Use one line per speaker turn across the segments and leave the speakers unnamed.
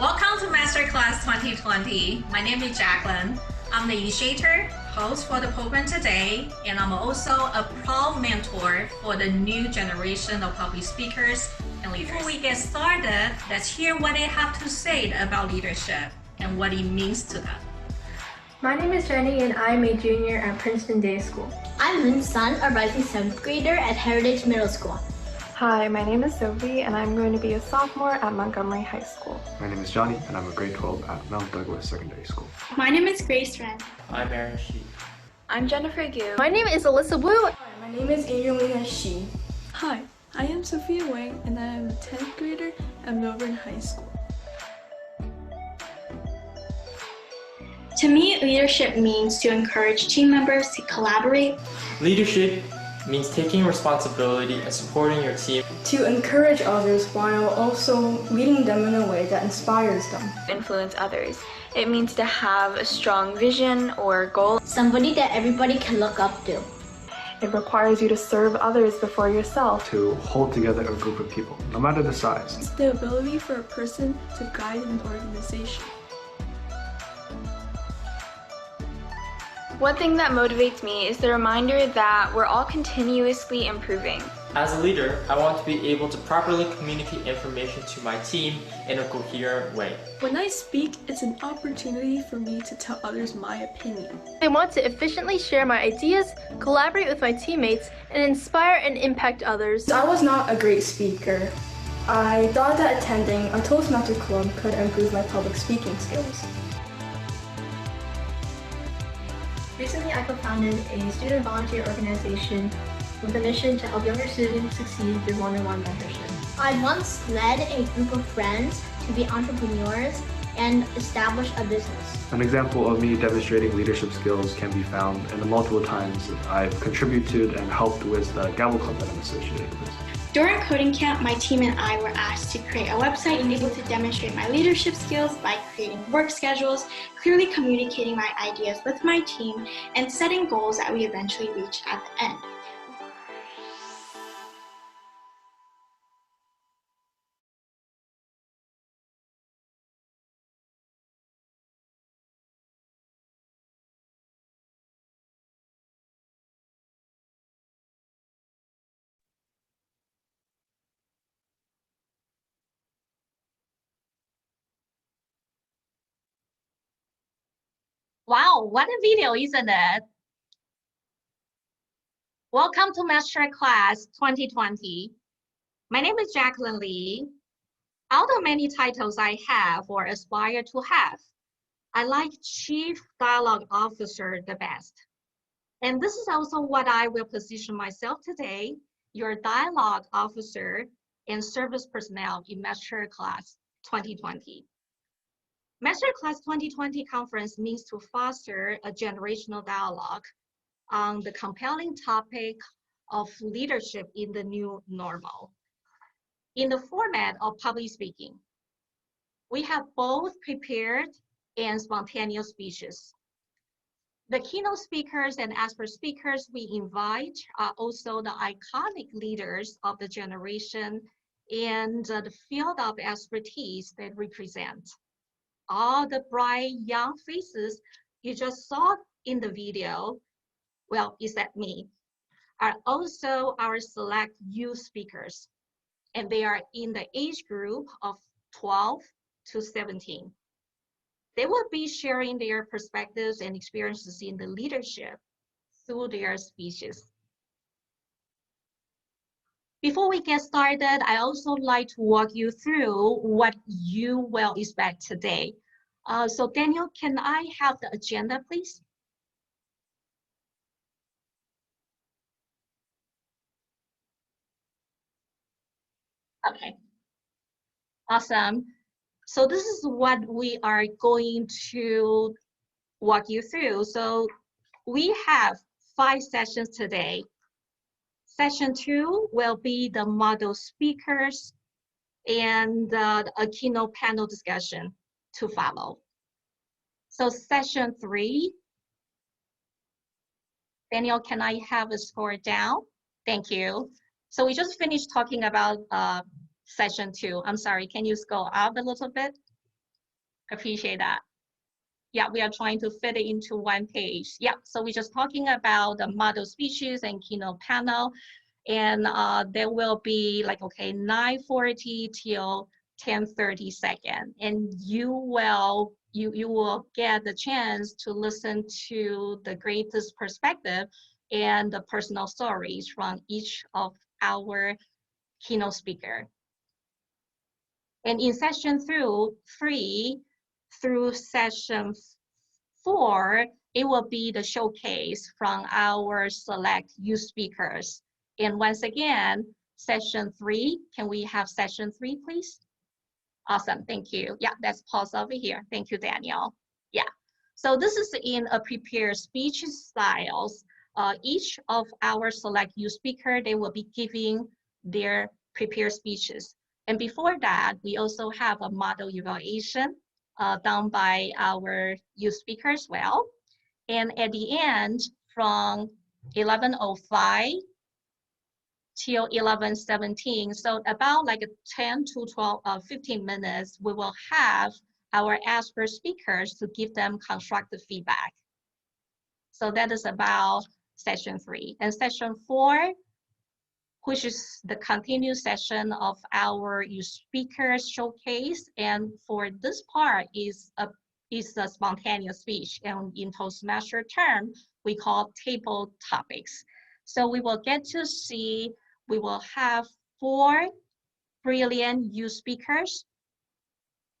Welcome to Masterclass 2020. My name is Jacqueline. I'm the initiator, host for the program today, and I'm also a proud mentor for the new generation of public speakers and leaders. Before we get started, let's hear what they have to say about leadership and what it means to them.
My name is Jenny and I'm a junior at Princeton Day School.
I'm Lynn Sun, a rising 7th grader at Heritage Middle School.
Hi, my name is Sophie and I'm going to be a sophomore at Montgomery High School.
My name is Johnny and I'm a grade 12 at Mount Douglas Secondary School.
My name is Grace Ren.
I'm Aaron Shi.
I'm Jennifer Gu.
My name is Alyssa Wu.
Hi, my name is Angelina Shi.
Hi, I am Sophia Wang and I am a 10th grader at Melbourne High School.
To me, leadership means to encourage team members to collaborate.
Leadership means taking responsibility and supporting your team.
To encourage others while also leading them in a way that inspires them.
Influence others. It means to have a strong vision or goal.
Somebody that everybody can look up to.
It requires you to serve others before yourself.
To hold together a group of people, no matter the size.
It's the ability for a person to guide an organization.
One thing that motivates me is the reminder that we're all continuously improving.
As a leader, I want to be able to properly communicate information to my team in a coherent way.
When I speak, it's an opportunity for me to tell others my opinion.
I want to efficiently share my ideas, collaborate with my teammates, and inspire and impact others.
I was not a great speaker. I thought that attending a Toastmaster club could improve my public speaking skills.
Recently, I co-founded a student volunteer organization with a mission to help younger students succeed through one-on-one mentorship.
I once led a group of friends to be entrepreneurs and establish a business.
An example of me demonstrating leadership skills can be found in the multiple times that I've contributed and helped with the Gavel Club that I'm associated with.
During coding camp, my team and I were asked to create a website and able to demonstrate my leadership skills by creating work schedules, clearly communicating my ideas with my team, and setting goals that we eventually reached at the end.
Wow, what a video, isn't it? Welcome to Masterclass 2020. My name is Jacqueline Lee. Out of many titles I have or aspire to have, I like Chief Dialogue Officer the best. And this is also what I will position myself today, your Dialogue Officer and Service Personnel in Masterclass 2020. Masterclass 2020 conference means to foster a generational dialogue on the compelling topic of leadership in the new normal. In the format of public speaking, we have both prepared and spontaneous speeches. The keynote speakers and expert speakers we invite are also the iconic leaders of the generation and the field of expertise they represent. All the bright young faces you just saw in the video, well, except me, are also our select youth speakers, and they are in the age group of 12 to 17. They will be sharing their perspectives and experiences in the leadership through their speeches. Before we get started, I also like to walk you through what you will expect today. So Daniel, can I have the agenda, please? Okay, awesome. So this is what we are going to walk you through. So we have 5 sessions today. Session 2 will be the model speakers and a keynote panel discussion to follow. So session 3, Daniel, can I have a score down? Thank you. So we just finished talking about session 2. I'm sorry, can you scroll up a little bit? Appreciate that. Yeah, we are trying to fit it into one page. Yeah, so we're just talking about the model speeches and keynote panel. And there will be like, okay, 9:40 till 10:30 second. And you will get the chance to listen to the greatest perspective and the personal stories from each of our keynote speaker. And in session 3 through session 4, it will be the showcase from our select youth speakers. And once again, session 3, can we have session 3, please? Awesome, thank you. Yeah, let's pause over here. Thank you, Daniel. Yeah, so this is in a prepared speech styles. Each of our select youth speaker, they will be giving their prepared speeches. And before that, we also have a model evaluation done by our youth speaker as well. And at the end, from 11:05 till 11:17, so about like 10 to 15 minutes, we will have our expert speakers to give them constructive feedback. So that is about session 3. And session 4, which is the continued session of our youth speakers showcase. And for this part is a spontaneous speech. And in Toastmaster term, we call table topics. So we will get to see, we will have 4 brilliant youth speakers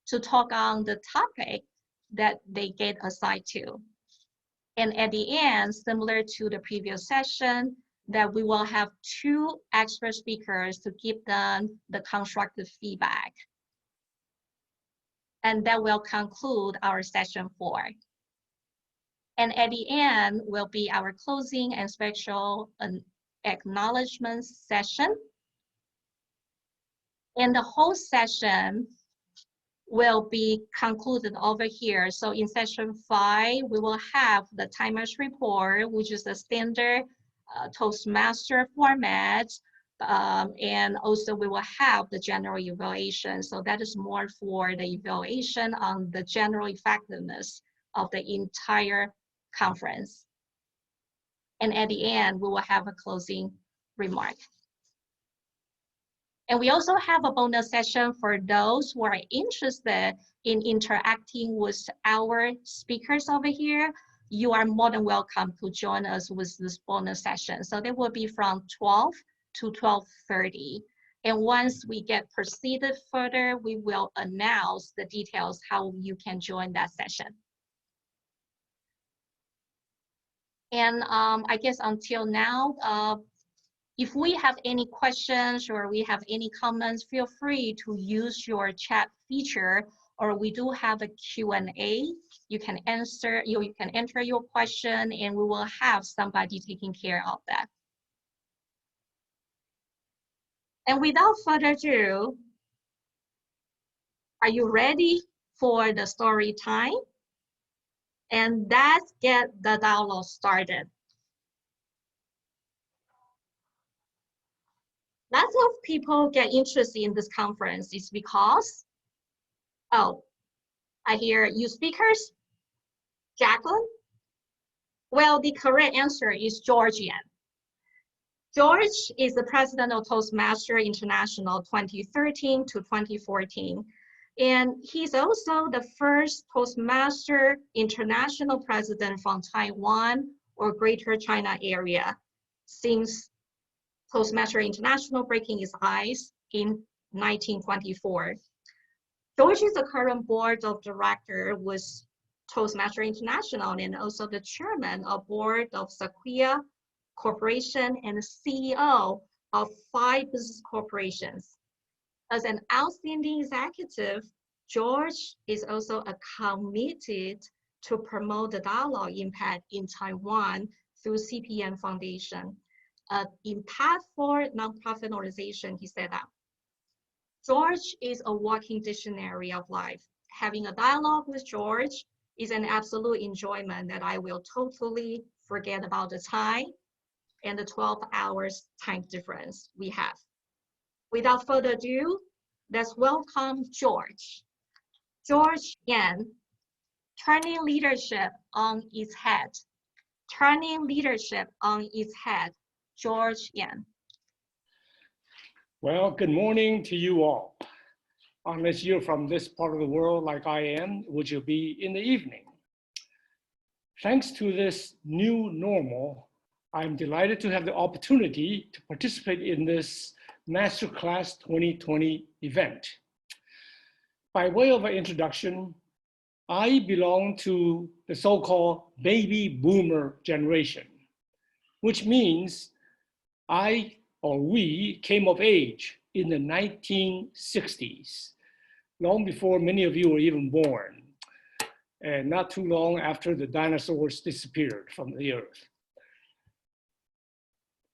to talk on the topic that they get assigned to. And at the end, similar to the previous session, that we will have 2 expert speakers to give them the constructive feedback. And that will conclude our session 4. And at the end will be our closing and special acknowledgement session. And the whole session will be concluded over here. So in session 5, we will have the timers report, which is the standard Toastmaster format, and also we will have the general evaluation. So that is more for the evaluation on the general effectiveness of the entire conference. And at the end, we will have a closing remark. And we also have a bonus session for those who are interested in interacting with our speakers over here. You are more than welcome to join us with this bonus session. So they will be from 12 to 12:30. And once we get proceeded further, we will announce the details how you can join that session. And I guess until now, if we have any questions or we have any comments, feel free to use your chat feature, or we do have a Q&A. You can enter your question and we will have somebody taking care of that. And without further ado, are you ready for the story time? And let's get the dialogue started. Lots of people get interested in this conference is because, oh, I hear you speakers, Jacqueline? Well, the correct answer is Georgian. George is the president of Toastmaster International 2013 to 2014. And he's also the first Toastmaster International president from Taiwan or Greater China area since Toastmaster International breaking its ice in 1924. George is the current board of director with Toastmaster International and also the chairman of board of Sequoia Corporation and CEO of 5 business corporations. As an outstanding executive, George is also committed to promote the dialogue impact in Taiwan through CPN Foundation, an impactful nonprofit organization he set up. George is a walking dictionary of life. Having a dialogue with George is an absolute enjoyment that I will totally forget about the time and the 12 hours time difference we have. Without further ado, let's welcome George. George Yan, turning leadership on its head. Turning leadership on its head. George Yan.
Well, good morning to you all. Unless you're from this part of the world like I am, which will be in the evening. Thanks to this new normal, I'm delighted to have the opportunity to participate in this Masterclass 2020 event. By way of an introduction, I belong to the so-called baby boomer generation, which means we came of age in the 1960s, long before many of you were even born, and not too long after the dinosaurs disappeared from the earth.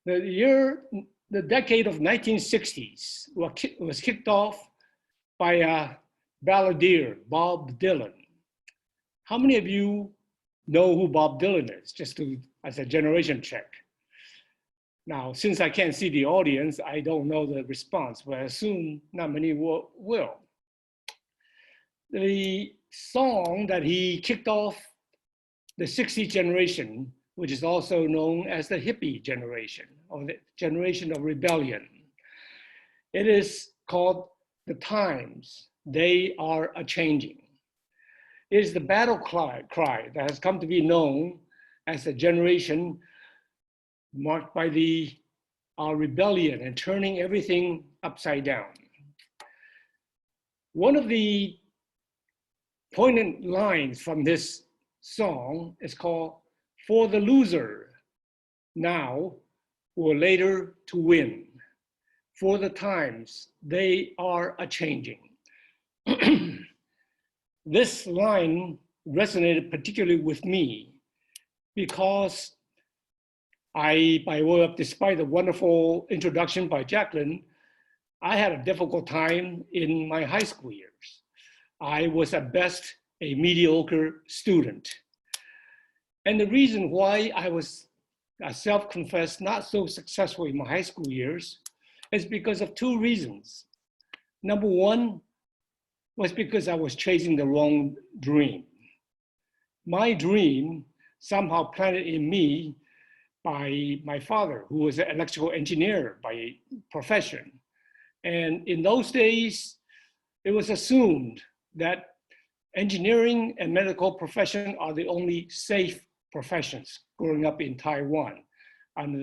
The decade of 1960s was kicked off by a balladeer, Bob Dylan. How many of you know who Bob Dylan is, just as a generation check? Now, since I can't see the audience, I don't know the response, but I assume not many will. The song that he kicked off the 60s generation, which is also known as the hippie generation, or the generation of rebellion. It is called "The Times, They Are A-Changing." It is the battle cry that has come to be known as a generation marked by our rebellion and turning everything upside down. One of the poignant lines from this song is called "For the Loser, Now or Later to Win. For the times, they are a-changing." This line resonated particularly with me because despite the wonderful introduction by Jacqueline, I had a difficult time in my high school years. I was at best a mediocre student. And the reason why I was self-confessed not so successful in my high school years is because of two reasons. Number one was because I was chasing the wrong dream. My dream somehow planted in me by my father, who was an electrical engineer by profession. And in those days, it was assumed that engineering and medical profession are the only safe professions growing up in Taiwan under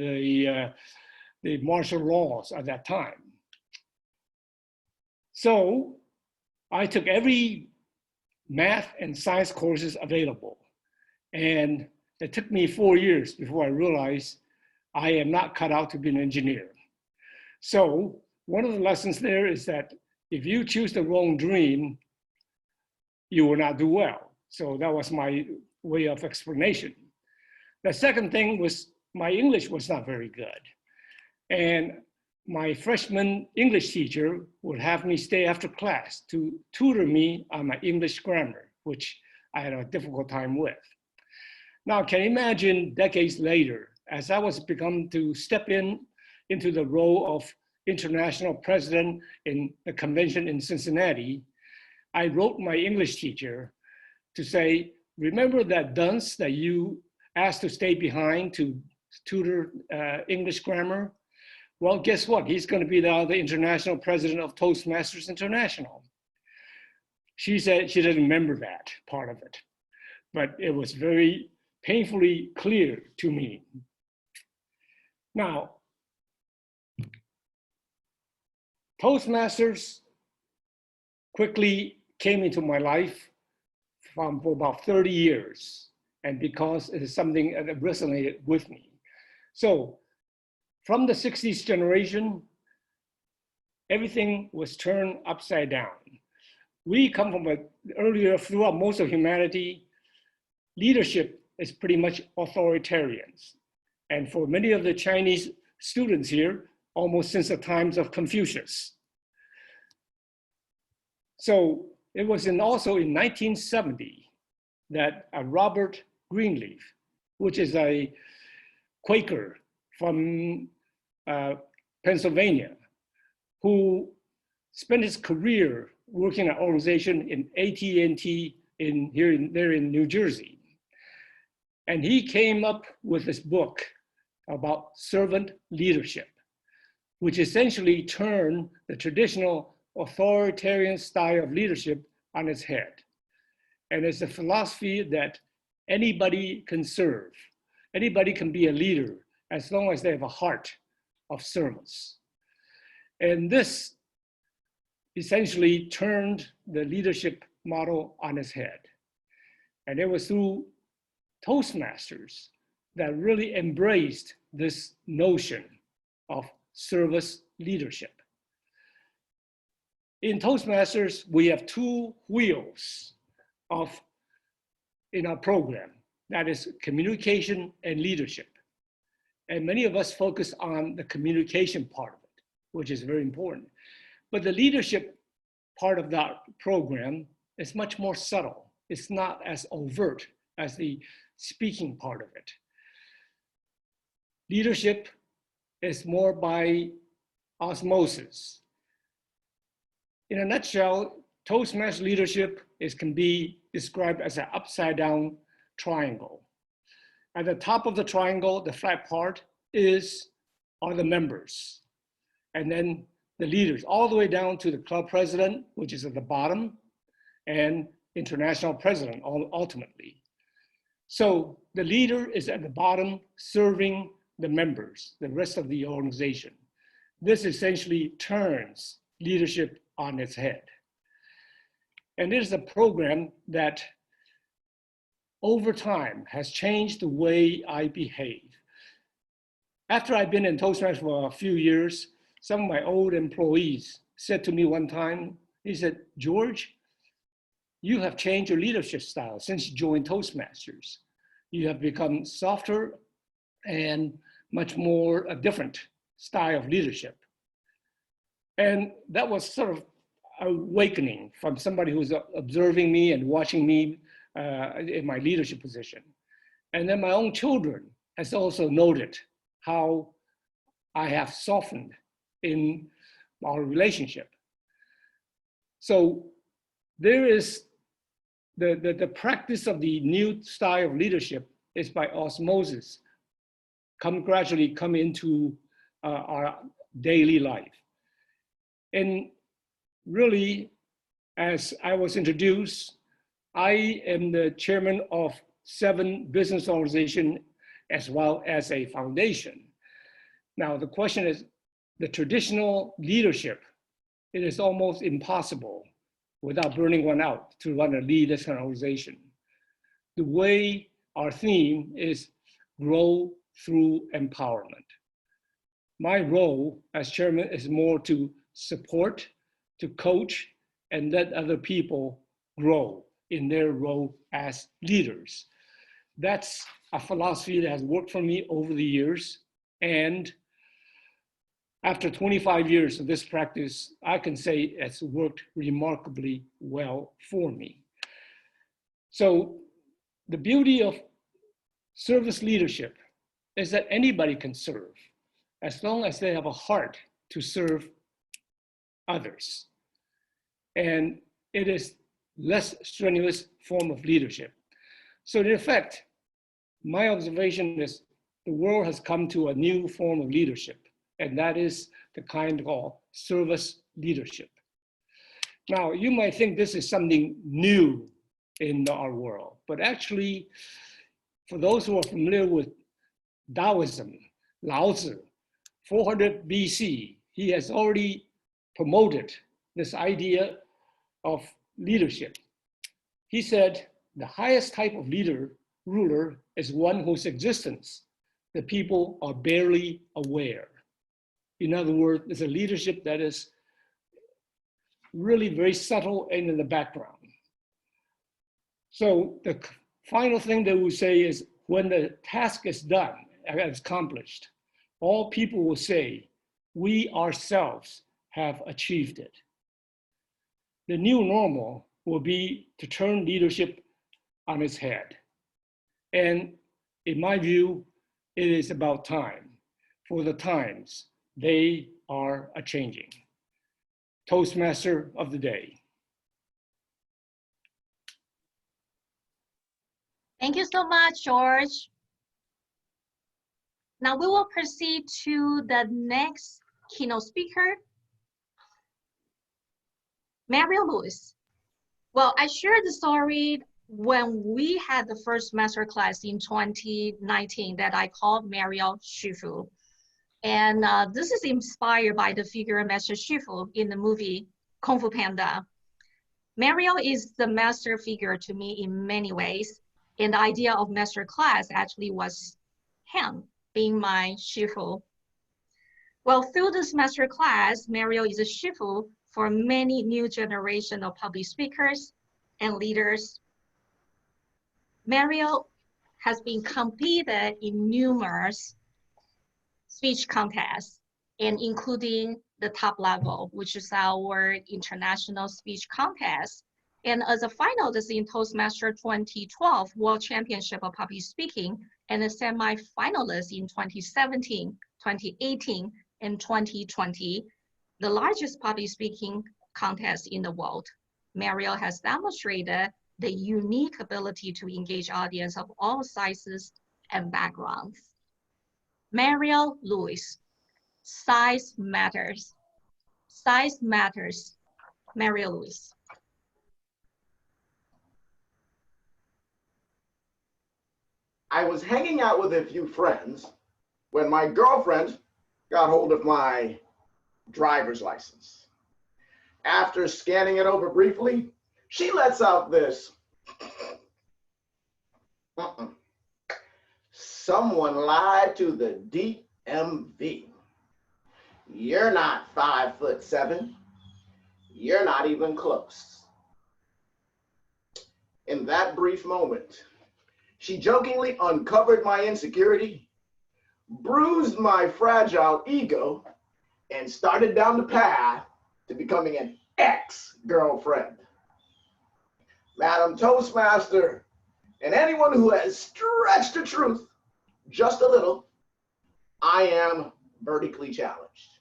the martial laws at that time. So I took every math and science courses available. And it took me 4 years before I realized I am not cut out to be an engineer. So one of the lessons there is that if you choose the wrong dream, you will not do well. So that was my way of explanation. The second thing was my English was not very good. And my freshman English teacher would have me stay after class to tutor me on my English grammar, which I had a difficult time with. Now, can you imagine decades later, as I was begun to step into the role of international president in the convention in Cincinnati, I wrote my English teacher to say, remember that dunce that you asked to stay behind to tutor English grammar? Well, guess what? He's going to be now the international president of Toastmasters International. She said she didn't remember that part of it, but it was very painfully clear to me. Now, Toastmasters quickly came into my life for about 30 years, and because it is something that resonated with me. So from the 60s generation, everything was turned upside down. We come from earlier, throughout most of humanity, leadership is pretty much authoritarians. And for many of the Chinese students here, almost since the times of Confucius. So it was also in 1970 that Robert Greenleaf, which is a Quaker from Pennsylvania, who spent his career working at an organization in AT&T there in New Jersey. And he came up with this book about servant leadership, which essentially turned the traditional authoritarian style of leadership on its head. And it's a philosophy that anybody can serve. Anybody can be a leader as long as they have a heart of service. And this essentially turned the leadership model on its head. And it was through Toastmasters that really embraced this notion of service leadership. In Toastmasters, we have two wheels in our program, that is communication and leadership. And many of us focus on the communication part of it, which is very important. But the leadership part of that program is much more subtle. It's not as overt as the speaking part of it. Leadership is more by osmosis. In a nutshell, Toastmaster leadership can be described as an upside down triangle. At the top of the triangle, the flat part are the members. And then the leaders, all the way down to the club president, which is at the bottom, and international president, ultimately. So the leader is at the bottom serving the members, the rest of the organization. This essentially turns leadership on its head. And it is a program that over time has changed the way I behave. After I've been in Toastmasters for a few years, some of my old employees said to me one time, he said, "George, you have changed your leadership style since you joined Toastmasters. You have become softer and much more a different style of leadership." And that was sort of awakening from somebody who's observing me and watching me in my leadership position. And then my own children has also noted how I have softened in our relationship. So there is the practice of the new style of leadership is by osmosis, gradually come into our daily life. And really, as I was introduced, I am the chairman of 7 business organizations as well as a foundation. Now, the question is, the traditional leadership, it is almost impossible without burning one out to lead this kind of organization. The way our theme is grow through empowerment. My role as chairman is more to support, to coach, and let other people grow in their role as leaders. That's a philosophy that has worked for me over the years. And after 25 years of this practice, I can say it's worked remarkably well for me. So the beauty of service leadership is that anybody can serve as long as they have a heart to serve others. And it is less strenuous form of leadership. So in effect, my observation is the world has come to a new form of leadership, and that is the kind called service leadership. Now, you might think this is something new in our world, but actually, for those who are familiar with Taoism, Lao Tzu, 400 BC, he has already promoted this idea of leadership. He said, the highest type of ruler is one whose existence the people are barely aware. In other words, it's a leadership that is really very subtle and in the background. So the final thing that we say is when the task is done, is accomplished, all people will say, we ourselves have achieved it. The new normal will be to turn leadership on its head. And in my view, it is about time. For the times, they are a-changing. Toastmaster of the day.
Thank you so much, George. Now we will proceed to the next keynote speaker, Mariel Lewis. Well, I shared the story when we had the first masterclass in 2019 that I called Mariel Shifu. And this is inspired by the figure Master Shifu in the movie Kung Fu Panda. Mariel is the master figure to me in many ways. And the idea of masterclass actually was him being my Shifu. Well, through this masterclass, Mariel is a Shifu for many new generation of public speakers and leaders. Mariel has been competed in numerous speech contests, and including the top level, which is our international speech contest. And as a finalist in Toastmaster 2012 World Championship of Public Speaking, and a semi-finalist in 2017, 2018, and 2020, the largest public speaking contest in the world. Mariel has demonstrated the unique ability to engage audience of all sizes and backgrounds. Mariel Lewis, size matters. Size matters. Mariel Lewis.
I was hanging out with a few friends when my girlfriend got hold of my driver's license. After scanning it over briefly, she lets out this. Someone lied to the DMV. You're not 5'7". You're not even close. In that brief moment, she jokingly uncovered my insecurity, bruised my fragile ego, and started down the path to becoming an ex-girlfriend. Madam Toastmaster, and anyone who has stretched the truth just a little, I am vertically challenged.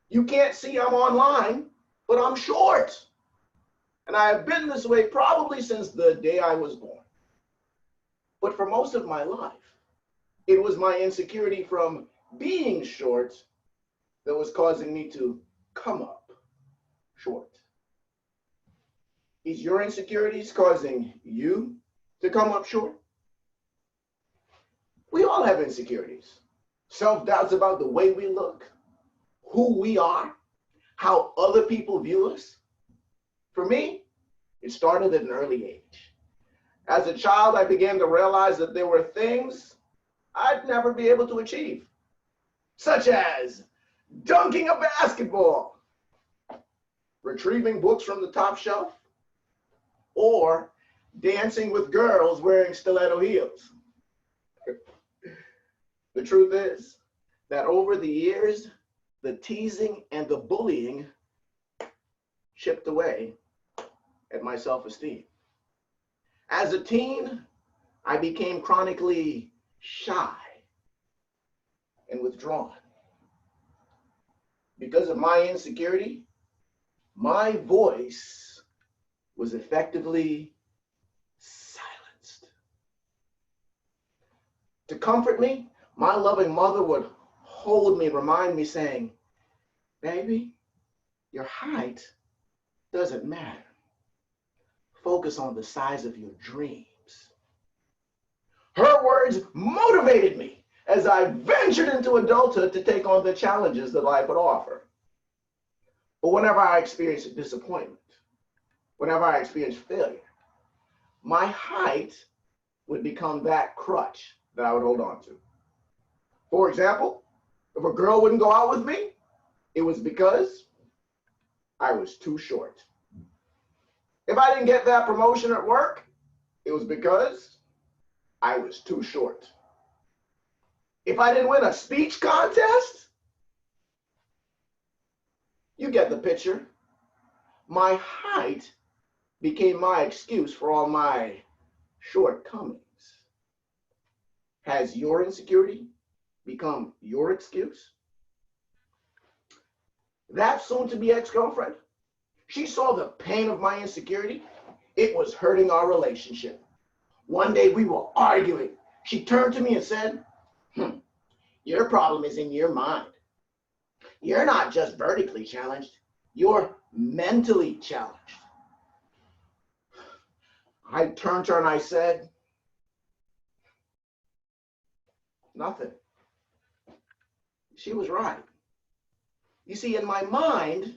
You can't see I'm online, but I'm short. And I have been this way probably since the day I was born. But for most of my life, it was my insecurity from being short that was causing me to come up short. Is your insecurities causing you to come up short? We all have insecurities, self-doubts about the way we look, who we are, how other people view us. For me, it started at an early age. As a child, I began to realize that there were things I'd never be able to achieve, such as dunking a basketball, retrieving books from the top shelf, or dancing with girls wearing stiletto heels. The truth is that over the years, the teasing and the bullying chipped away at my self-esteem. As a teen, I became chronically shy and withdrawn. Because of my insecurity, my voice was effectively silenced. To comfort me, my loving mother would hold me and remind me, saying, "Baby, your height doesn't matter. Focus on the size of your dreams." Her words motivated me as I ventured into adulthood to take on the challenges that life would offer. But whenever I experienced disappointment, whenever I experienced failure, my height would become that crutch that I would hold on to. For example, if a girl wouldn't go out with me, it was because I was too short. If I didn't get that promotion at work, it was because I was too short. If I didn't win a speech contest, you get the picture. My height became my excuse for all my shortcomings. Has your insecurity become your excuse? That soon-to-be ex-girlfriend, she saw the pain of my insecurity. It was hurting our relationship. One day we were arguing. She turned to me and said, your problem is in your mind. You're not just vertically challenged, you're mentally challenged. I turned to her and I said, nothing. She was right. You see, in my mind,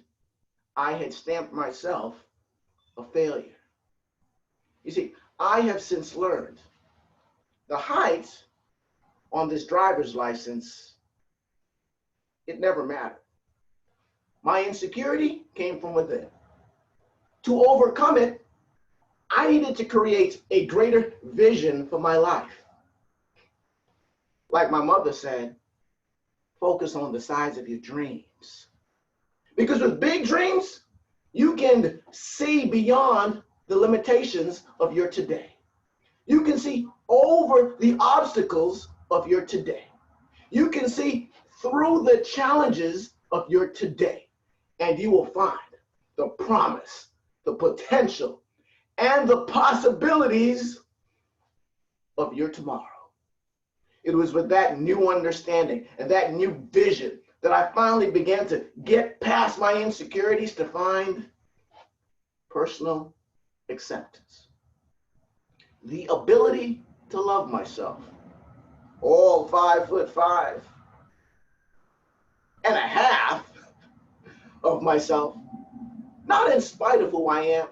I had stamped myself a failure. You see, I have since learned the height on this driver's license, it never mattered. My insecurity came from within. To overcome it, I needed to create a greater vision for my life. Like my mother said, focus on the size of your dreams. Because with big dreams, you can see beyond the limitations of your today. You can see over the obstacles of your today. You can see through the challenges of your today, and you will find the promise, the potential, and the possibilities of your tomorrow. It was with that new understanding and that new vision that I finally began to get past my insecurities to find personal acceptance. The ability to love myself, all 5'5" and a half of myself, not in spite of who I am,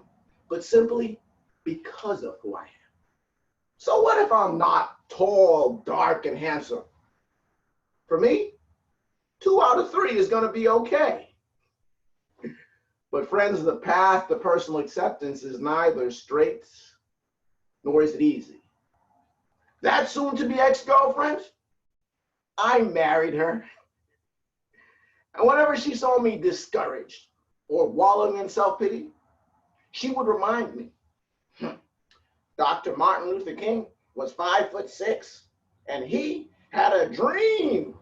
but simply because of who I am. So what if I'm not tall, dark, and handsome? For me, 2 out of 3 is going to be okay. But friends, the path to personal acceptance is neither straight nor is it easy. That soon-to-be ex-girlfriend, I married her. And whenever she saw me discouraged or wallowing in self-pity, she would remind me, Dr. Martin Luther King was 5'6", and he had a dream.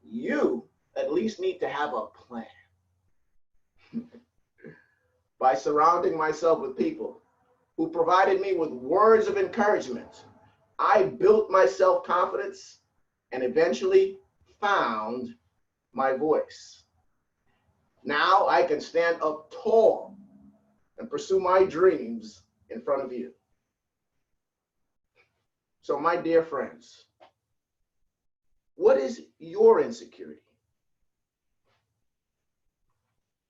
You at least need to have a plan. By surrounding myself with people who provided me with words of encouragement, I built my self-confidence and eventually found my voice. Now I can stand up tall and pursue my dreams in front of you. So my dear friends, what is your insecurity?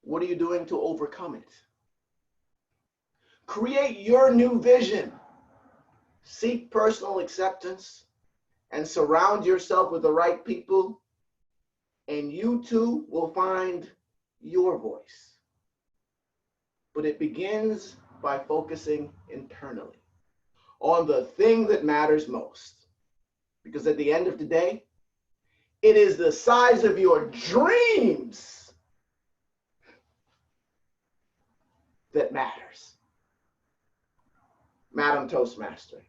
What are you doing to overcome it? Create your new vision. Seek personal acceptance and surround yourself with the right people, and you too will find your voice. But it begins by focusing internally on the thing that matters most. Because at the end of the day, it is the size of your dreams that matters. Madam Toastmaster.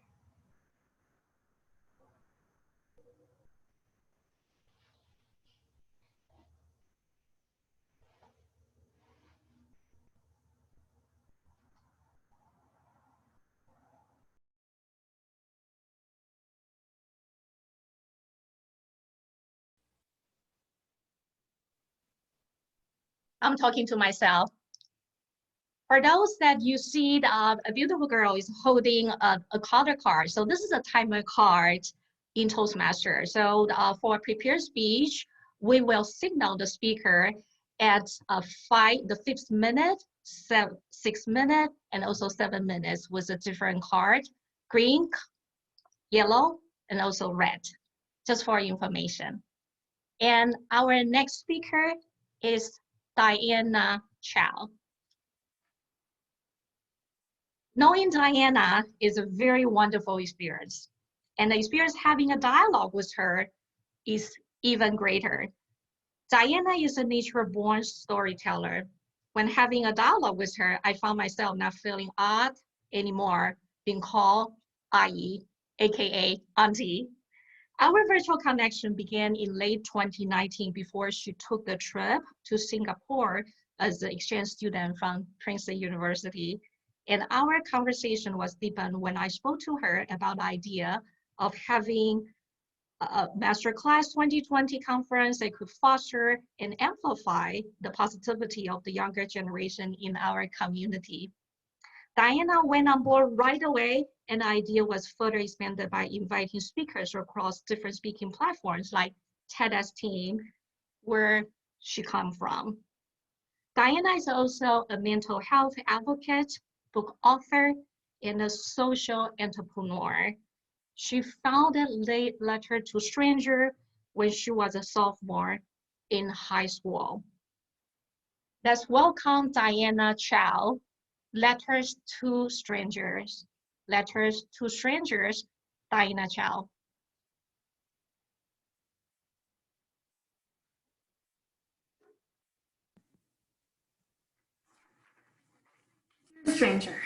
I'm talking to myself. For those that you see, a beautiful girl is holding a caller card. So this is a timer card in Toastmaster. So for prepared speech, we will signal the speaker at the 5th minute, 6th minute, and also 7 minutes with a different card, green, yellow, and also red, just for information. And our next speaker is Diana Chow. Knowing Diana is a very wonderful experience, and the experience having a dialogue with her is even greater. Diana is a nature-born storyteller. When having a dialogue with her, I found myself not feeling odd anymore, being called Ayi, aka Auntie. Our virtual connection began in late 2019 before she took the trip to Singapore as an exchange student from Princeton University. And our conversation was deepened when I spoke to her about the idea of having a Masterclass 2020 conference that could foster and amplify the positivity of the younger generation in our community. Diana went on board right away, and the idea was further expanded by inviting speakers across different speaking platforms like TEDx team, where she come from. Diana is also a mental health advocate, book author, and a social entrepreneur. She founded Letter to Stranger when she was a sophomore in high school. Let's welcome Diana Chow, Letters to Strangers. Letters to Strangers, Diana Chow.
Stranger.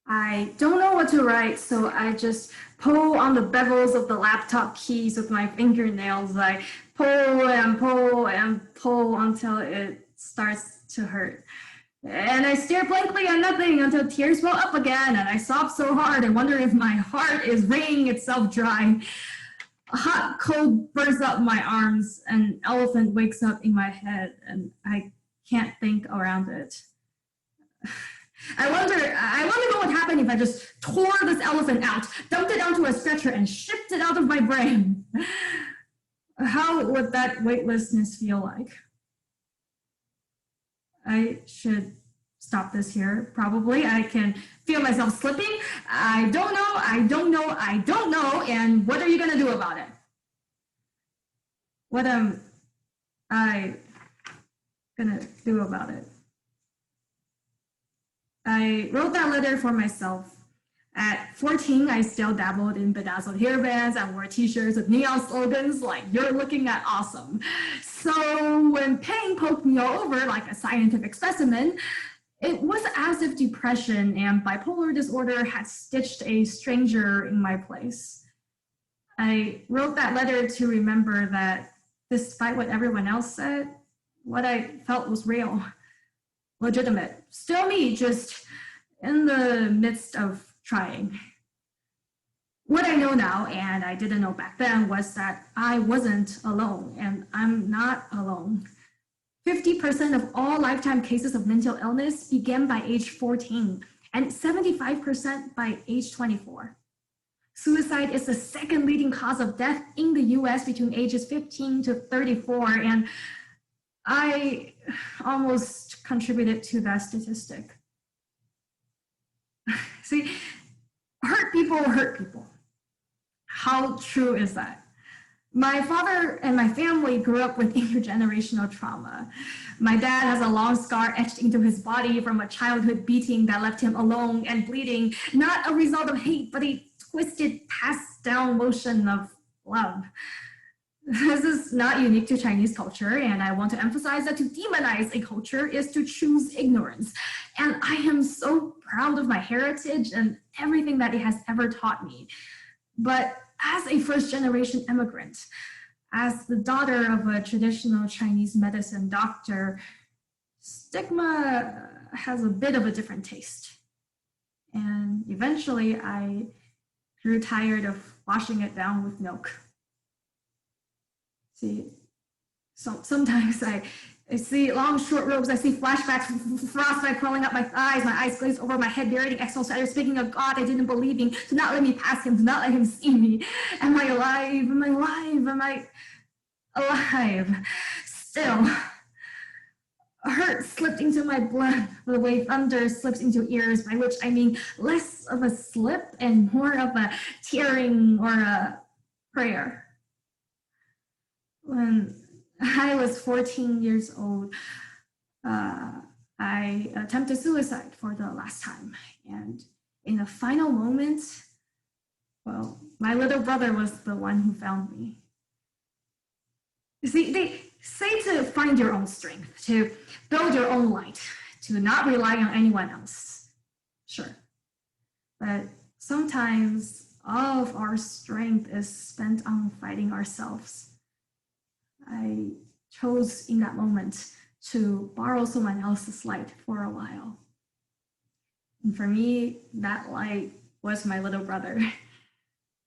I don't know what to write, so I just pull on the bevels of the laptop keys with my fingernails. I pull and pull and pull until it starts to hurt. And I stare blankly at nothing until tears well up again, and I sob so hard and wonder if my heart is wringing itself dry. A hot cold bursts up my arms, an elephant wakes up in my head, and I can't think around it. I wonder what would happen if I just tore this elephant out, dumped it onto a stretcher, and shipped it out of my brain. How would that weightlessness feel like? I should stop this here, probably. I can feel myself slipping. I don't know, and what are you gonna do about it? What am I gonna do about it? I wrote that letter for myself. At 14, I still dabbled in bedazzled hairbands and wore t-shirts with neon slogans like, "You're looking at awesome." So when pain poked me all over like a scientific specimen, it was as if depression and bipolar disorder had stitched a stranger in my place. I wrote that letter to remember that despite what everyone else said, what I felt was real. Legitimate. Still me, just in the midst of trying. What I know now, and I didn't know back then, was that I wasn't alone, and I'm not alone. 50% of all lifetime cases of mental illness began by age 14, and 75% by age 24. Suicide is the second leading cause of death in the US between ages 15 to 34, and I almost contributed to that statistic. See, hurt people hurt people. How true is that? My father and my family grew up with intergenerational trauma. My dad has a long scar etched into his body from a childhood beating that left him alone and bleeding, not a result of hate, but a twisted, passed down motion of love. This is not unique to Chinese culture, and I want to emphasize that to demonize a culture is to choose ignorance. And I am so proud of my heritage and everything that it has ever taught me. But as a first-generation immigrant, as the daughter of a traditional Chinese medicine doctor, stigma has a bit of a different taste. And eventually I grew tired of washing it down with milk. See, so sometimes I see long, short robes, I see flashbacks, frostbite crawling up my thighs, my eyes glazed over my head, buried in external shadows, speaking of God I didn't believe in, to not let me pass him, to not let him see me. Am I alive? Am I alive? Am I alive? Still, hurt slipped into my blood the way thunder slips into ears, by which I mean less of a slip and more of a tearing or a prayer. When I was 14 years old, I attempted suicide for the last time. And in the final moment, well, my little brother was the one who found me. You see, they say to find your own strength, to build your own light, to not rely on anyone else. Sure. But sometimes all of our strength is spent on fighting ourselves. I chose in that moment to borrow someone else's light for a while. And for me, that light was my little brother,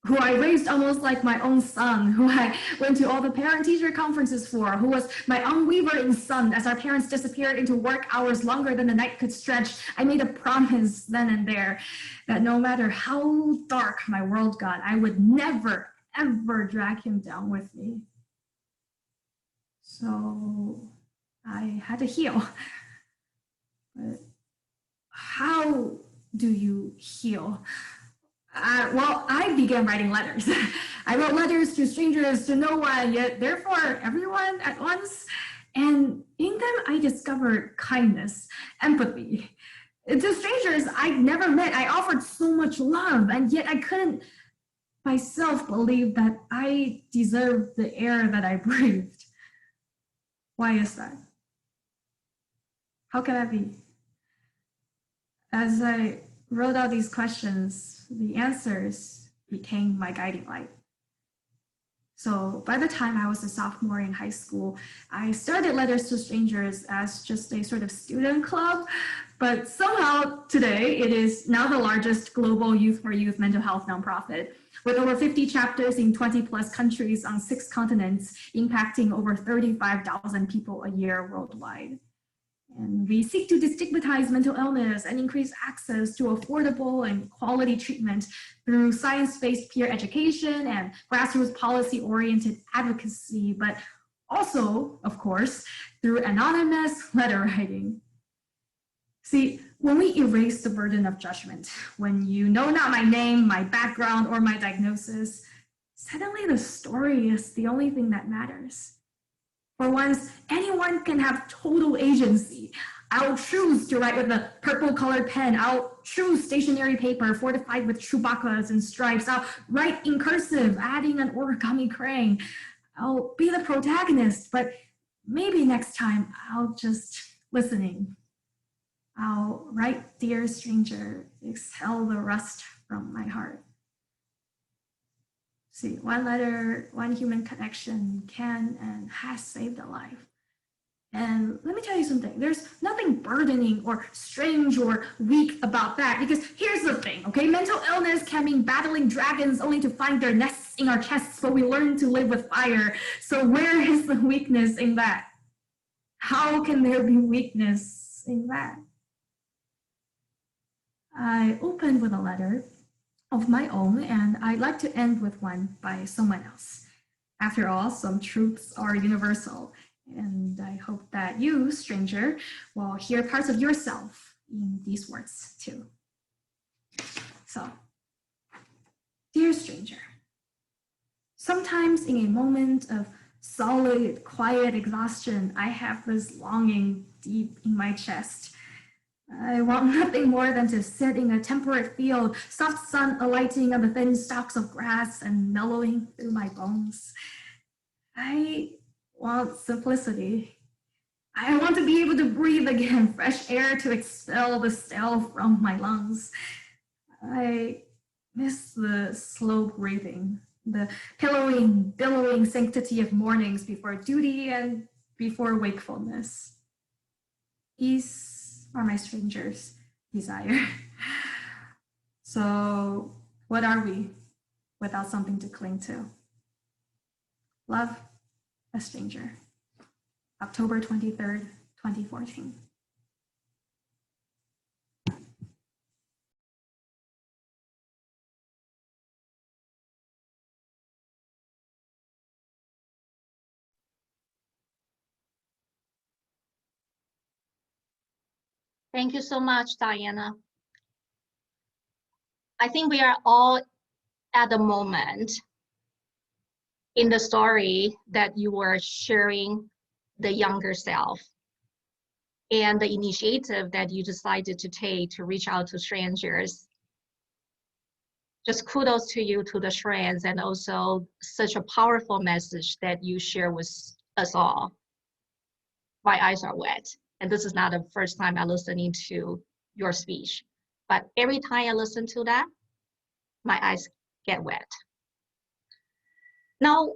who I raised almost like my own son, who I went to all the parent-teacher conferences for, who was my unwavering son as our parents disappeared into work hours longer than the night could stretch. I made a promise then and there that no matter how dark my world got, I would never, ever drag him down with me. So I had to heal. But how do you heal? Well, I began writing letters. I wrote letters to strangers, to no one, yet therefore everyone at once. And in them, I discovered kindness, empathy. To strangers I'd never met, I offered so much love, and yet I couldn't myself believe that I deserved the air that I breathed. Why is that? How can that be? As I wrote out these questions, the answers became my guiding light. So by the time I was a sophomore in high school, I started Letters to Strangers as just a sort of student club, but somehow today it is now the largest global youth for youth mental health nonprofit, with over 50 chapters in 20 plus countries on 6 continents, impacting over 35,000 people a year worldwide. And we seek to destigmatize mental illness and increase access to affordable and quality treatment through science-based peer education and grassroots policy-oriented advocacy, but also, of course, through anonymous letter writing. See, when we erase the burden of judgment, when you know not my name, my background, or my diagnosis, suddenly the story is the only thing that matters. For once, anyone can have total agency. I'll choose to write with a purple colored pen. I'll choose stationery paper fortified with Chewbacca's and stripes. I'll write in cursive, adding an origami crane. I'll be the protagonist, but maybe next time I'll just listening. I'll write, dear stranger, exhale the rust from my heart. See, one letter, one human connection can and has saved a life. And let me tell you something, there's nothing burdening or strange or weak about that, because here's the thing, okay? Mental illness can mean battling dragons only to find their nests in our chests, but we learn to live with fire. So where is the weakness in that? How can there be weakness in that? I opened with a letter of my own, and I'd like to end with one by someone else. After all, some truths are universal, and I hope that you, stranger, will hear parts of yourself in these words too. So, dear stranger, sometimes in a moment of solid, quiet exhaustion, I have this longing deep in my chest. I want nothing more than to sit in a temperate field, soft sun alighting on the thin stalks of grass and mellowing through my bones. I want simplicity. I want to be able to breathe again, fresh air to expel the stale from my lungs. I miss the slow breathing, the pillowing, billowing sanctity of mornings before duty and before wakefulness. These are my stranger's desire. So what are we without something to cling to? Love, a stranger. October 23rd, 2014.
Thank you so much, Diana. I think we are all at the moment in the story that you were sharing the younger self and the initiative that you decided to take to reach out to strangers. Just kudos to you, to the Shreds, and also such a powerful message that you share with us all. My eyes are wet. And this is not the first time I'm listening to your speech, but every time I listen to that, my eyes get wet. Now,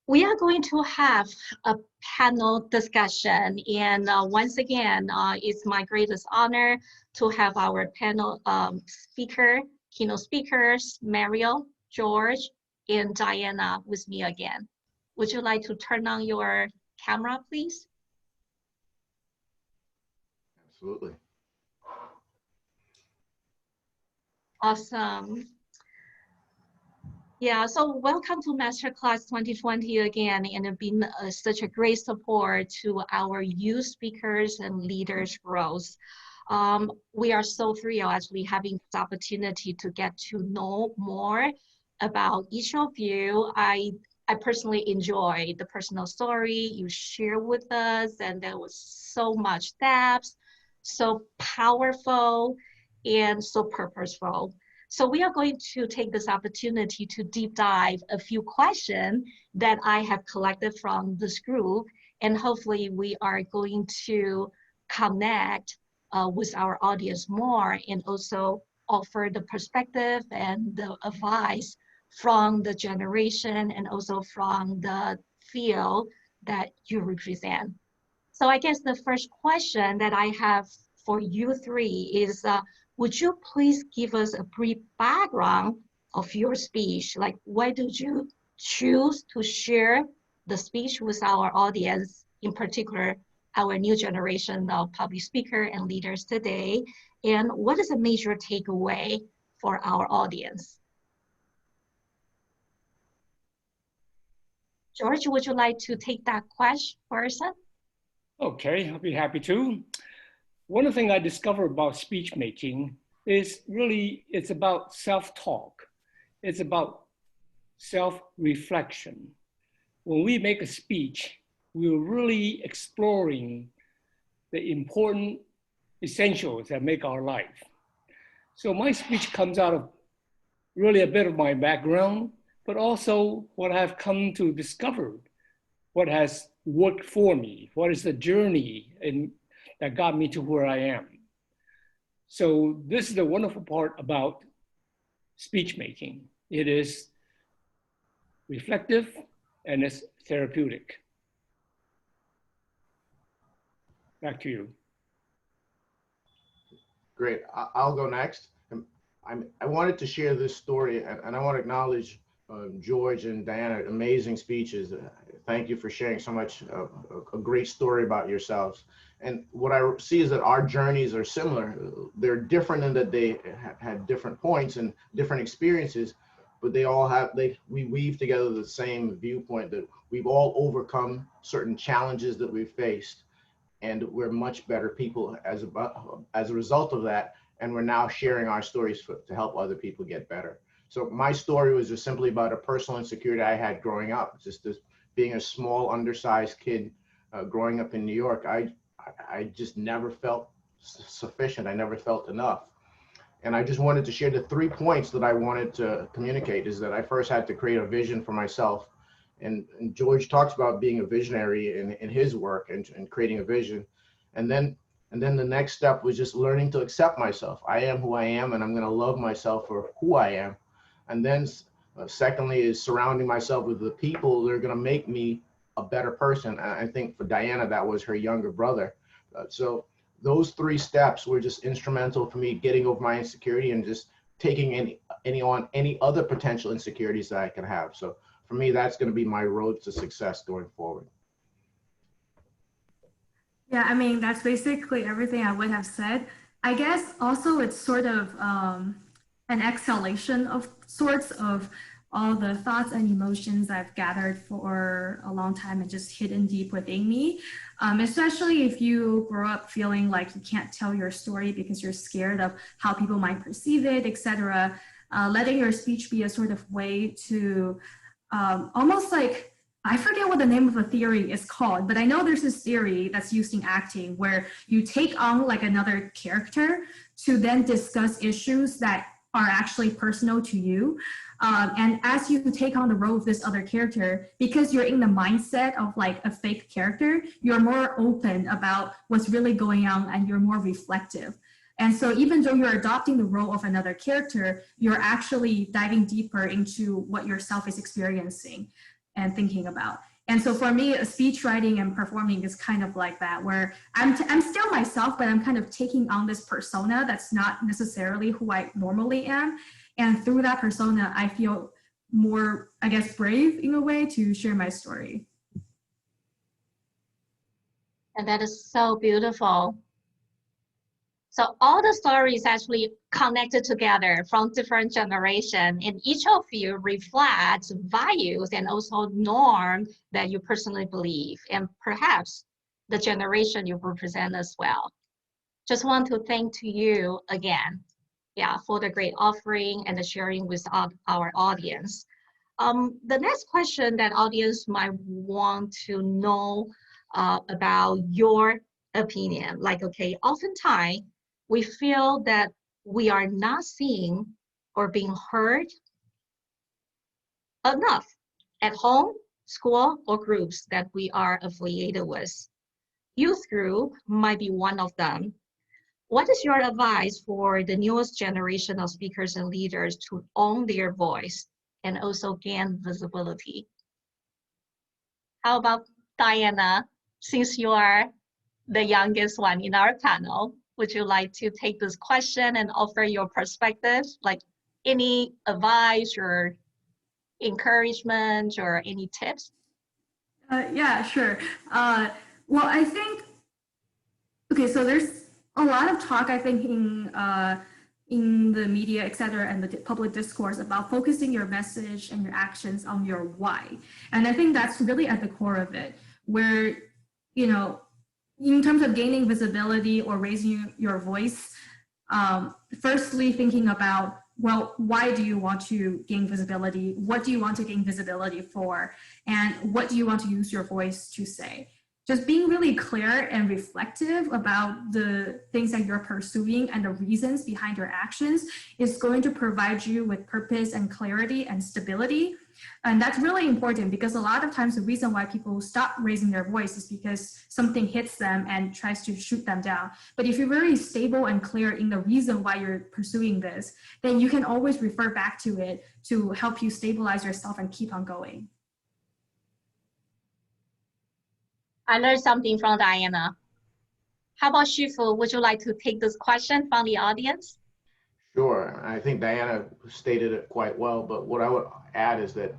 We are going to have a panel discussion, and once again, it's my greatest honor to have our panel keynote speakers, Mario, George, and Diana with me again. Would you like to turn on your camera, please?
Absolutely.
Awesome. Yeah, so welcome to Masterclass 2020 again, and it's been such a great support to our youth speakers and leaders growth. We are so thrilled actually having this opportunity to get to know more about each of you. I personally enjoy the personal story you share with us, and there was so much depth, so powerful, and so purposeful. So we are going to take this opportunity to deep dive a few questions that I have collected from this group, and hopefully we are going to connect with our audience more and also offer the perspective and the advice from the generation and also from the field that you represent. So I guess the first question that I have for you three is, would you please give us a brief background of your speech? Like, why did you choose to share the speech with our audience, in particular, our new generation of public speakers and leaders today? And what is a major takeaway for our audience? George, would you like to take that question first?
Okay, I'll be happy to. One of the things I discovered about speech making is really, it's about self-talk. It's about self-reflection. When we make a speech, we're really exploring the important essentials that make our life. So my speech comes out of really a bit of my background, but also what I've come to discover, what has worked for me, what is the journey that got me to where I am. So this is the wonderful part about speech making. It is reflective and it's therapeutic. Back to you.
Great. I'll go next. I wanted to share this story, and I want to acknowledge George and Diana, amazing speeches. Thank you for sharing so much, a great story about yourselves. And what I see is that our journeys are similar. They're different in that they had different points and different experiences, but they all have, we weave together the same viewpoint that we've all overcome certain challenges that we've faced, and we're much better people as a result of that. And we're now sharing our stories to help other people get better. So my story was just simply about a personal insecurity I had growing up. Just as being a small, undersized kid growing up in New York, I just never felt sufficient. I never felt enough. And I just wanted to share the 3 points that I wanted to communicate is that I first had to create a vision for myself. And George talks about being a visionary in his work and creating a vision. And then the next step was just learning to accept myself. I am who I am, and I'm going to love myself for who I am. And then secondly is surrounding myself with the people that are going to make me a better person. I think for Diana, that was her younger brother. So those 3 steps were just instrumental for me getting over my insecurity and just taking any other potential insecurities that I can have. So for me, that's going to be my road to success going forward.
Yeah, I mean, that's basically everything I would have said. I guess also it's sort of an exhalation of sorts of all the thoughts and emotions I've gathered for a long time and just hidden deep within me. Especially if you grow up feeling like you can't tell your story because you're scared of how people might perceive it, etc. Letting your speech be a sort of way to almost like, I forget what the name of the theory is called, but I know there's this theory that's used in acting where you take on like another character to then discuss issues that are actually personal to you. And as you take on the role of this other character, because you're in the mindset of like a fake character, you're more open about what's really going on and you're more reflective. And so even though you're adopting the role of another character, you're actually diving deeper into what yourself is experiencing. and thinking about. And so for me, speech writing and performing is kind of like that, where I'm still myself, but I'm kind of taking on this persona that's not necessarily who I normally am. And through that persona, I feel more, I guess, brave in a way to share my story.
And that is so beautiful. So all the stories actually connected together from different generations, and each of you reflects values and also norms that you personally believe, and perhaps the generation you represent as well. Just want to thank to you again, for the great offering and the sharing with our audience. The next question that audience might want to know about your opinion, like, okay, oftentimes we feel that we are not seen or being heard enough at home, school, or groups that we are affiliated with. Youth group might be one of them. What is your advice for the newest generation of speakers and leaders to own their voice and also gain visibility? How about Diana, since you are the youngest one in our panel? Would you like to take this question and offer your perspective, like any advice or encouragement or any tips?
Yeah, sure. Well, I think, okay, so there's a lot of talk, I think, in the media, et cetera, and the public discourse about focusing your message and your actions on your why. And I think that's really at the core of it, where, you know, in terms of gaining visibility or raising your voice, firstly thinking about, well, why do you want to gain visibility? What do you want to gain visibility for? And what do you want to use your voice to say? Just being really clear and reflective about the things that you're pursuing and the reasons behind your actions is going to provide you with purpose and clarity and stability. And that's really important, because a lot of times the reason why people stop raising their voice is because something hits them and tries to shoot them down. But if you're very stable and clear in the reason why you're pursuing this, then you can always refer back to it to help you stabilize yourself and keep on going.
I learned something from Diana. How about Shifu? Would you like to take this question from the audience?
Sure. I think Diana stated it quite well, but what I would add is that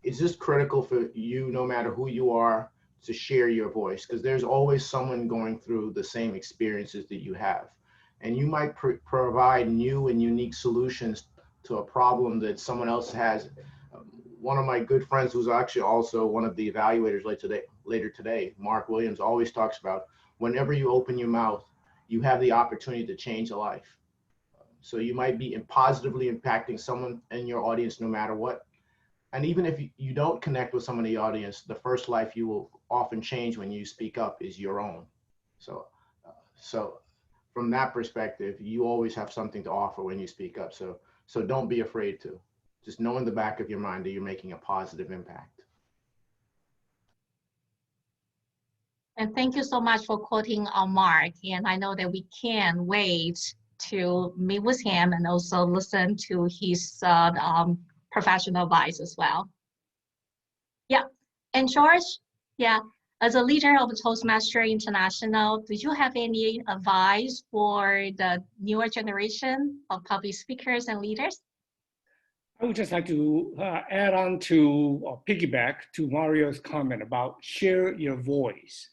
it's just critical for you, no matter who you are, to share your voice, because there's always someone going through the same experiences that you have. And you might provide new and unique solutions to a problem that someone else has. One of my good friends, who's actually also one of the evaluators later today, Mark Williams, always talks about whenever you open your mouth, you have the opportunity to change a life. So you might be positively impacting someone in your audience no matter what. And even if you don't connect with someone in the audience, the first life you will often change when you speak up is your own. So from that perspective, you always have something to offer when you speak up. So don't be afraid to. Just know in the back of your mind that you're making a positive impact.
And thank you so much for quoting our Mark. And I know that we can't wait to meet with him and also listen to his professional advice as well. Yeah, and George, as a leader of Toastmasters International, do you have any advice for the newer generation of public speakers and leaders?
I would just like to add on to or piggyback to Mario's comment about share your voice.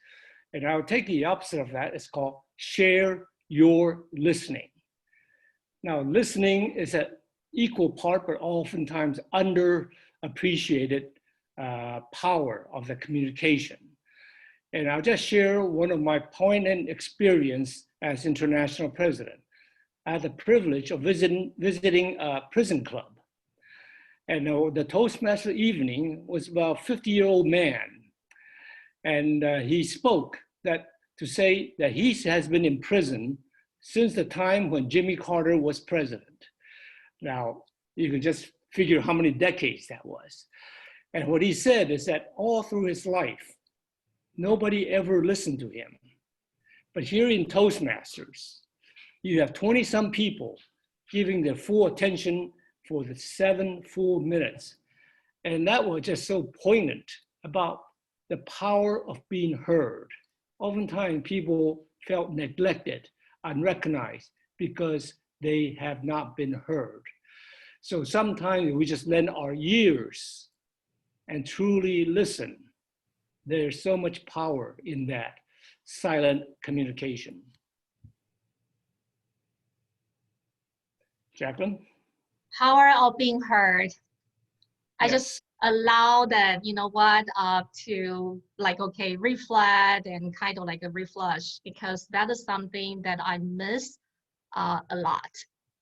And I'll take the opposite of that. It's called share your listening. Now, listening is an equal part, but oftentimes underappreciated power of the communication. And I'll just share one of my poignant experience as international president. I had the privilege of visiting a prison club. And the Toastmaster evening was about a 50-year-old man. And he spoke to say that he has been in prison since the time when Jimmy Carter was president. Now, you can just figure how many decades that was. And what he said is that all through his life, nobody ever listened to him. But here in Toastmasters, you have 20-some people giving their full attention for the 7 full minutes. And that was just so poignant about the power of being heard. Oftentimes people felt neglected, unrecognized because they have not been heard. So sometimes we just lend our ears and truly listen. There's so much power in that silent communication. Jacqueline?
Power of being heard. I
Yes.
just allow that, you know what, to like, okay, reflect and kind of like a reflush, because that is something that I miss a lot.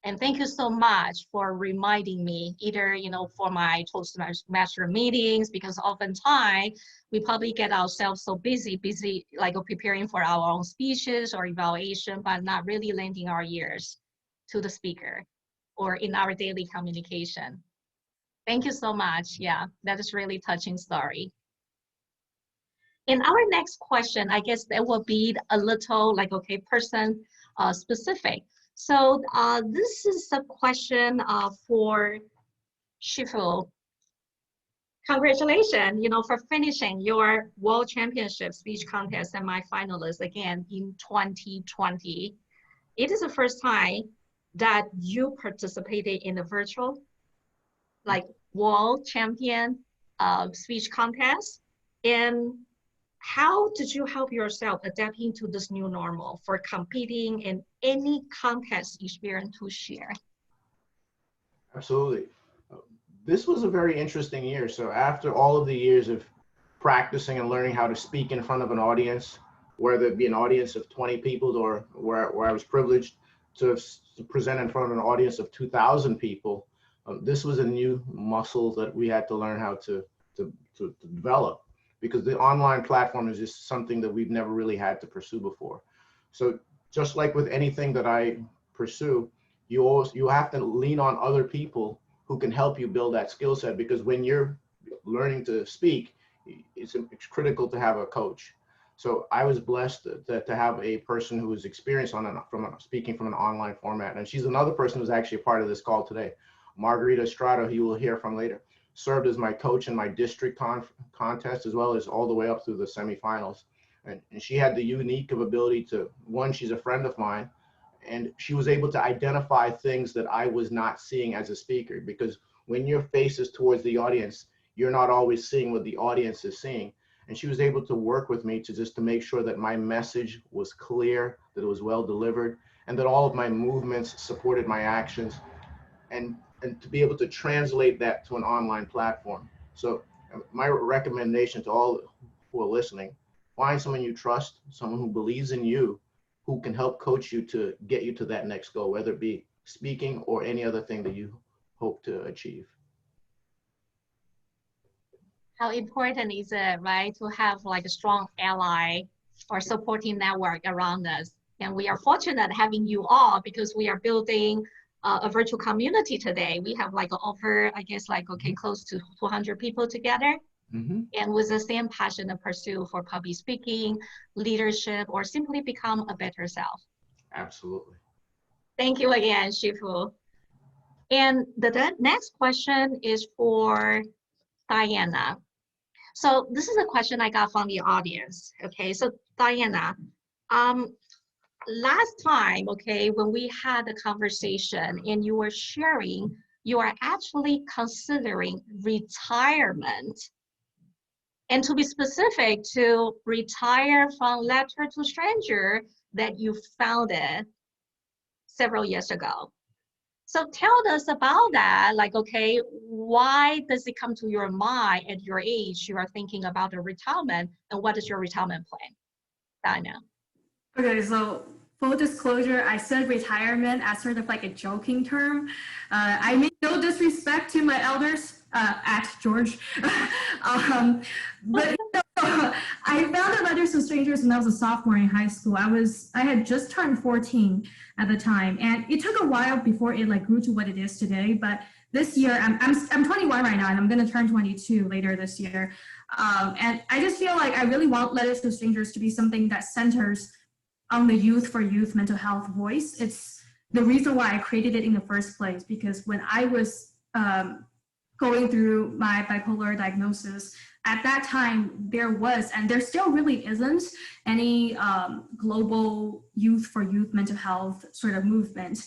And thank you so much for reminding me, either, you know, for my Toastmaster meetings, because oftentimes we probably get ourselves so busy, like preparing for our own speeches or evaluation, but not really lending our ears to the speaker or in our daily communication. Thank you so much. Yeah, that is really touching story. In our next question, I guess there will be a little like, okay, person specific. So this is a question for Shifu. Congratulations, you know, for finishing your World Championship Speech Contest semi-finalist again in 2020. It is the first time that you participated in the virtual, like, World Champion Speech Contest. And how did you help yourself adapting to this new normal for competing in any contest experience to share?
Absolutely. This was a very interesting year. So after all of the years of practicing and learning how to speak in front of an audience, whether it be an audience of 20 people or where I was privileged to present in front of an audience of 2,000 people, this was a new muscle that we had to learn how to develop, because the online platform is just something that we've never really had to pursue before. So just like with anything that I pursue, you have to lean on other people who can help you build that skill set, because when you're learning to speak, it's critical to have a coach. So I was blessed to have a person who was experienced speaking from an online format, and she's another person who's actually a part of this call today. Margarita Estrada, who you will hear from later, served as my coach in my district contest, as well as all the way up through the semifinals. And she had the unique ability to, one, she's a friend of mine, and she was able to identify things that I was not seeing as a speaker, because when your face is towards the audience, you're not always seeing what the audience is seeing. And she was able to work with me to make sure that my message was clear, that it was well delivered, and that all of my movements supported my actions, and to be able to translate that to an online platform. So my recommendation to all who are listening, find someone you trust, someone who believes in you, who can help coach you to get you to that next goal, whether it be speaking or any other thing that you hope to achieve.
How important is it, right, to have like a strong ally or supporting network around us? And we are fortunate having you all, because we are building a virtual community today. We have like over, I guess, like, okay, close to 200 people together. Mm-hmm. And with the same passion and pursuit for public speaking, leadership, or simply become a better self.
Absolutely.
Thank you again, Shifu. And the next question is for Diana. So this is a question I got from the audience. Okay, so Diana, last time, okay, when we had a conversation and you were sharing, you are actually considering retirement. And to be specific, to retire from Letter to Stranger that you founded several years ago. So tell us about that. Like, okay, why does it come to your mind at your age? You are thinking about a retirement, and what is your retirement plan, Diana?
Okay, so full disclosure, I said retirement as sort of like a joking term. I mean no disrespect to my elders, at George. But I founded Letters to Strangers when I was a sophomore in high school. I had just turned 14 at the time, and it took a while before it like grew to what it is today. But this year, I'm 21 right now, and I'm gonna turn 22 later this year. And I just feel like I really want Letters to Strangers to be something that centers on the youth for youth mental health voice. It's the reason why I created it in the first place, because when I was going through my bipolar diagnosis, at that time, there was, and there still really isn't, any global youth for youth mental health sort of movement.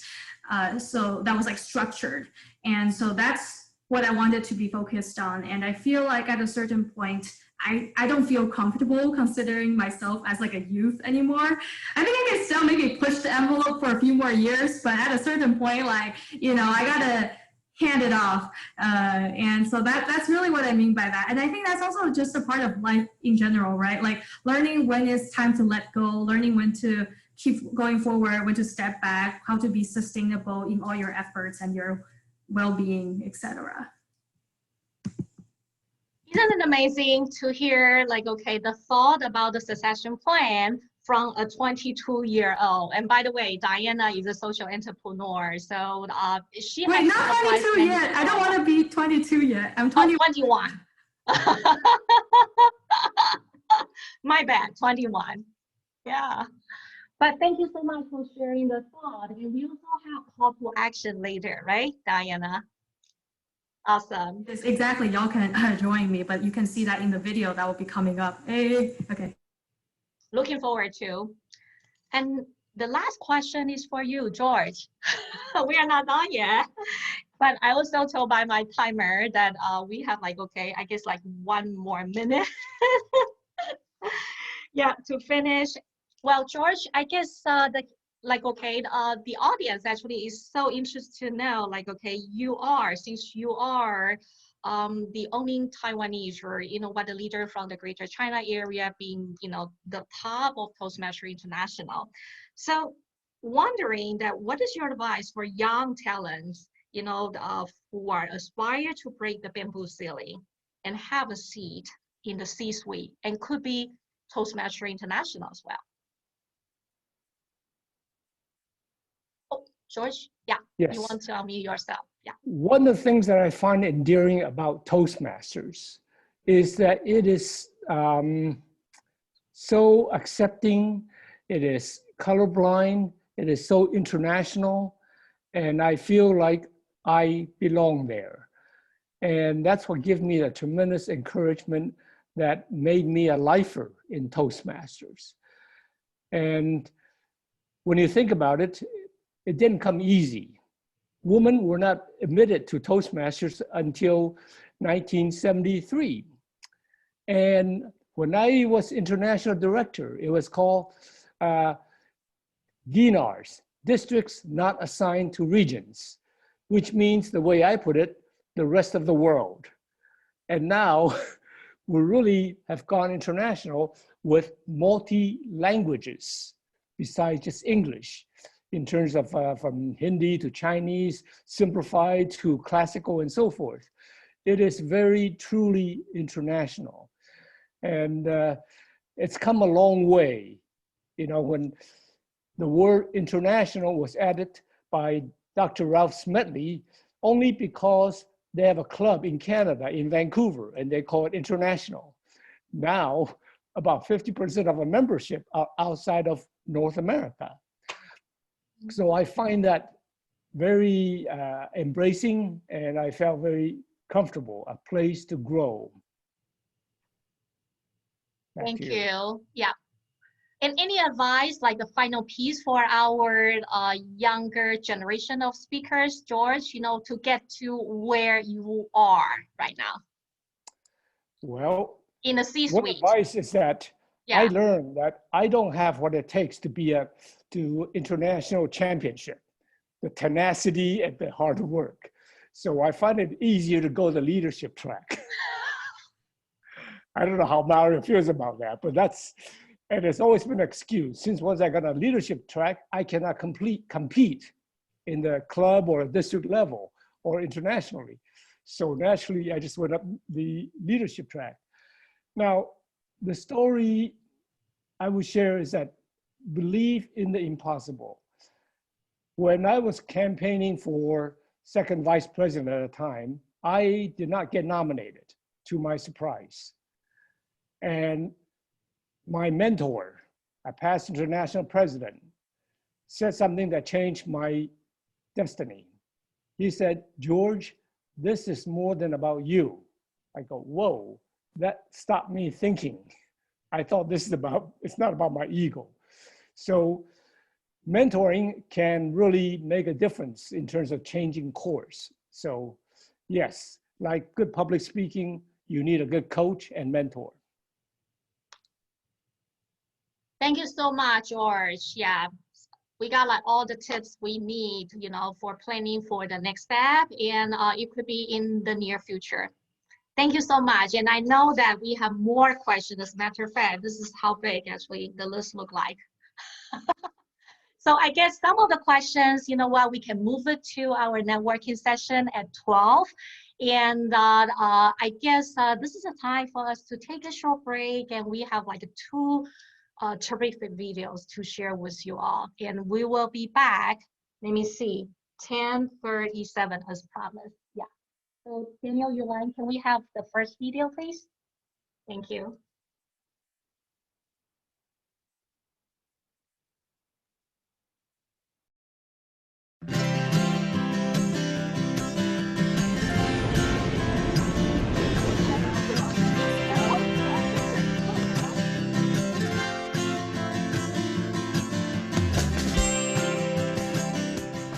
So that was like structured. And so that's what I wanted to be focused on. And I feel like at a certain point, I don't feel comfortable considering myself as like a youth anymore. I think I can still maybe push the envelope for a few more years, but at a certain point, like, you know, I gotta hand it off. And so that's really what I mean by that. And I think that's also just a part of life in general, right? Like learning when it's time to let go, learning when to keep going forward, when to step back, how to be sustainable in all your efforts and your well-being, etc.
Isn't it amazing to hear, like, okay, the thought about the succession plan from a 22-year-old? And by the way, Diana is a social entrepreneur, so she
Wait, not 22 yet. I don't want to be 22 yet. I'm 21.
Oh, 21. My bad, 21. Yeah. But thank you so much for sharing the thought. And we also have call to action later, right, Diana? Awesome.
Yes, exactly. Y'all can join me, but you can see that in the video that will be coming up. Hey, okay.
Looking forward to. And the last question is for you, George. We are not done yet, but I was also told by my timer that we have like, okay, I guess like 1 more minute. Yeah, to finish. Well, George, I guess the audience actually is so interested to know, like, okay, since you are the only Taiwanese, or, you know, what the leader from the Greater China area, being, you know, the top of Toastmasters International. So wondering that what is your advice for young talents, you know, who are aspire to break the bamboo ceiling and have a seat in the C-suite and could be Toastmasters International as well? George, yeah,
yes.
You want to unmute yourself. Yeah.
One of the things that I find endearing about Toastmasters is that it is so accepting, it is colorblind, it is so international, and I feel like I belong there. And that's what gives me a tremendous encouragement that made me a lifer in Toastmasters. And when you think about it, it didn't come easy. Women were not admitted to Toastmasters until 1973. And when I was international director, it was called DNARs, Districts Not Assigned to Regions, which means, the way I put it, the rest of the world. And now we really have gone international with multi-languages besides just English, in terms of from Hindi to Chinese, simplified to classical and so forth. It is very truly international. And it's come a long way. You know, when the word international was added by Dr. Ralph Smedley, only because they have a club in Canada, in Vancouver, and they call it international. Now, about 50% of our membership are outside of North America. So I find that very embracing, and I felt very comfortable, a place to grow.
Thank you. Yeah. And any advice, like the final piece for our younger generation of speakers, George, you know, to get to where you are right now?
Well,
in the C-suite.
One advice is that I learned that I don't have what it takes to be to international championship, the tenacity and the hard work. So I find it easier to go the leadership track. I don't know how Mario feels about that, but and it's always been an excuse. Since once I got a leadership track, I cannot compete in the club or district level or internationally. So naturally, I just went up the leadership track. Now, the story I would share is that believe in the impossible. When I was campaigning for second vice president at the time, I did not get nominated, to my surprise. And my mentor, a past international president, said something that changed my destiny. He said, George, this is more than about you. I go, whoa, that stopped me thinking. I thought this is about, it's not about my ego. So mentoring can really make a difference in terms of changing course. So yes, like good public speaking, you need a good coach and mentor.
Thank you so much, George. Yeah, we got like all the tips we need, you know, for planning for the next step, and it could be in the near future. Thank you so much. And I know that we have more questions. As a matter of fact, this is how big actually the list look like. So I guess some of the questions, you know what, we can move it to our networking session at 12. And I guess this is a time for us to take a short break, and we have like two terrific videos to share with you all. And we will be back, let me see, 10:37 as promised. Yeah. So Daniel, you like, can we have the first video, please? Thank you.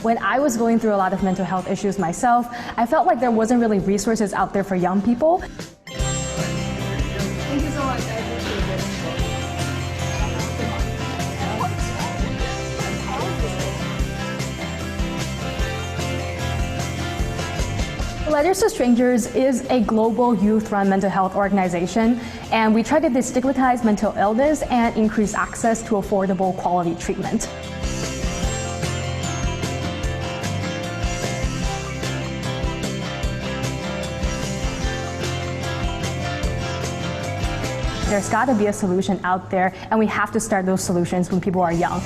When I was going through a lot of mental health issues myself, I felt like there wasn't really resources out there for young people.
Thank you so much. I appreciate it.
Letters to Strangers is a global youth-run mental health organization, and we try to destigmatize mental illness and increase access to affordable quality treatment. There's got to be a solution out there, and we have to start those solutions when people are young.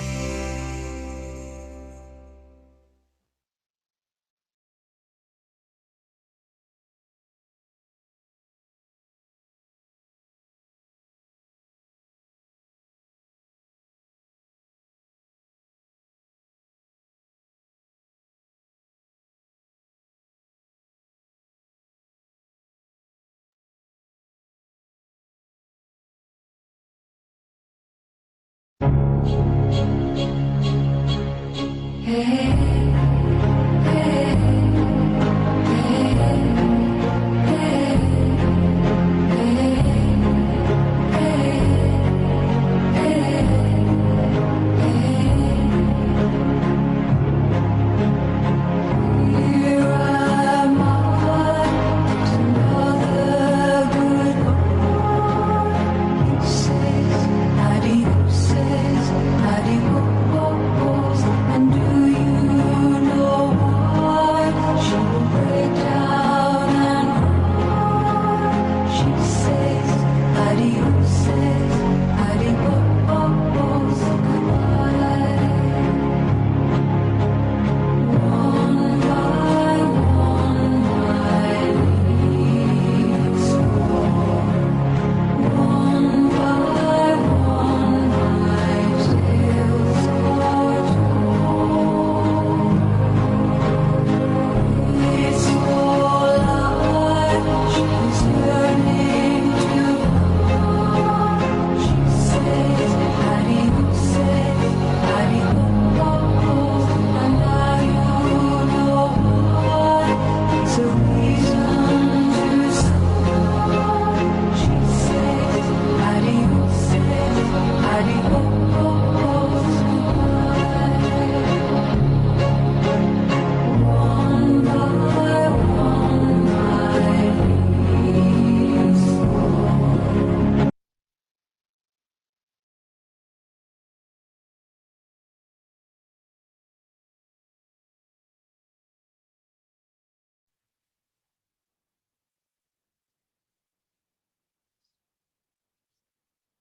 And do you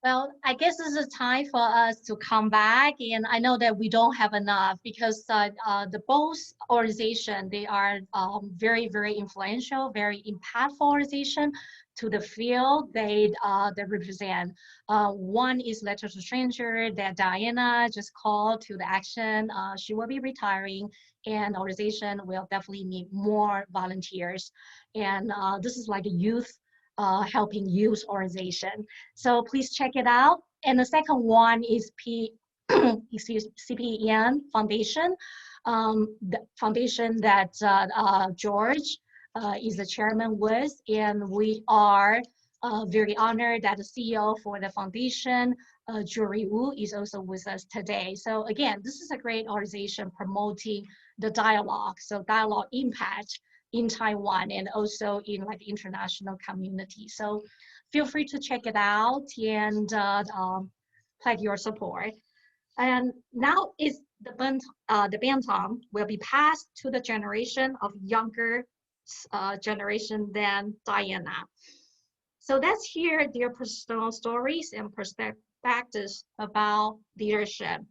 Well, I guess this is time for us to come back, and I know that we don't have enough because the both organization, they are very, very influential, very impactful organization to the field they represent. One is Letter to Stranger that Diana just called to the action. She will be retiring, and the organization will definitely need more volunteers. And this is like a youth helping youth organization. So please check it out. And the second one is CPEN Foundation, the foundation that George is the chairman with, and we are very honored that the CEO for the foundation, Jury Wu, is also with us today. So again, this is a great organization promoting the dialogue, so dialogue impact in Taiwan and also in like the international community. So feel free to check it out and pledge your support. And now is the baton will be passed to the generation of younger generation than Diana. So let's hear their personal stories and perspectives about leadership.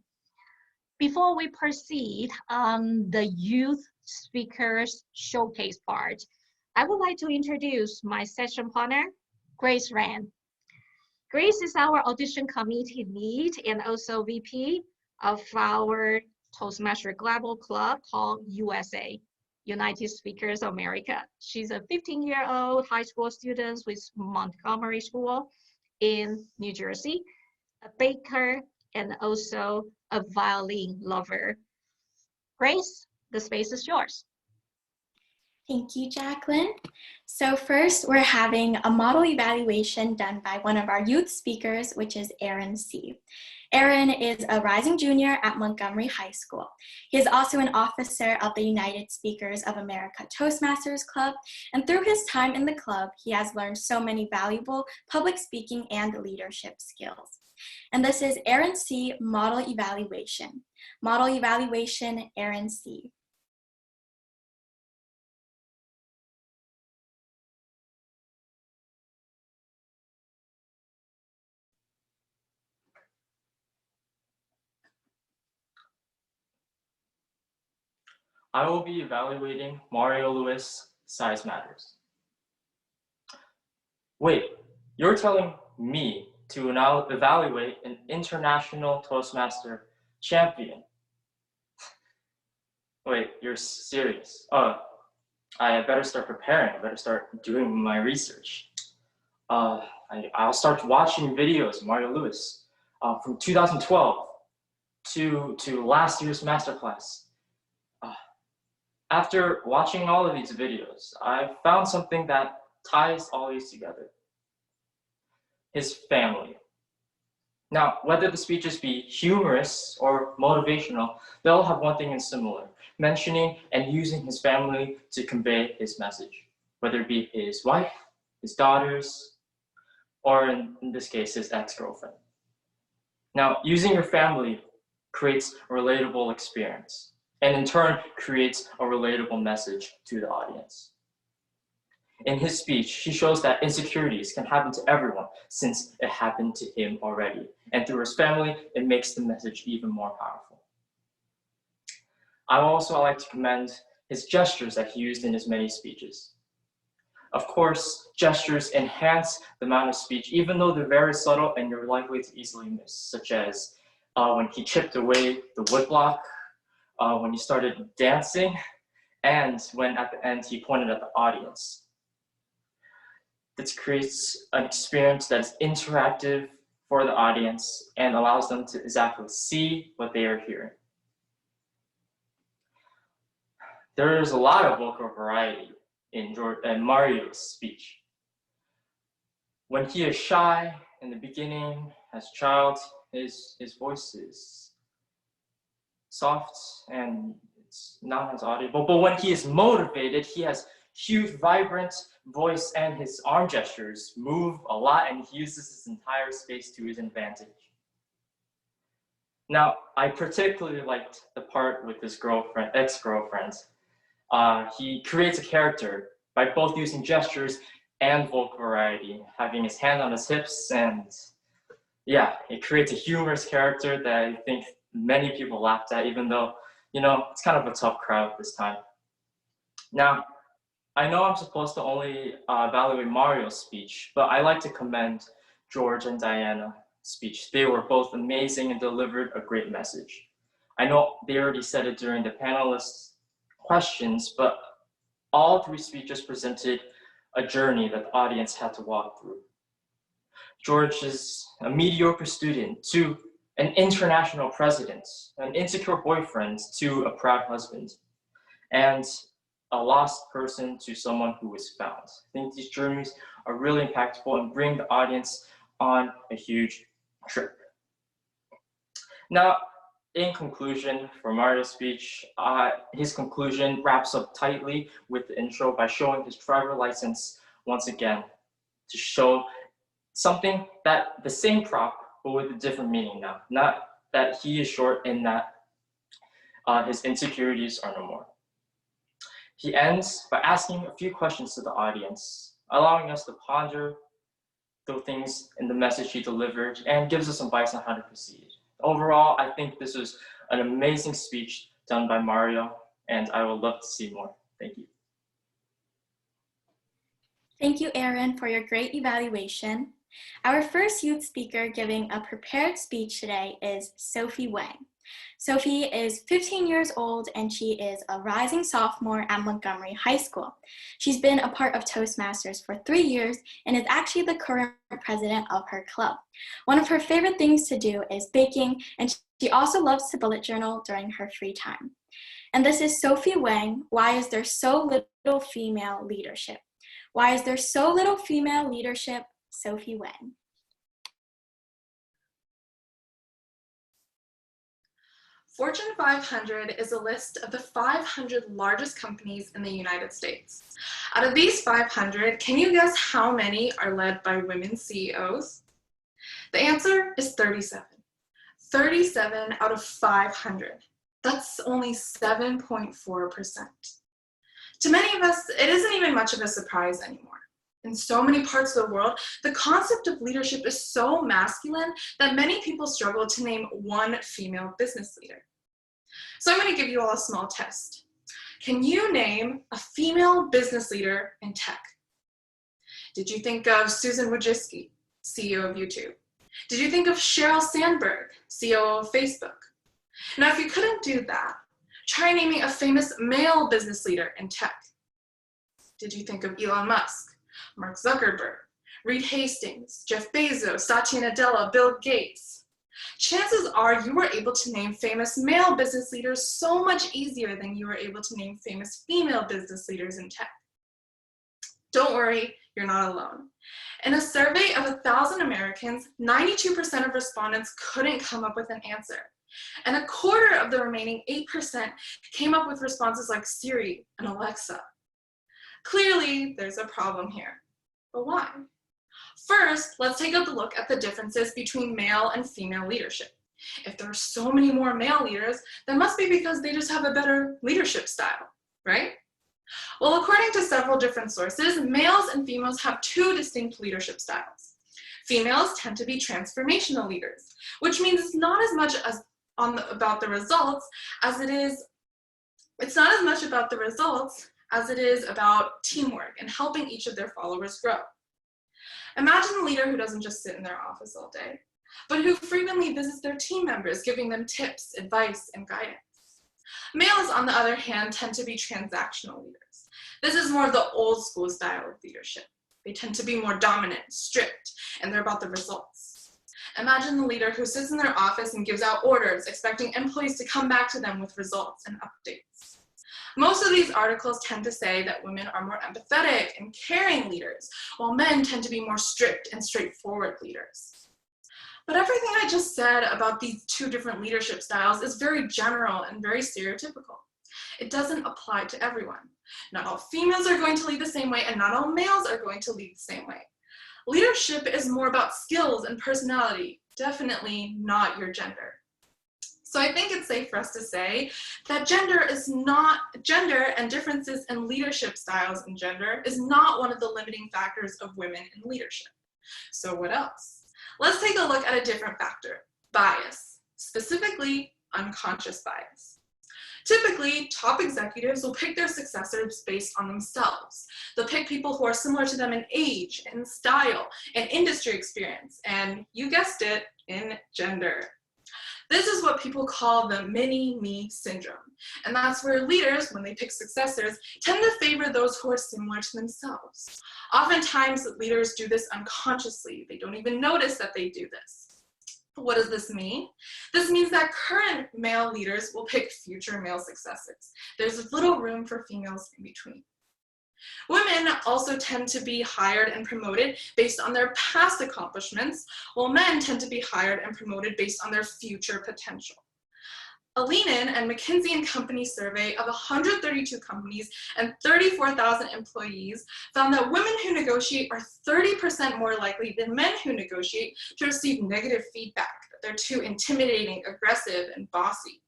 Before we proceed on the youth speakers showcase part, I would like to introduce my session partner, Grace Rand. Grace is our audition committee lead and also VP of our Toastmaster Global Club called USA, United Speakers of America. She's a 15-year-old high school student with Montgomery School in New Jersey, a baker, and also a violin lover. Grace, the space is yours.
Thank you, Jacqueline. So first, we're having a model evaluation done by one of our youth speakers, which is Aaron C. Aaron is a rising junior at Montgomery High School. He is also an officer of the United Speakers of America Toastmasters Club, and through his time in the club, he has learned so many valuable public speaking and leadership skills. And this is Aaron C. Model Evaluation. Model Evaluation, Aaron C.
I will be evaluating Mario Lewis Size Matters. Wait, you're telling me to now evaluate an international Toastmaster champion? Wait, you're serious? I better start preparing. I better start doing my research. I'll start watching videos of Mario Lewis from 2012 to last year's Masterclass. After watching all of these videos, I found something that ties all these together. His family. Now, whether the speeches be humorous or motivational, they all have one thing in similar, mentioning and using his family to convey his message, whether it be his wife, his daughters, or in this case, his ex-girlfriend. Now, using your family creates a relatable experience, and in turn creates a relatable message to the audience. In his speech, he shows that insecurities can happen to everyone since it happened to him already. And through his family, it makes the message even more powerful. I would also like to commend his gestures that he used in his many speeches. Of course, gestures enhance the amount of speech, even though they're very subtle and you're likely to easily miss, such as when he chipped away the woodblock, when he started dancing, and when at the end he pointed at the audience. This creates an experience that is interactive for the audience and allows them to exactly see what they are hearing. There is a lot of vocal variety in Mario's speech. When he is shy in the beginning, as a child, his voice is soft and it's not as audible. But when he is motivated, he has huge, vibrant voice, and his arm gestures move a lot, and he uses his entire space to his advantage. Now, I particularly liked the part with his ex-girlfriend. He creates a character by both using gestures and vocal variety, having his hand on his hips and yeah, it creates a humorous character that I think many people laughed at, even though, you know, it's kind of a tough crowd this time. Now, I know I'm supposed to only evaluate Mario's speech, but I like to commend George and Diana's speech. They were both amazing and delivered a great message. I know they already said it during the panelists' questions, but all three speeches presented a journey that the audience had to walk through. George is a mediocre student to an international president, an insecure boyfriend to a proud husband, and a lost person to someone who is found. I think these journeys are really impactful and bring the audience on a huge trip. Now, in conclusion, for Mario's speech, his conclusion wraps up tightly with the intro by showing his driver license once again to show something that the same prop, but with a different meaning now. Not that he is short and that his insecurities are no more. He ends by asking a few questions to the audience, allowing us to ponder the things in the message he delivered and gives us advice on how to proceed. Overall, I think this was an amazing speech done by Mario, and I would love to see more. Thank you.
Thank you, Aaron, for your great evaluation. Our first youth speaker giving a prepared speech today is Sophie Wang. Sophie is 15 years old and she is a rising sophomore at Montgomery High School. She's been a part of Toastmasters for 3 years and is actually the current president of her club. One of her favorite things to do is baking, and she also loves to bullet journal during her free time. And this is Sophie Wang. Why is there so little female leadership? Why is there so little female leadership? Sophie Wang.
Fortune 500 is a list of the 500 largest companies in the United States. Out of these 500, can you guess how many are led by women CEOs? The answer is 37. 37 out of 500. That's only 7.4%. To many of us, it isn't even much of a surprise anymore. In so many parts of the world, the concept of leadership is so masculine that many people struggle to name one female business leader. So I'm going to give you all a small test. Can you name a female business leader in tech? Did you think of Susan Wojcicki, CEO of YouTube? Did you think of Sheryl Sandberg, CEO of Facebook? Now, if you couldn't do that, try naming a famous male business leader in tech. Did you think of Elon Musk, Mark Zuckerberg, Reed Hastings, Jeff Bezos, Satya Nadella, Bill Gates? Chances are you were able to name famous male business leaders so much easier than you were able to name famous female business leaders in tech. Don't worry, you're not alone. In a survey of 1,000 Americans, 92% of respondents couldn't come up with an answer. And a quarter of the remaining 8% came up with responses like Siri and Alexa. Clearly, there's a problem here. But why? First, let's take a look at the differences between male and female leadership. If there are so many more male leaders, that must be because they just have a better leadership style, right? Well, according to several different sources, males and females have two distinct leadership styles. Females tend to be transformational leaders, which means it's not as much as about the results as it is, it's not as much about the results as it is about teamwork and helping each of their followers grow. Imagine a leader who doesn't just sit in their office all day, but who frequently visits their team members, giving them tips, advice, and guidance. Males, on the other hand, tend to be transactional leaders. This is more of the old school style of leadership. They tend to be more dominant, strict, and they're about the results. Imagine the leader who sits in their office and gives out orders, expecting employees to come back to them with results and updates. Most of these articles tend to say that women are more empathetic and caring leaders, while men tend to be more strict and straightforward leaders. But everything I just said about these two different leadership styles is very general and very stereotypical. It doesn't apply to everyone. Not all females are going to lead the same way, and not all males are going to lead the same way. Leadership is more about skills and personality, definitely not your gender. So I think it's safe for us to say that gender and differences in leadership styles and gender is not one of the limiting factors of women in leadership. So what else? Let's take a look at a different factor, bias, specifically unconscious bias. Typically, top executives will pick their successors based on themselves. They'll pick people who are similar to them in age, in style, in industry experience, and you guessed it, in gender. This is what people call the mini-me syndrome. And that's where leaders, when they pick successors, tend to favor those who are similar to themselves. Oftentimes, leaders do this unconsciously. They don't even notice that they do this. What does this mean? This means that current male leaders will pick future male successors. There's little room for females in between. Women also tend to be hired and promoted based on their past accomplishments, while men tend to be hired and promoted based on their future potential. A Leanin and McKinsey & Company survey of 132 companies and 34,000 employees found that women who negotiate are 30% more likely than men who negotiate to receive negative feedback, that they're too intimidating, aggressive, and bossy.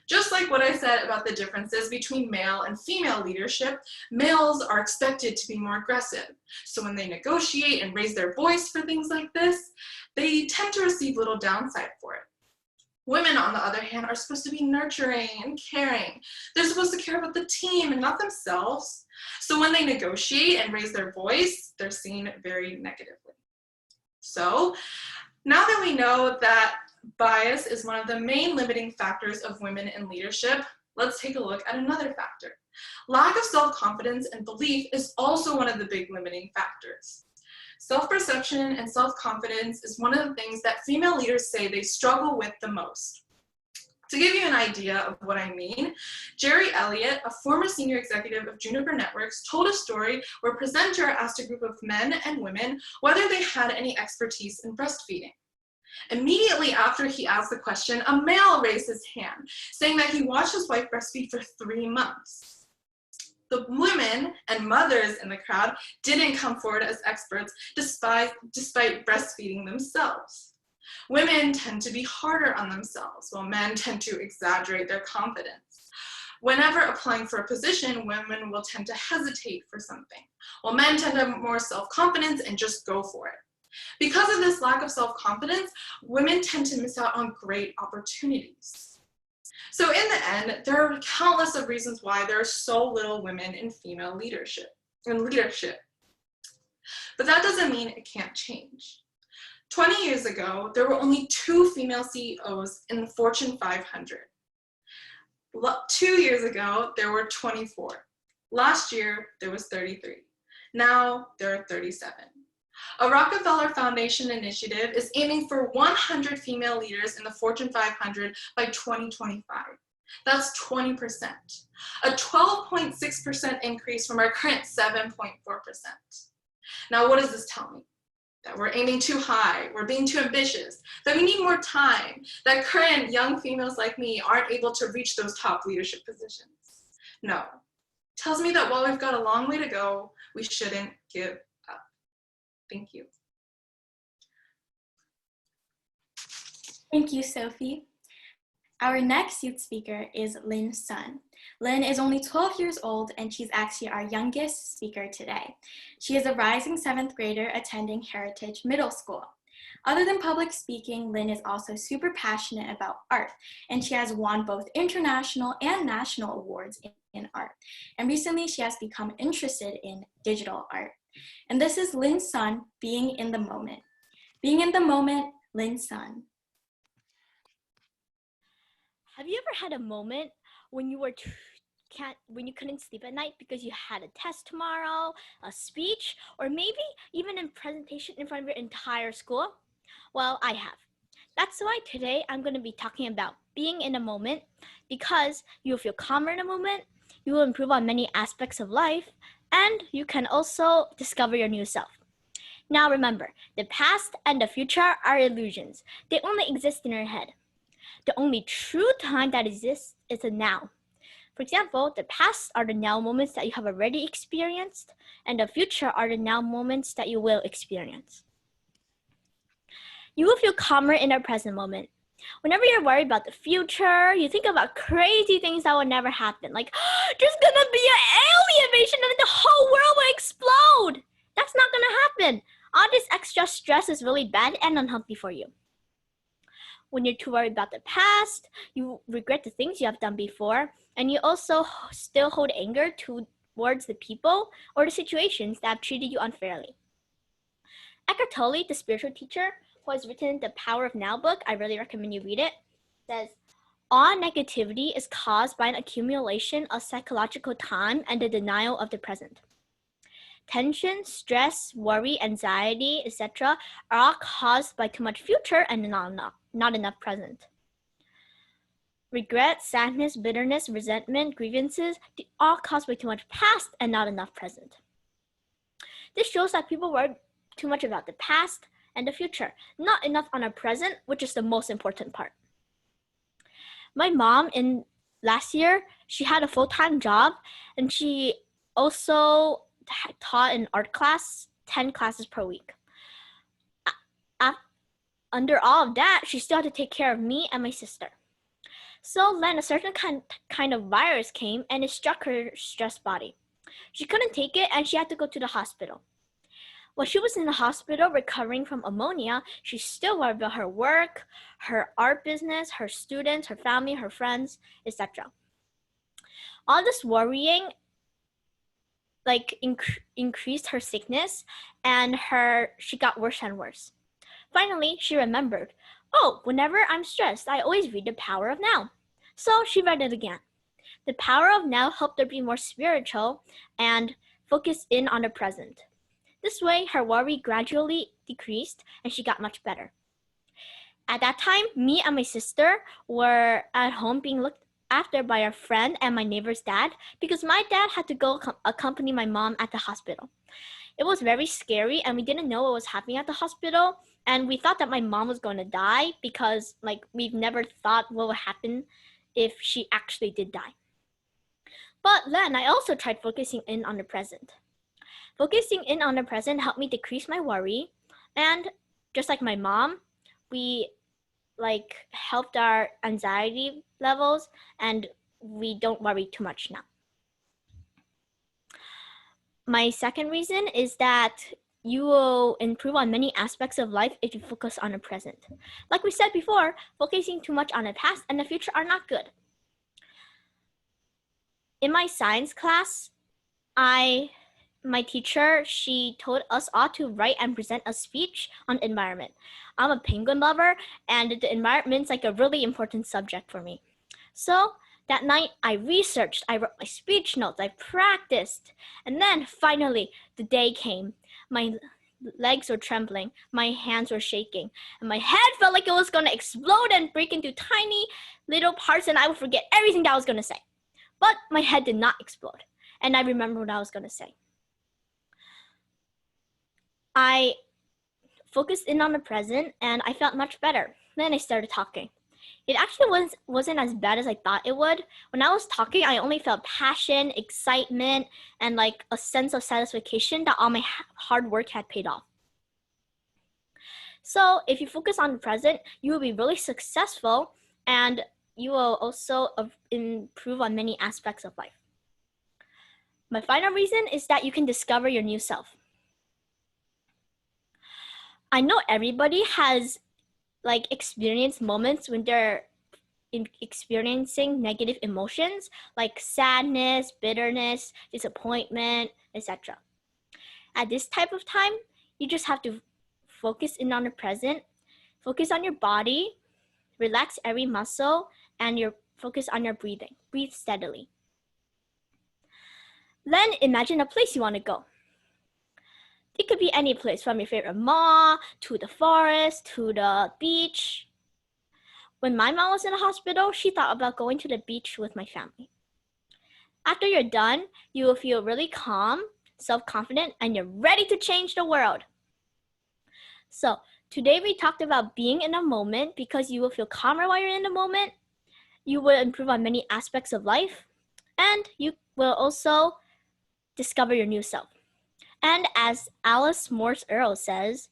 Just like what I said about the differences between male and female leadership, males are expected to be more aggressive. So when they negotiate and raise their voice for things like this, they tend to receive little downside for it. Women, on the other hand, are supposed to be nurturing and caring. They're supposed to care about the team and not themselves. So when they negotiate and raise their voice, they're seen very negatively. So now that we know that bias is one of the main limiting factors of women in leadership, let's take a look at another factor. Lack of self-confidence and belief is also one of the big limiting factors. Self-perception and self-confidence is one of the things that female leaders say they struggle with the most. To give you an idea of what I mean, Jerry Elliott, a former senior executive of Juniper Networks, told a story where a presenter asked a group of men and women whether they had any expertise in breastfeeding. Immediately after he asked the question, a male raised his hand, saying that he watched his wife breastfeed for 3 months. The women and mothers in the crowd didn't come forward as experts despite breastfeeding themselves. Women tend to be harder on themselves, while men tend to exaggerate their confidence. Whenever applying for a position, women will tend to hesitate for something, while men tend to have more self-confidence and just go for it. Because of this lack of self-confidence, women tend to miss out on great opportunities. So in the end, there are countless of reasons why there are so little women in female leadership. But that doesn't mean it can't change. 20 years ago, there were only 2 female CEOs in the Fortune 500. 2 years ago, there were 24. Last year, there was 33. Now, there are 37. A Rockefeller Foundation initiative is aiming for 100 female leaders in the Fortune 500 by 2025. That's 20%. A 12.6% increase from our current 7.4%. Now, what does this tell me? That we're aiming too high, we're being too ambitious, that we need more time, that current young females like me aren't able to reach those top leadership positions. No, it tells me that while we've got a long way to go, we shouldn't give up. Thank you.
Thank you, Sophie. Our next youth speaker is Lynn Sun. Lynn is only 12 years old and she's actually our youngest speaker today. She is a rising 7th grader attending Heritage Middle School. Other than public speaking, Lynn is also super passionate about art, and she has won both international and national awards in art. And recently she has become interested in digital art. And this is Lynn Sun, Being in the Moment. Being in the Moment, Lynn Sun.
Have you ever had a moment when you when you couldn't sleep at night because you had a test tomorrow, a speech, or maybe even a presentation in front of your entire school? Well, I have. That's why today I'm going to be talking about being in a moment, because you will feel calmer in a moment, you will improve on many aspects of life, and you can also discover your new self. Now remember, the past and the future are illusions. They only exist in your head. The only true time that exists is the now. For example, the past are the now moments that you have already experienced, and the future are the now moments that you will experience. You will feel calmer in the present moment. Whenever you're worried about the future, you think about crazy things that will never happen, like there's gonna be an alien invasion and the whole world will explode. That's not gonna happen. All this extra stress is really bad and unhealthy for you. When you're too worried about the past, you regret the things you have done before, and you also still hold anger towards the people or the situations that have treated you unfairly. Eckhart Tolle, the spiritual teacher, who has written the Power of Now book, I really recommend you read it, says, all negativity is caused by an accumulation of psychological time and the denial of the present. Tension, stress, worry, anxiety, etc. are all caused by too much future and not enough present. Regret, sadness, bitterness, resentment, grievances, they all caused by too much past and not enough present. This shows that people worry too much about the past and the future, not enough on our present, which is the most important part. My mom, in last year, she had a full-time job, and she also taught an art class, 10 classes per week. Under all of that, she still had to take care of me and my sister. So then a certain kind of virus came and it struck her stressed body. She couldn't take it and she had to go to the hospital. While she was in the hospital recovering from pneumonia, she still worried about her work, her art business, her students, her family, her friends, etc. All this worrying increased her sickness, and she got worse and worse. Finally, she remembered, oh, whenever I'm stressed, I always read The Power of Now. So she read it again. The Power of Now helped her be more spiritual and focus in on the present. This way, her worry gradually decreased and she got much better. At that time, me and my sister were at home being looked after by our friend and my neighbor's dad because my dad had to go accompany my mom at the hospital. It was very scary and we didn't know what was happening at the hospital, and we thought that my mom was going to die because we've never thought what would happen if she actually did die. But then I also tried focusing in on the present. Focusing in on the present helped me decrease my worry, and just like my mom, we helped our anxiety levels and we don't worry too much now. My second reason is that you will improve on many aspects of life if you focus on the present. Like we said before, focusing too much on the past and the future are not good. In my science class, my teacher, she told us all to write and present a speech on environment. I'm a penguin lover, and the environment's a really important subject for me. So that night, I researched, I wrote my speech notes, I practiced, and then finally, the day came. My legs were trembling, my hands were shaking, and my head felt like it was going to explode and break into tiny little parts, and I would forget everything that I was going to say. But my head did not explode, and I remember what I was going to say. I focused in on the present and I felt much better. Then I started talking. It actually wasn't as bad as I thought it would. When I was talking, I only felt passion, excitement, and a sense of satisfaction that all my hard work had paid off. So if you focus on the present, you will be really successful and you will also improve on many aspects of life. My final reason is that you can discover your new self. I know everybody has experienced moments when they're experiencing negative emotions like sadness, bitterness, disappointment, etc. At this type of time, you just have to focus in on the present, focus on your body, relax every muscle, and focus on your breathing. Breathe steadily. Then imagine a place you want to go. It could be any place, from your favorite mall, to the forest, to the beach. When my mom was in the hospital, she thought about going to the beach with my family. After you're done, you will feel really calm, self-confident, and you're ready to change the world. So today we talked about being in a moment because you will feel calmer while you're in the moment. You will improve on many aspects of life, and you will also discover your new self. And as Alice Morse Earl says,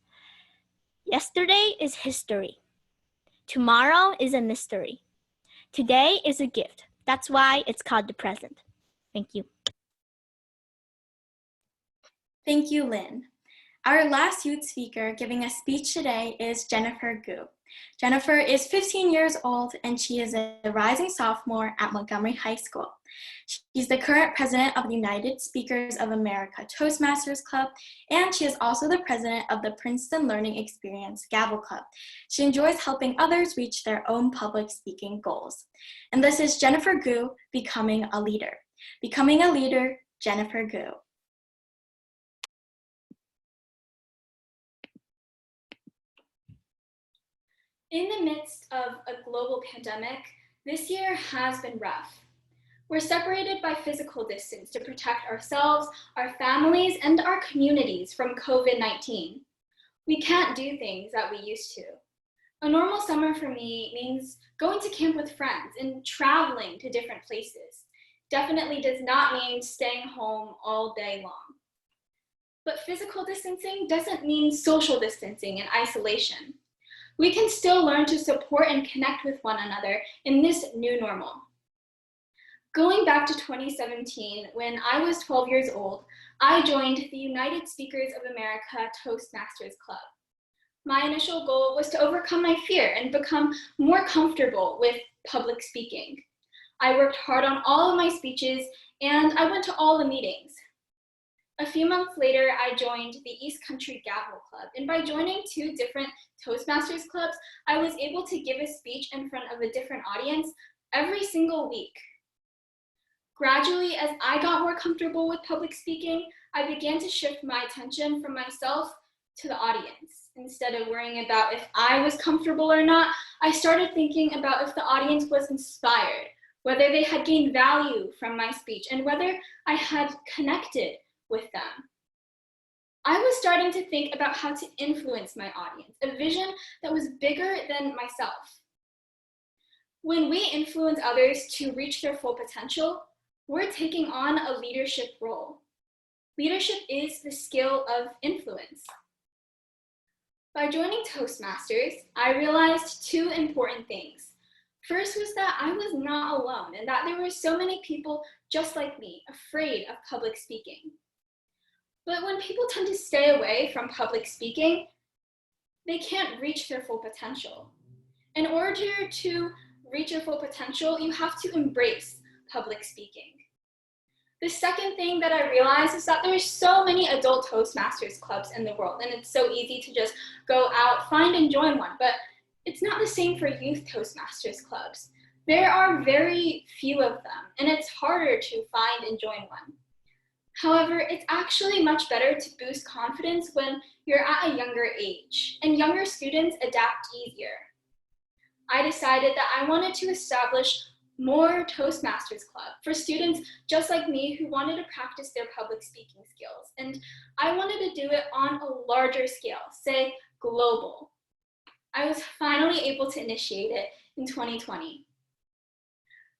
yesterday is history. Tomorrow is a mystery. Today is a gift. That's why it's called the present. Thank you.
Thank you, Lynn. Our last youth speaker giving a speech today is Jennifer Gu. Jennifer is 15 years old and she is a rising sophomore at Montgomery High School. She's the current president of the United Speakers of America Toastmasters Club, and she is also the president of the Princeton Learning Experience Gavel Club. She enjoys helping others reach their own public speaking goals. And this is Jennifer Gu, Becoming a Leader. Becoming a Leader, Jennifer Gu.
In the midst of a global pandemic, this year has been rough. We're separated by physical distance to protect ourselves, our families, and our communities from COVID-19. We can't do things that we used to. A normal summer for me means going to camp with friends and traveling to different places. Definitely does not mean staying home all day long. But physical distancing doesn't mean social distancing and isolation. We can still learn to support and connect with one another in this new normal. Going back to 2017, when I was 12 years old, I joined the United Speakers of America Toastmasters Club. My initial goal was to overcome my fear and become more comfortable with public speaking. I worked hard on all of my speeches and I went to all the meetings. A few months later, I joined the East Country Gavel Club, and by joining 2 different Toastmasters clubs, I was able to give a speech in front of a different audience every single week. Gradually, as I got more comfortable with public speaking, I began to shift my attention from myself to the audience. Instead of worrying about if I was comfortable or not, I started thinking about if the audience was inspired, whether they had gained value from my speech, and whether I had connected with them. I was starting to think about how to influence my audience, a vision that was bigger than myself. When we influence others to reach their full potential, we're taking on a leadership role. Leadership is the skill of influence. By joining Toastmasters, I realized 2 important things. First was that I was not alone and that there were so many people just like me, afraid of public speaking. But when people tend to stay away from public speaking, they can't reach their full potential. In order to reach your full potential, you have to embrace public speaking. The second thing that I realized is that there's so many adult Toastmasters clubs in the world, and it's so easy to just go out, find and join one, but it's not the same for youth Toastmasters clubs. There are very few of them, and it's harder to find and join one. However, it's actually much better to boost confidence when you're at a younger age, and younger students adapt easier. I decided that I wanted to establish more Toastmasters Club for students just like me who wanted to practice their public speaking skills. And I wanted to do it on a larger scale, say global. I was finally able to initiate it in 2020.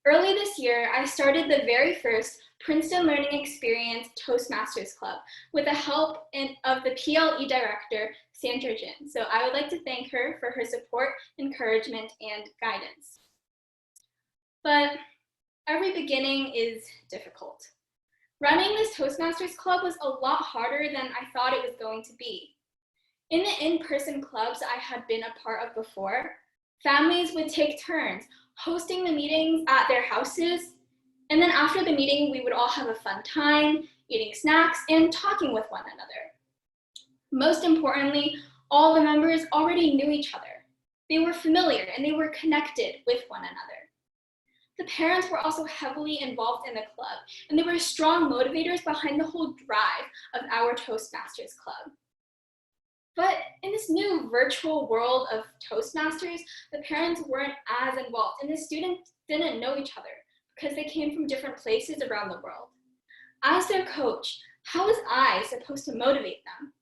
Early this year, I started the very first Princeton Learning Experience Toastmasters Club with the help of the PLE director, Sandra Jin. So I would like to thank her for her support, encouragement, and guidance. But every beginning is difficult. Running this Toastmasters Club was a lot harder than I thought it was going to be. In the in-person clubs I had been a part of before, families would take turns hosting the meetings at their houses, and then after the meeting, we would all have a fun time, eating snacks and talking with one another. Most importantly, all the members already knew each other. They were familiar and they were connected with one another. The parents were also heavily involved in the club, and they were strong motivators behind the whole drive of our Toastmasters Club. But in this new virtual world of Toastmasters, the parents weren't as involved, and the students didn't know each other because they came from different places around the world. As their coach, how was I supposed to motivate them?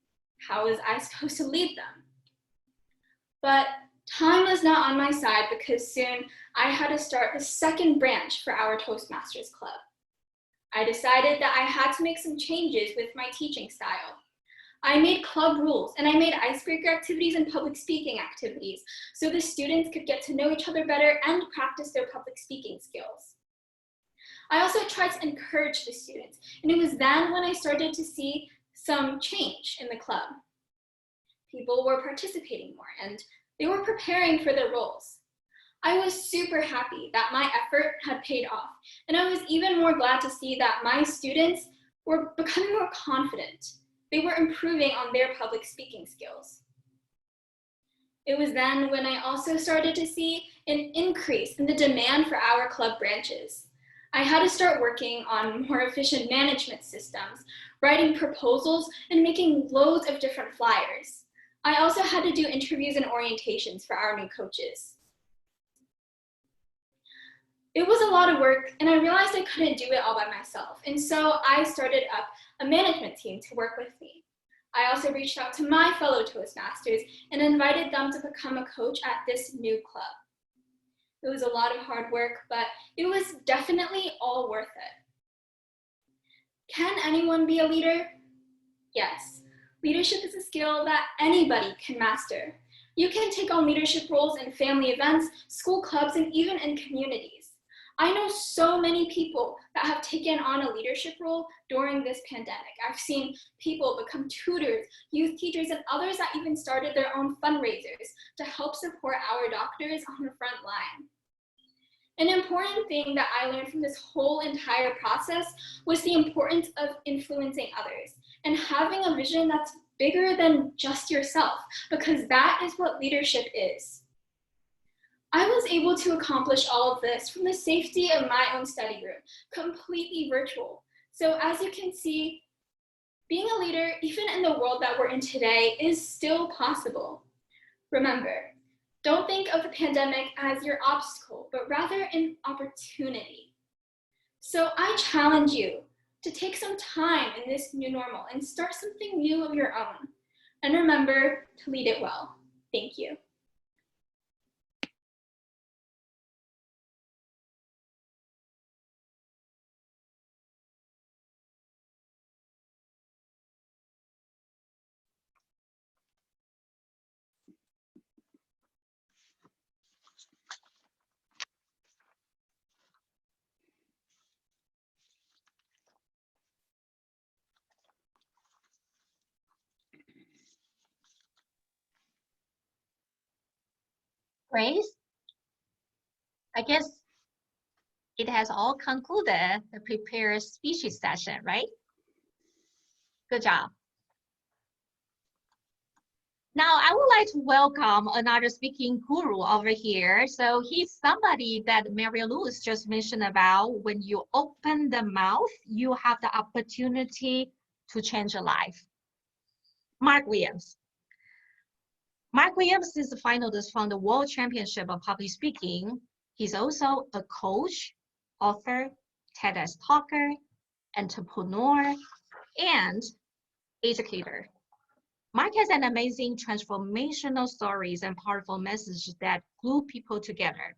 How was I supposed to lead them? But time was not on my side because soon I had to start the second branch for our Toastmasters Club. I decided that I had to make some changes with my teaching style. I made club rules and I made icebreaker activities and public speaking activities so the students could get to know each other better and practice their public speaking skills. I also tried to encourage the students, and it was then when I started to see some change in the club. People were participating more and they were preparing for their roles. I was super happy that my effort had paid off, and I was even more glad to see that my students were becoming more confident. They were improving on their public speaking skills. It was then when I also started to see an increase in the demand for our club branches. I had to start working on more efficient management systems, writing proposals, and making loads of different flyers. I also had to do interviews and orientations for our new coaches. It was a lot of work, and I realized I couldn't do it all by myself, and so I started up a management team to work with me. I also reached out to my fellow Toastmasters and invited them to become a coach at this new club. It was a lot of hard work, but it was definitely all worth it. Can anyone be a leader? Yes. Leadership is a skill that anybody can master. You can take on leadership roles in family events, school clubs, and even in communities. I know so many people that have taken on a leadership role during this pandemic. I've seen people become tutors, youth teachers, and others that even started their own fundraisers to help support our doctors on the front line. An important thing that I learned from this whole entire process was the importance of influencing others and having a vision that's bigger than just yourself, because that is what leadership is. I was able to accomplish all of this from the safety of my own study room, completely virtual. So as you can see, being a leader, even in the world that we're in today, is still possible. Remember, don't think of the pandemic as your obstacle, but rather an opportunity. So I challenge you to take some time in this new normal and start something new of your own. And remember to lead it well. Thank you.
Grace, I guess it has all concluded the prepared speeches session, right? Good job. Now, I would like to welcome another speaking guru over here. So he's somebody that Mary Louise just mentioned about. When you open the mouth, you have the opportunity to change a life. Mark Williams. Mark Williams is a finalist from the World Championship of Public Speaking. He's also a coach, author, TEDx talker, entrepreneur, and educator. Mark has an amazing transformational stories and powerful messages that glue people together.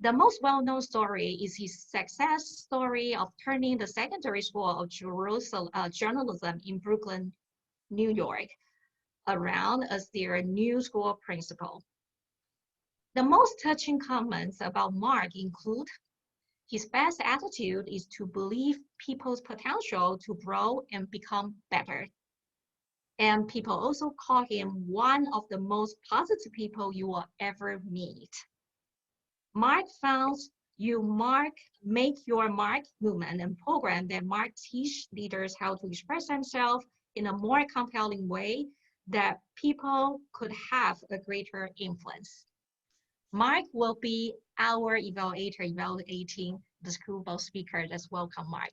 The most well-known story is his success story of turning the secondary school of journalism in Brooklyn, New York, around as their new school principal. The most touching comments about Mark include his best attitude is to believe people's potential to grow and become better. And people also call him one of the most positive people you will ever meet. Mark founds Make Your Mark movement and program that Mark teach leaders how to express themselves in a more compelling way that people could have a greater influence. Mark will be our evaluator evaluating the School of Speakers. Let's welcome Mark.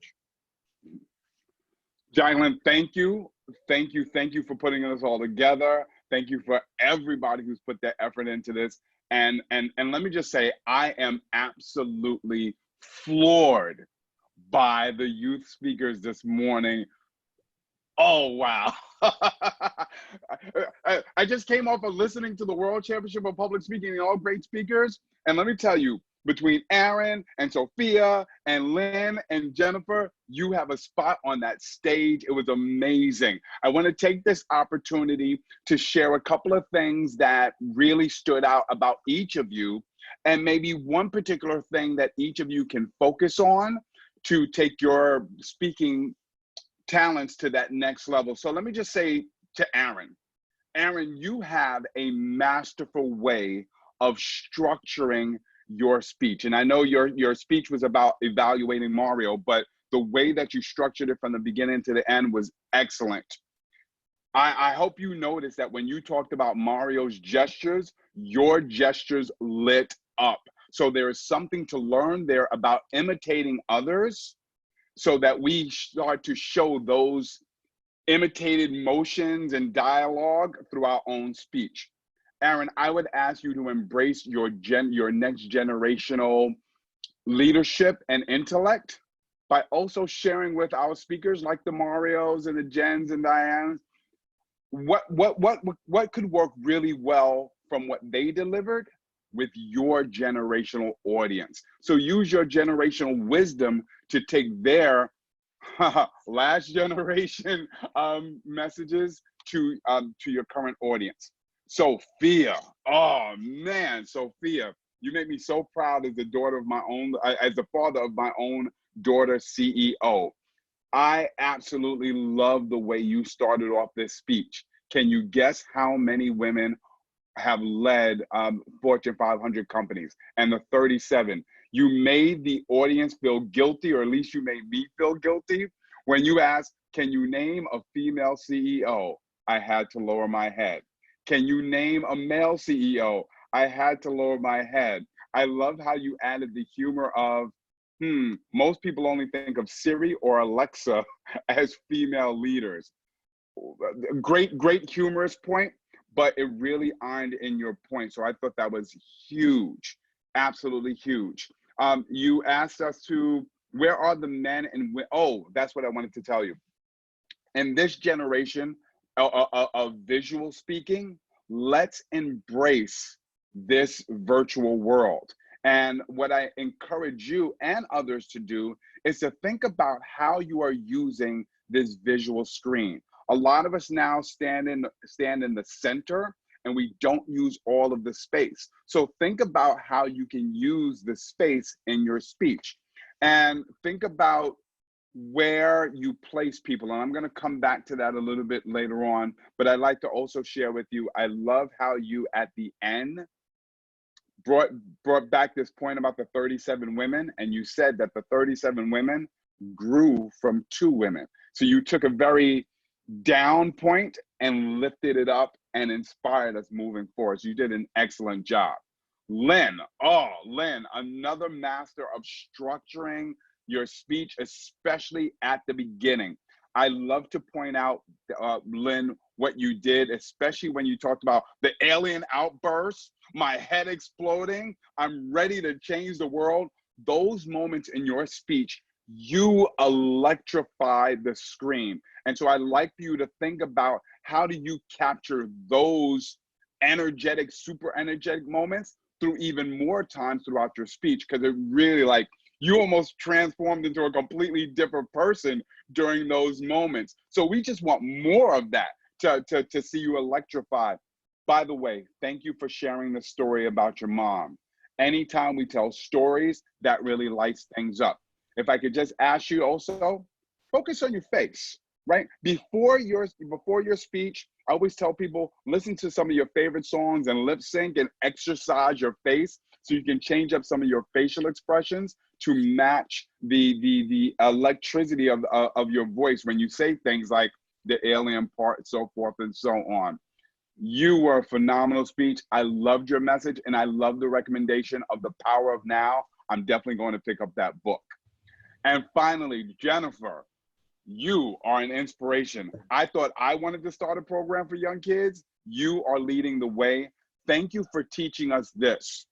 Jacqueline, thank you. Thank you for putting us all together. Thank you for everybody who's put their effort into this. And let me just say, I am absolutely floored by the youth speakers this morning. Oh, wow. I just came off of listening to the World Championship of Public Speaking and all great speakers. And let me tell you, between Aaron and Sophia and Lynn and Jennifer, you have a spot on that stage. It was amazing. I want to take this opportunity to share a couple of things that really stood out about each of you, and maybe one particular thing that each of you can focus on to take your speaking talents to that next level. So let me just say to Aaron, Aaron, you have a masterful way of structuring your speech. And I know your speech was about evaluating Mario, but the way that you structured it from the beginning to the end was excellent. I hope you noticed that when you talked about Mario's gestures, your gestures lit up. So there is something to learn there about imitating others so that we start to show those imitated motions and dialogue through our own speech. Aaron, I would ask you to embrace your next generational leadership and intellect by also sharing with our speakers like the Marios and the Jens and Dianes what could work really well from what they delivered with your generational audience. So use your generational wisdom to take their last generation messages to your current audience. Sophia, oh man, Sophia, you make me so proud as the daughter of my own, as the father of my own daughter CEO. I absolutely love the way you started off this speech. Can you guess how many women have led Fortune 500 companies? And the 37. You made the audience feel guilty, or at least you made me feel guilty. When you asked, can you name a female CEO? I had to lower my head. Can you name a male CEO? I had to lower my head. I love how you added the humor of, most people only think of Siri or Alexa as female leaders. Great humorous point, but it really ironed in your point. So I thought that was huge, absolutely huge. You asked us to, where are the men and women? Oh, that's what I wanted to tell you. In this generation of visual speaking, let's embrace this virtual world. And what I encourage you and others to do is to think about how you are using this visual screen. A lot of us now stand in the center and we don't use all of the space. So think about how you can use the space in your speech, and think about where you place people. And I'm going to come back to that a little bit later on, but I'd like to also share with you, I love how you at the end brought back this point about the 37 women, and you said that the 37 women grew from 2 women. So you took a very down point and lifted it up and inspired us moving forward. So you did an excellent job. Lynn, another master of structuring your speech, especially at the beginning. I love to point out, Lynn, what you did, especially when you talked about the alien outbursts, my head exploding, I'm ready to change the world. Those moments in your speech, you electrified the screen. And so I'd like for you to think about, how do you capture those energetic, super energetic moments through even more times throughout your speech? Because it really, like, you almost transformed into a completely different person during those moments. So we just want more of that to see you electrified. By the way, thank you for sharing the story about your mom. Anytime we tell stories, that really lights things up. If I could just ask you also, focus on your face, right? Before your speech, I always tell people, listen to some of your favorite songs and lip sync and exercise your face so you can change up some of your facial expressions to match the electricity of your voice when you say things like the alien part, so forth and so on. You were a phenomenal speech. I loved your message, and I love the recommendation of The Power of Now. I'm definitely going to pick up that book. And finally, Jennifer, you are an inspiration. I thought I wanted to start a program for young kids. You are leading the way. Thank you for teaching us this,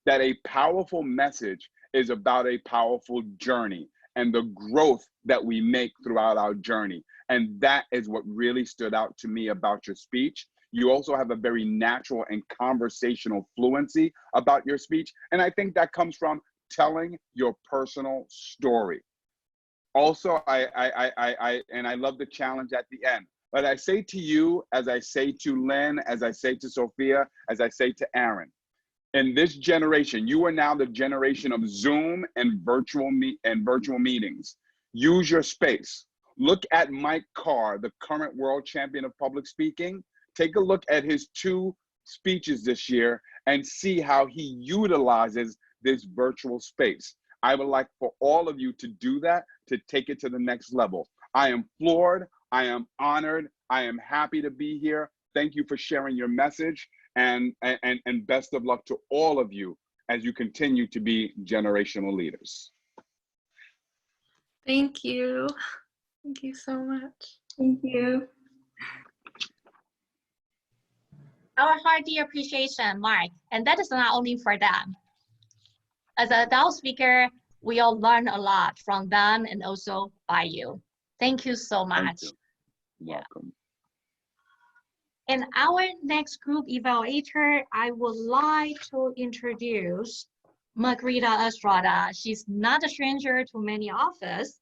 that a powerful message is about a powerful journey and the growth that we make throughout our journey. And that is what really stood out to me about your speech. You also have a very natural and conversational fluency about your speech. And I think that comes from telling your personal story. Also, I love the challenge at the end. But I say to you, as I say to Lynn, as I say to Sophia, as I say to Aaron, in this generation, you are now the generation of Zoom and virtual meetings. Use your space. Look at Mike Carr, the current world champion of public speaking. Take a look at his 2 speeches this year and see how he utilizes this virtual space. I would like for all of you to do that, to take it to the next level. I am floored. I am honored. I am happy to be here. Thank you for sharing your message, and best of luck to all of you as you continue to be generational leaders.
Thank you. Thank you so much.
Thank you.
Our hearty appreciation, Mark, and that is not only for them. As an adult speaker, we all learn a lot from them and also by you. Thank you so much.
Thank you. Welcome.
And our next group evaluator, I would like to introduce Margarita Estrada. She's not a stranger to many of us.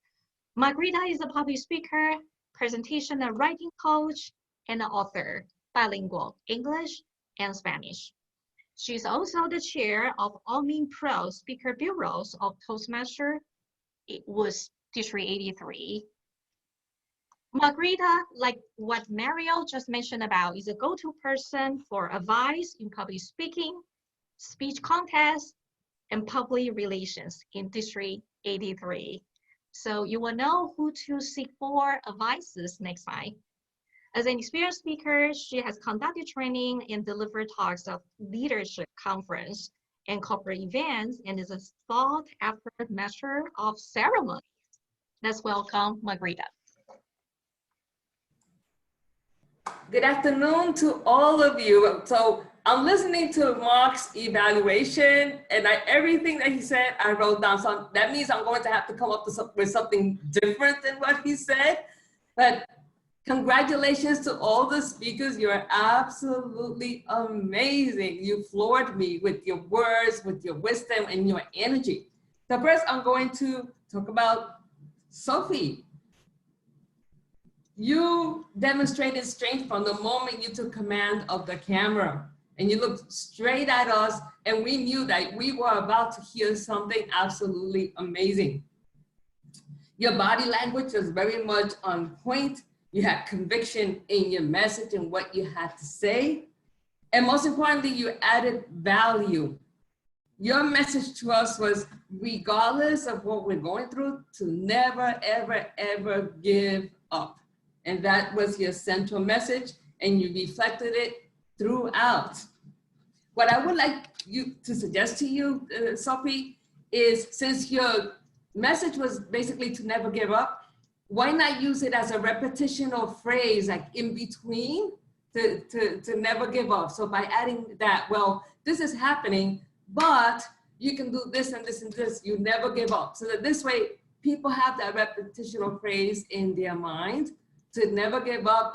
Margarita is a public speaker, presentation and writing coach, and an author, bilingual English and Spanish. She's also the chair of All-Mean Pro Speaker Bureaus of Toastmaster. It was District 83. Margarita, like what Mario just mentioned about, is a go-to person for advice in public speaking, speech contests, and public relations in District 83. So you will know who to seek for advices next time. As an experienced speaker, she has conducted training and delivered talks at leadership conference and corporate events, and is a sought-after master of ceremonies. Let's welcome Margarita.
Good afternoon to all of you. So I'm listening to Mark's evaluation, and everything that he said, I wrote down. So that means I'm going to have to come up with something different than what he said. But congratulations to all the speakers. You're absolutely amazing. You floored me with your words, with your wisdom, and your energy. So first, I'm going to talk about Sophie. You demonstrated strength from the moment you took command of the camera, and you looked straight at us, and we knew that we were about to hear something absolutely amazing. Your body language was very much on point. You had conviction in your message and what you had to say. And most importantly, you added value. Your message to us was, regardless of what we're going through, to never, ever, ever give up. And that was your central message, and you reflected it throughout. What I would like you to suggest to you, Sophie, is since your message was basically to never give up, why not use it as a repetitional phrase, like in between, to never give up? So by adding that, well, this is happening, but you can do this and this and this, you never give up. So that this way, people have that repetitional phrase in their mind, to never give up.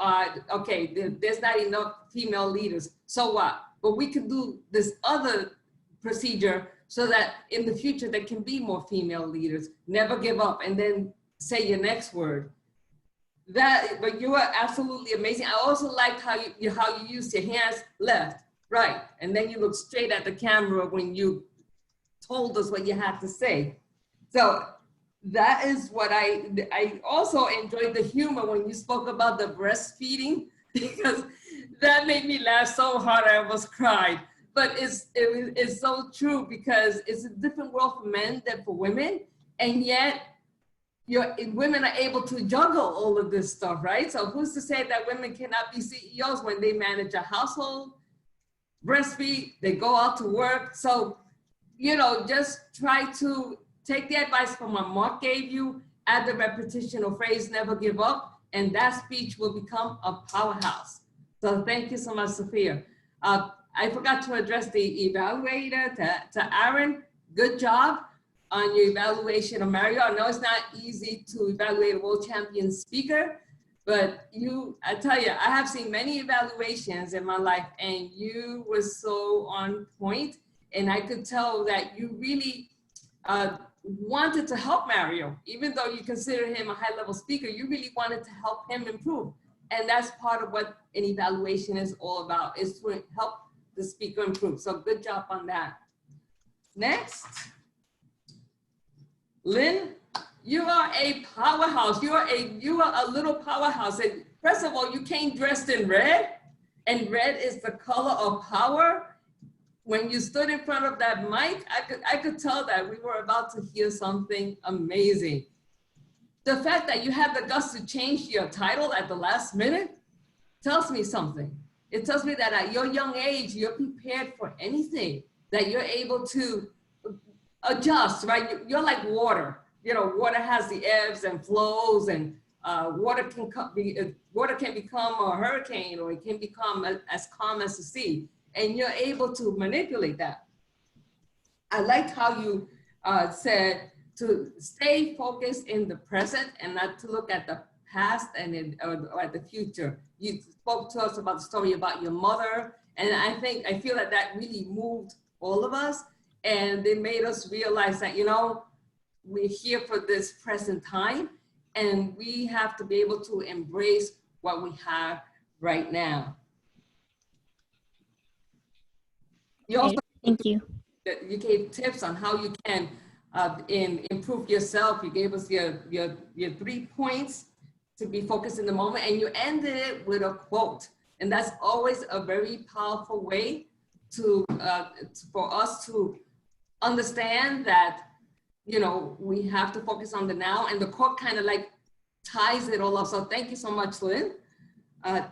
Okay, there's not enough female leaders, so what? But we can do this other procedure so that in the future there can be more female leaders. Never give up, and then say your next word. But you are absolutely amazing. I also liked how you used your hands left, right, and then you look straight at the camera when you told us what you had to say. So that is what I also enjoyed the humor when you spoke about the breastfeeding, because that made me laugh so hard I almost cried. But it's so true, because it's a different world for men than for women, and yet women are able to juggle all of this stuff, right? So who's to say that women cannot be CEOs when they manage a household, breastfeed, they go out to work? So, just try to take the advice from what Mark gave you, add the repetitional phrase, never give up, and that speech will become a powerhouse. So thank you so much, Sophia. I forgot to address the evaluator, to Aaron. Good job on your evaluation of Mario. I know it's not easy to evaluate a world champion speaker, but I tell you, I have seen many evaluations in my life, and you were so on point, and I could tell that you really wanted to help Mario. Even though you consider him a high-level speaker, you really wanted to help him improve. And that's part of what an evaluation is all about, is to help the speaker improve. So good job on that. Next, Lynn, you are a powerhouse. You are a little powerhouse. And first of all, you came dressed in red. and red is the color of power. When you stood in front of that mic, I could tell that we were about to hear something amazing. The fact that you had the guts to change your title at the last minute tells me something. It tells me that at your young age, you're prepared for anything, that you're able to adjust, right? You're like water. You know, water has the ebbs and flows, and water can become a hurricane, or it can become as calm as the sea, and you're able to manipulate that. I liked how you said to stay focused in the present and not to look at the past and or at the future. You spoke to us about the story about your mother, and I feel that that really moved all of us, and it made us realize that, you know, we're here for this present time, and we have to be able to embrace what we have right now. You also,
thank you.
You gave tips on how you can improve yourself. You gave us your 3 points to be focused in the moment, and you ended it with a quote. And that's always a very powerful way to for us to understand that, you know, we have to focus on the now, and the quote kind of like ties it all up. So thank you so much, Lynn.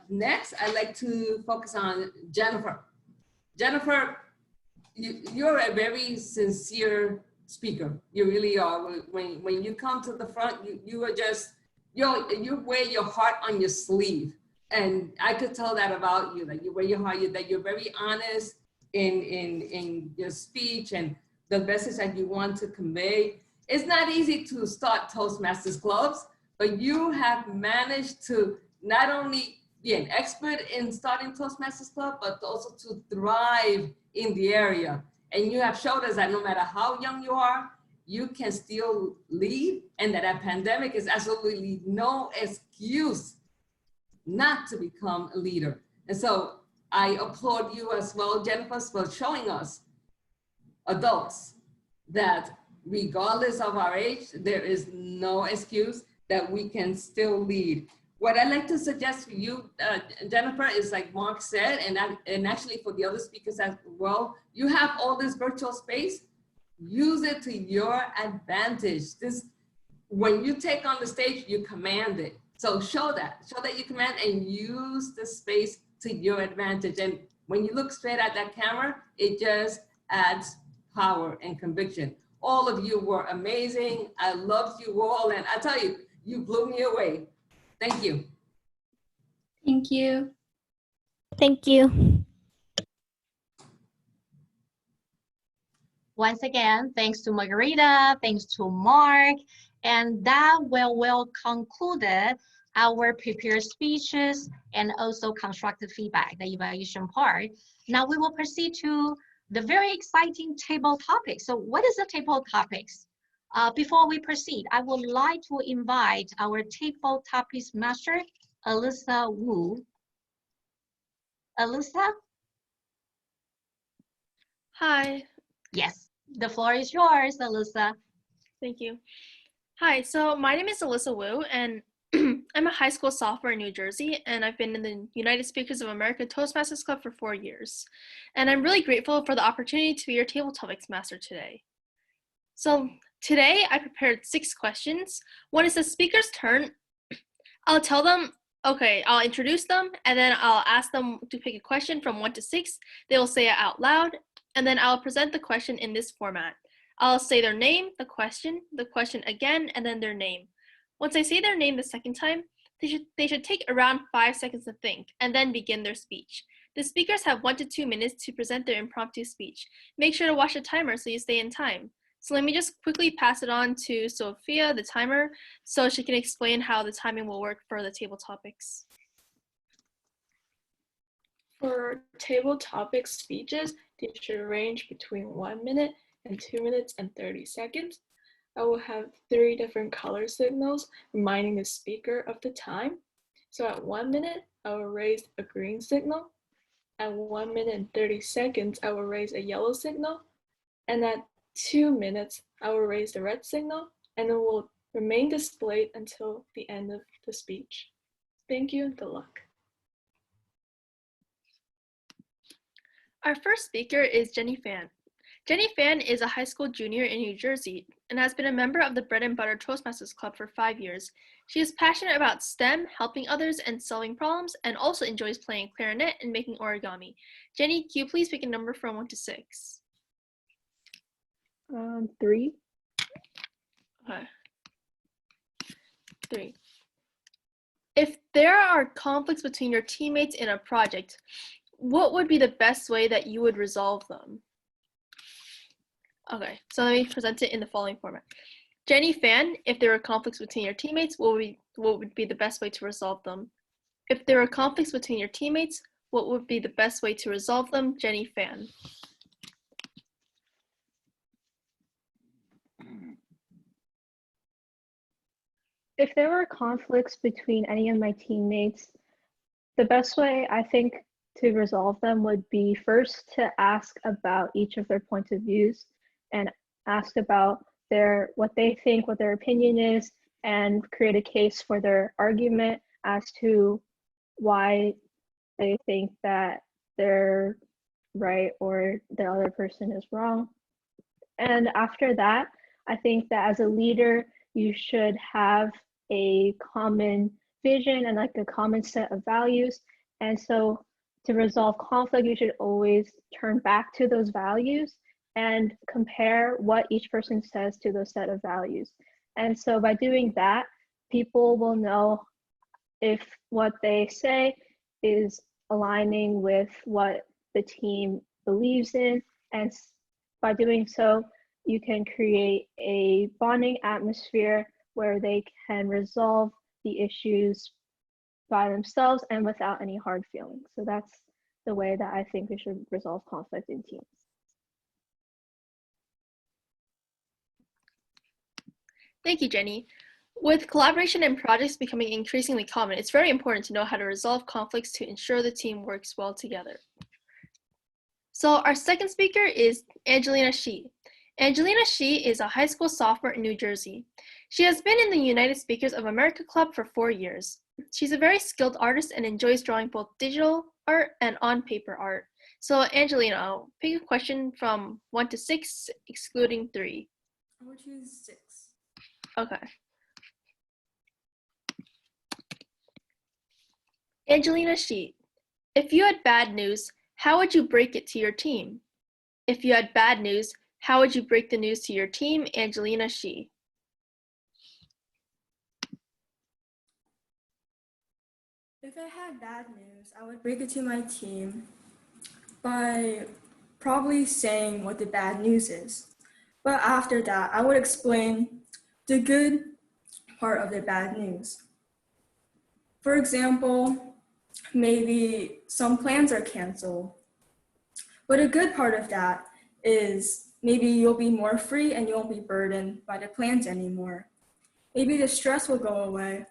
Next, I'd like to focus on Jennifer. Jennifer, you're a very sincere speaker. You really are. When you come to the front, you are just, you wear your heart on your sleeve. And I could tell that about you, that you wear your heart, that you're very honest in your speech and the message that you want to convey. It's not easy to start Toastmasters clubs, but you have managed to not only be an expert in starting Toastmasters club, but also to thrive in the area. And you have showed us that no matter how young you are, you can still lead, and that a pandemic is absolutely no excuse not to become a leader. And so I applaud you as well, Jennifer, for showing us, adults, that regardless of our age, there is no excuse, that we can still lead. What I'd like to suggest for you, Jennifer, is like Mark said, and actually for the other speakers as well, you have all this virtual space, use it to your advantage. When you take on the stage, you command it. So show that you command, and use the space to your advantage. And when you look straight at that camera, it just adds power and conviction. All of you were amazing. I loved you all. And I tell you, you blew me away. Thank you.
Thank you.
Thank you.
Once again, thanks to Margarita, thanks to Mark, and that will conclude our prepared speeches and also constructive feedback, the evaluation part. Now we will proceed to the very exciting table topics. So what is the table topics? Before we proceed, I would like to invite our table topics master, Alyssa Wu. Alyssa?
Hi.
Yes, the floor is yours, Alyssa.
Thank you. Hi, so my name is Alyssa Wu, and I'm a high school sophomore in New Jersey, and I've been in the United Speakers of America Toastmasters Club for 4 years. And I'm really grateful for the opportunity to be your table topics master today. So today I prepared 6 questions. When it's the speaker's turn, I'll tell them, okay, I'll introduce them, and then I'll ask them to pick a question from 1 to 6. They will say it out loud, and then I'll present the question in this format. I'll say their name, the question again, and then their name. Once I say their name the second time, they should take around 5 seconds to think, and then begin their speech. The speakers have 1 to 2 minutes to present their impromptu speech. Make sure to watch the timer so you stay in time. So let me just quickly pass it on to Sophia, the timer, so she can explain how the timing will work for the table topics. For table topic speeches, they should range between 1 minute and 2 minutes and 30 seconds. I will have 3 different color signals reminding the speaker of the time. So at 1 minute, I will raise a green signal. At 1 minute and 30 seconds, I will raise a yellow signal. And at 2 minutes, I will raise the red signal, and it will remain displayed until the end of the speech. Thank you and good luck. Our first speaker is Jenny Fan. Jenny Fan is a high school junior in New Jersey and has been a member of the Bread and Butter Toastmasters Club for 5 years. She is passionate about STEM, helping others, and solving problems, and also enjoys playing clarinet and making origami. Jenny, can you please pick a number from 1 to 6?
3.
Okay. 3. If there are conflicts between your teammates in a project, what would be the best way that you would resolve them? Okay, so let me present it in the following format. Jenny Fan, if there are conflicts between your teammates, what would be the best way to resolve them? If there are conflicts between your teammates, what would be the best way to resolve them? Jenny Fan.
If there were conflicts between any of my teammates, the best way I think to resolve them would be first to ask about each of their points of views and ask about what they think, what their opinion is, and create a case for their argument as to why they think that they're right or the other person is wrong. And after that, I think that as a leader, you should have a common vision and like a common set of values. And so to resolve conflict, you should always turn back to those values and compare what each person says to those set of values. And so by doing that, people will know if what they say is aligning with what the team believes in. And by doing so, you can create a bonding atmosphere where they can resolve the issues by themselves and without any hard feelings. So that's the way that I think we should resolve conflict in teams.
Thank you, Jenny. With collaboration and projects becoming increasingly common, it's very important to know how to resolve conflicts to ensure the team works well together. So our second speaker is Angelina Shi. Angelina Shi is a high school sophomore in New Jersey. She has been in the United Speakers of America Club for 4 years. She's a very skilled artist and enjoys drawing both digital art and on-paper art. So Angelina, pick a question from 1 to 6, excluding 3.
I would choose 6.
Okay. Angelina Shi, if you had bad news, how would you break it to your team? If you had bad news, how would you break the news to your team? Angelina Shi.
If I had bad news, I would break it to my team by probably saying what the bad news is. But after that, I would explain the good part of the bad news. For example, maybe some plans are canceled. But a good part of that is maybe you'll be more free and you won't be burdened by the plans anymore. Maybe the stress will go away.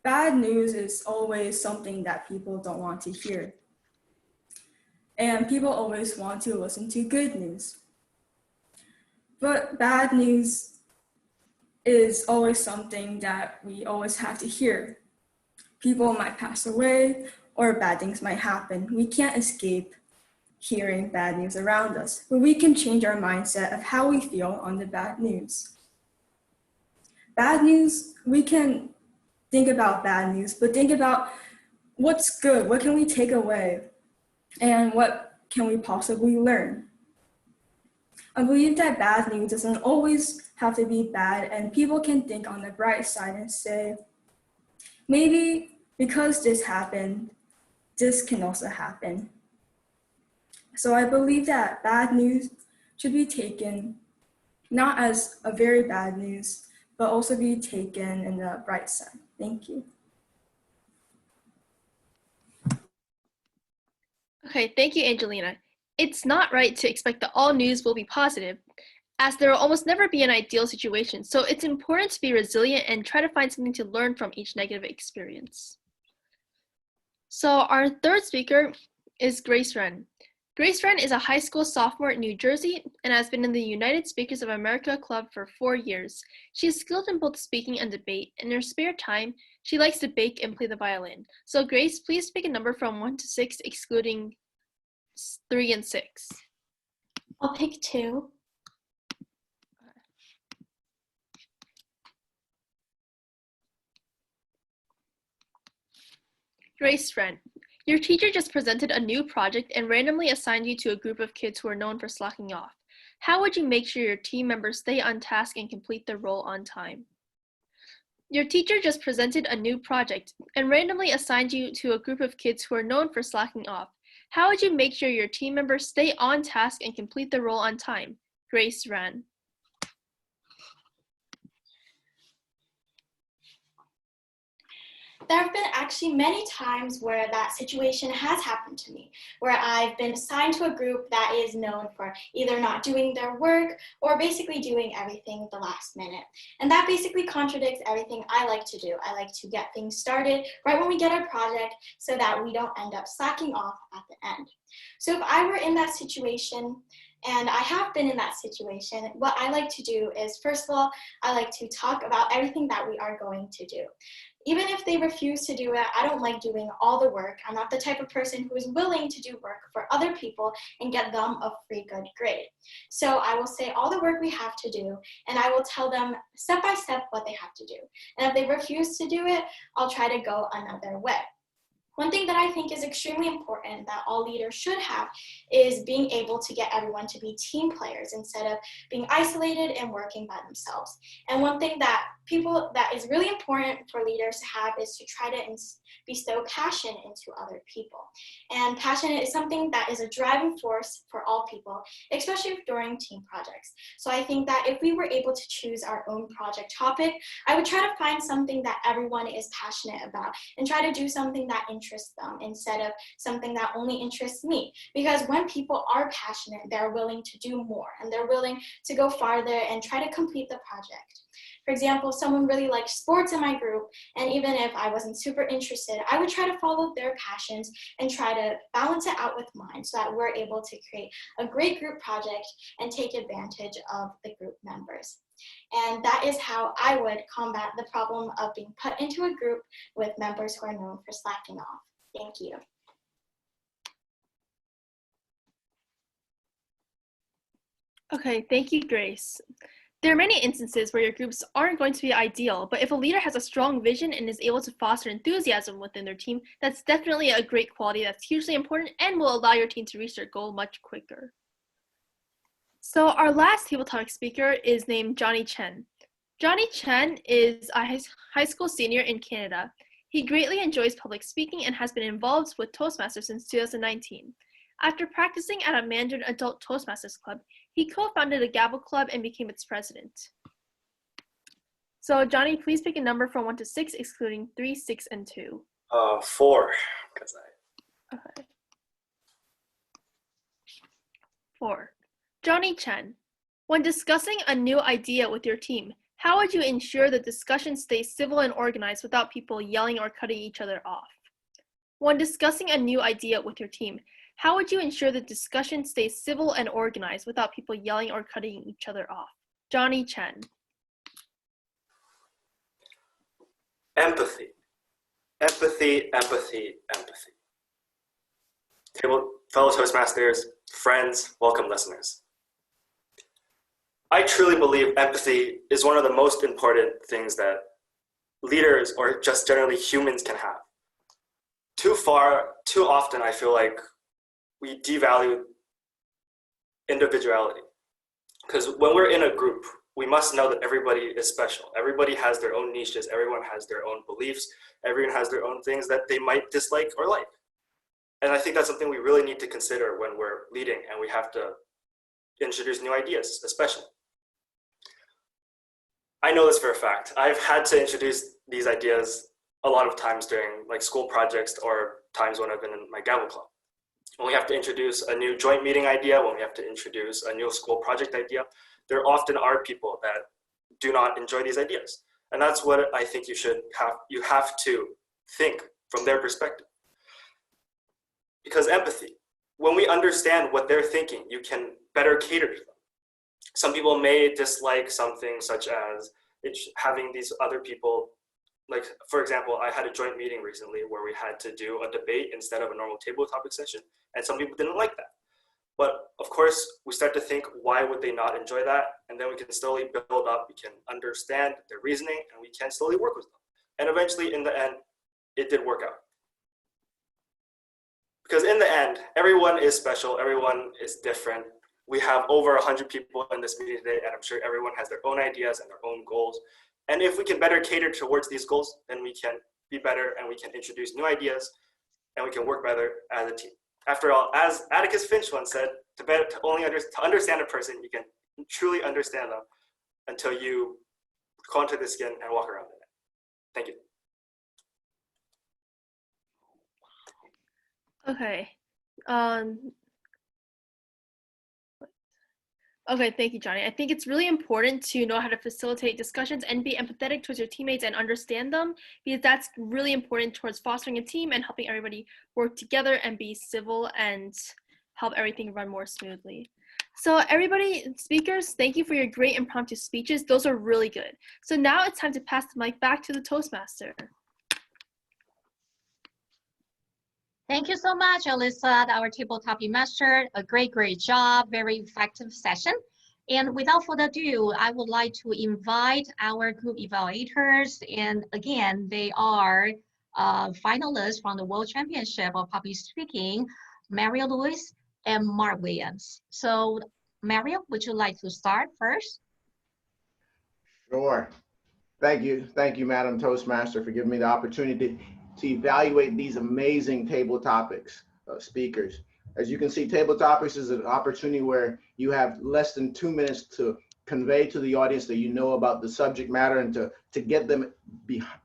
Bad news is always something that people don't want to hear. And people always want to listen to good news. But bad news is always something that we always have to hear. People might pass away or bad things might happen. We can't escape hearing bad news around us, but we can change our mindset of how we feel on the bad news. Bad news, we can think about bad news, but think about what's good, what can we take away, and what can we possibly learn. I believe that bad news doesn't always have to be bad, and people can think on the bright side and say, maybe because this happened, this can also happen. So I believe that bad news should be taken not as a very bad news, but also be taken in the bright side. Thank you.
Okay, thank you, Angelina. It's not right to expect that all news will be positive, as there will almost never be an ideal situation. So it's important to be resilient and try to find something to learn from each negative experience. So our third speaker is Grace Wren. Grace Wren is a high school sophomore in New Jersey and has been in the United Speakers of America Club for 4 years. She is skilled in both speaking and debate. In her spare time, she likes to bake and play the violin. So Grace, please pick a number from 1 to 6, excluding 3 and 6?
I'll pick 2.
Grace friend, your teacher just presented a new project and randomly assigned you to a group of kids who are known for slacking off. How would you make sure your team members stay on task and complete their role on time? Your teacher just presented a new project and randomly assigned you to a group of kids who are known for slacking off. How would you make sure your team members stay on task and complete their role on time? Grace Ran.
There have been actually many times where that situation has happened to me, where I've been assigned to a group that is known for either not doing their work or basically doing everything the last minute. And that basically contradicts everything I like to do. I like to get things started right when we get our project so that we don't end up slacking off at the end. So if I were in that situation, and I have been in that situation, what I like to do is, first of all, I like to talk about everything that we are going to do. Even if they refuse to do it, I don't like doing all the work. I'm not the type of person who is willing to do work for other people and get them a free good grade. So I will say all the work we have to do, and I will tell them step by step what they have to do. And if they refuse to do it, I'll try to go another way. One thing that I think is extremely important that all leaders should have is being able to get everyone to be team players instead of being isolated and working by themselves. And one thing that is really important for leaders to have is to try to bestow passion into other people. And passion is something that is a driving force for all people, especially during team projects. So I think that if we were able to choose our own project topic, I would try to find something that everyone is passionate about and try to do something that interests them instead of something that only interests me. Because when people are passionate, they're willing to do more and they're willing to go farther and try to complete the project. For example, someone really liked sports in my group, and even if I wasn't super interested, I would try to follow their passions and try to balance it out with mine so that we're able to create a great group project and take advantage of the group members. And that is how I would combat the problem of being put into a group with members who are known for slacking off. Thank you.
Okay, thank you, Grace. There are many instances where your groups aren't going to be ideal, but if a leader has a strong vision and is able to foster enthusiasm within their team, that's definitely a great quality that's hugely important and will allow your team to reach their goal much quicker. So our last table topic speaker is named Johnny Chen. Johnny Chen is a high school senior in Canada. He greatly enjoys public speaking and has been involved with Toastmasters since 2019. After practicing at a Mandarin Adult Toastmasters Club, he co-founded a Gavel Club and became its president. So Johnny, please pick a number from 1 to 6, excluding 3, 6, and 2.
4, because
Okay. 4. Johnny Chen, when discussing a new idea with your team, how would you ensure the discussion stays civil and organized without people yelling or cutting each other off? When discussing a new idea with your team, how would you ensure the discussion stays civil and organized without people yelling or cutting each other off? Johnny Chen.
Empathy. Empathy, empathy, empathy. Fellow Toastmasters, friends, welcome listeners. I truly believe empathy is one of the most important things that leaders or just generally humans can have. Too often I feel like we devalue individuality. Because when we're in a group, we must know that everybody is special. Everybody has their own niches, everyone has their own beliefs, everyone has their own things that they might dislike or like. And I think that's something we really need to consider when we're leading and we have to introduce new ideas, especially. I know this for a fact. I've had to introduce these ideas a lot of times during like school projects or times when I've been in my Gavel Club. When we have to introduce a new joint meeting idea, when we have to introduce a new school project idea, there often are people that do not enjoy these ideas. And that's what I think you have to think from their perspective. Because empathy, when we understand what they're thinking, you can better cater to them. Some people may dislike something such as having these other people like, for example, I had a joint meeting recently where we had to do a debate instead of a normal table topic session, and some people didn't like that. But of course, we start to think, why would they not enjoy that? And then we can slowly build up, we can understand their reasoning, and we can slowly work with them. And eventually, in the end, it did work out. Because in the end, everyone is special, everyone is different. We have over 100 people in this meeting today, and I'm sure everyone has their own ideas and their own goals. And if we can better cater towards these goals, then we can be better and we can introduce new ideas and we can work better as a team. After all, as Atticus Finch once said, to understand a person, you can truly understand them until you crawl into the skin and walk around in it. Thank you.
Okay. Okay, thank you, Johnny. I think it's really important to know how to facilitate discussions and be empathetic towards your teammates and understand them, because that's really important towards fostering a team and helping everybody work together and be civil and help everything run more smoothly. So everybody, speakers, thank you for your great impromptu speeches. Those are really good. So now it's time to pass the mic back to the Toastmaster.
Thank you so much, Alyssa, our table topic master. A great job, very effective session. And without further ado, I would like to invite our group evaluators. And again, they are finalists from the World Championship of Public Speaking, Mario Lewis and Mark Williams. So Mario, would you like to start first?
Sure. Thank you, Madam Toastmaster, for giving me the opportunity to evaluate these amazing table topics speakers. As you can see, table topics is an opportunity where you have less than 2 minutes to convey to the audience that you know about the subject matter and to get them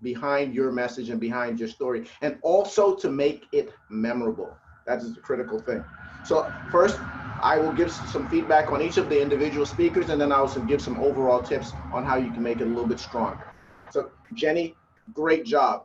behind your message and behind your story, and also to make it memorable. That is the critical thing. So first, I will give some feedback on each of the individual speakers, and then I will give some overall tips on how you can make it a little bit stronger. So Jenny, great job.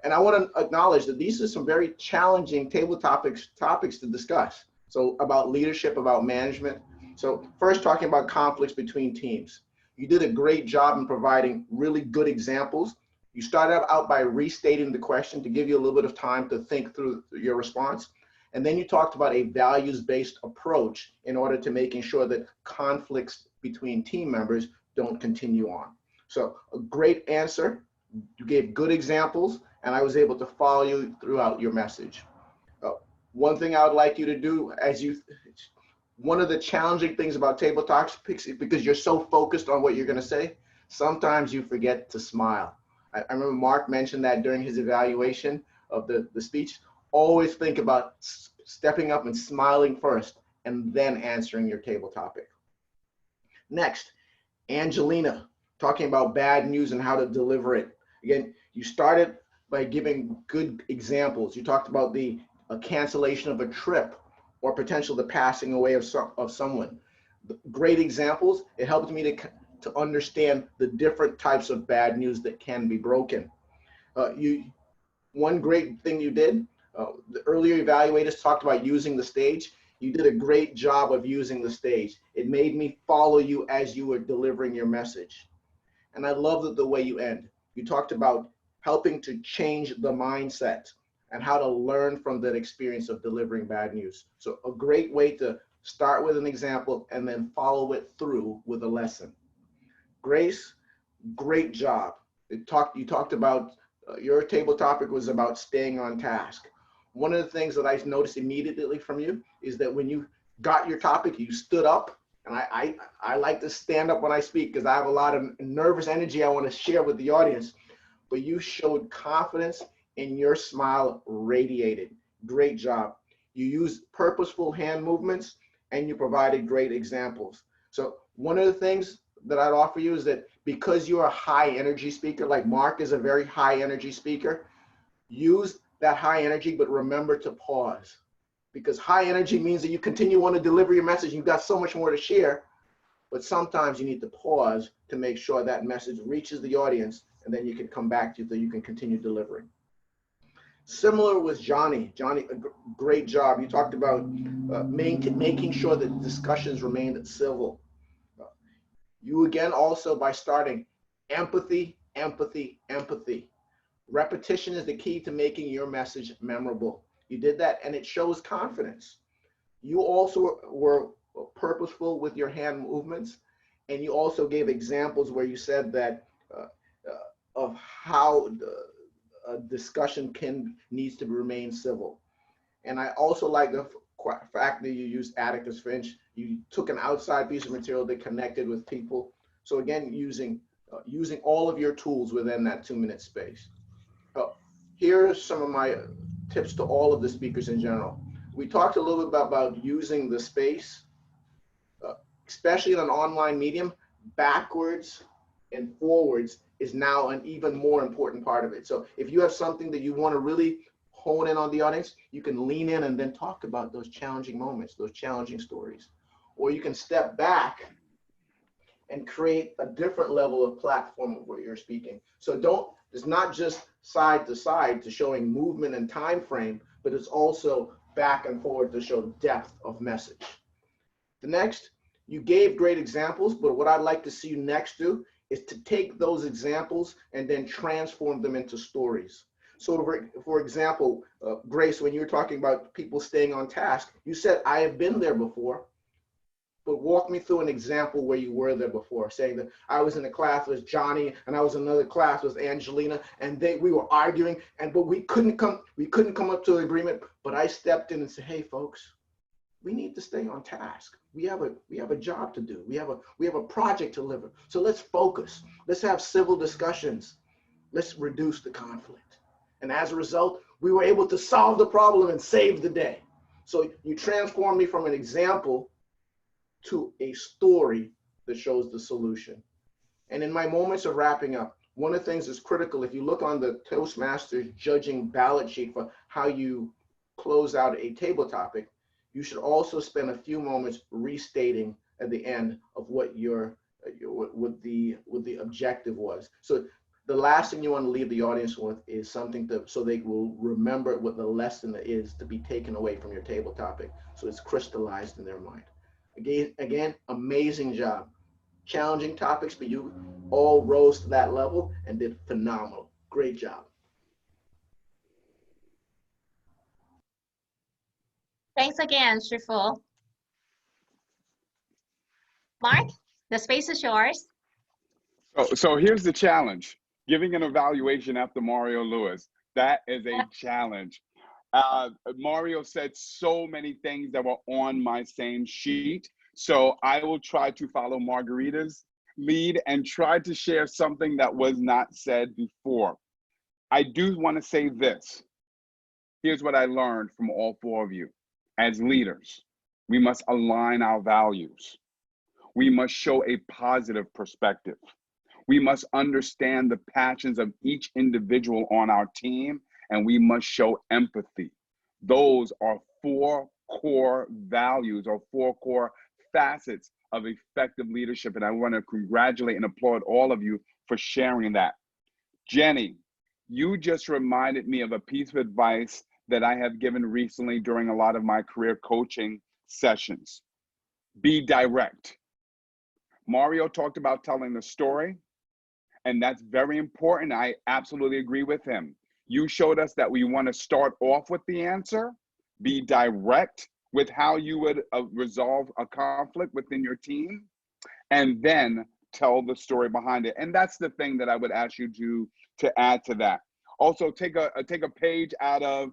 And I want to acknowledge that these are some very challenging table topics to discuss. So about leadership, about management. So first, talking about conflicts between teams. You did a great job in providing really good examples. You started out by restating the question to give you a little bit of time to think through your response. And then you talked about a values-based approach in order to making sure that conflicts between team members don't continue on. So a great answer. You gave good examples, and I was able to follow you throughout your message. One thing I would like you to do, one of the challenging things about table topics is because you're so focused on what you're going to say, sometimes you forget to smile. I remember Mark mentioned that during his evaluation of the speech. Always think about stepping up and smiling first, and then answering your table topic. Next, Angelina, talking about bad news and how to deliver it. Again, you started by giving good examples. You talked about the cancellation of a trip or potential the passing away of someone. Great examples. It helped me to understand the different types of bad news that can be broken. One great thing you did, the earlier evaluators talked about using the stage. You did a great job of using the stage. It made me follow you as you were delivering your message. And I love the way you end. You talked about helping to change the mindset and how to learn from that experience of delivering bad news. So a great way to start with an example and then follow it through with a lesson. Grace, great job. You talked about, your table topic was about staying on task. One of the things that I noticed immediately from you is that when you got your topic, you stood up. And I like to stand up when I speak because I have a lot of nervous energy I want to share with the audience. But you showed confidence and your smile radiated. Great job. You used purposeful hand movements and you provided great examples. So one of the things that I'd offer you is that because you're a high energy speaker, like Mark is a very high energy speaker, use that high energy, but remember to pause. Because high energy means that you continue on to deliver your message. You've got so much more to share, but sometimes you need to pause to make sure that message reaches the audience, and then you can come back to it so you can continue delivering. Similar with Johnny. Johnny, a great job. You talked about making sure that discussions remained civil. You again also by starting empathy, empathy, empathy. Repetition is the key to making your message memorable. You did that, and it shows confidence. You also were purposeful with your hand movements, and you also gave examples where you said that of how a discussion needs to remain civil. And I also like the fact that you used Atticus Finch. You took an outside piece of material that connected with people. So again, using all of your tools within that 2-minute space. Here are some of my tips to all of the speakers in general. We talked a little bit about using the space, especially in an online medium. Backwards and forwards is now an even more important part of it. So if you have something that you want to really hone in on the audience, you can lean in and then talk about those challenging moments, those challenging stories. Or you can step back and create a different level of platform of what you're speaking. So it's not just side to side to showing movement and time frame, but it's also back and forward to show depth of message. The next, you gave great examples, but what I'd like to see you next do is to take those examples and then transform them into stories. So for example, Grace, when you were talking about people staying on task, you said, I have been there before, but walk me through an example where you were there before, saying that I was in a class with Johnny and I was in another class with Angelina, and we were arguing, but we couldn't come up to an agreement, but I stepped in and said, hey folks, we need to stay on task. We have a job to do. We have a project to deliver. So let's focus. Let's have civil discussions. Let's reduce the conflict. And as a result, we were able to solve the problem and save the day. So you transform me from an example to a story that shows the solution. And in my moments of wrapping up, one of the things that's critical, if you look on the Toastmasters judging ballot sheet for how you close out a table topic, you should also spend a few moments restating at the end of what what the objective was. So the last thing you want to leave the audience with is something so they will remember what the lesson is to be taken away from your table topic, so it's crystallized in their mind. Again, amazing job. Challenging topics, but you all rose to that level and did phenomenal. Great job.
Thanks again, Shifu. Mark, the space is yours.
So here's the challenge. Giving an evaluation after Mario Lewis. That is a challenge. Mario said so many things that were on my same sheet. So I will try to follow Margarita's lead and try to share something that was not said before. I do want to say this. Here's what I learned from all four of you. As leaders, we must align our values. We must show a positive perspective. We must understand the passions of each individual on our team, and we must show empathy. Those are 4 core values or 4 core facets of effective leadership. And I want to congratulate and applaud all of you for sharing that. Jenny, you just reminded me of a piece of advice that I have given recently during a lot of my career coaching sessions. Be direct. Mario talked about telling the story, and that's very important. I absolutely agree with him. You showed us that we want to start off with the answer, be direct with how you would resolve a conflict within your team, and then tell the story behind it. And that's the thing that I would ask you to add to that. Also, take a page out of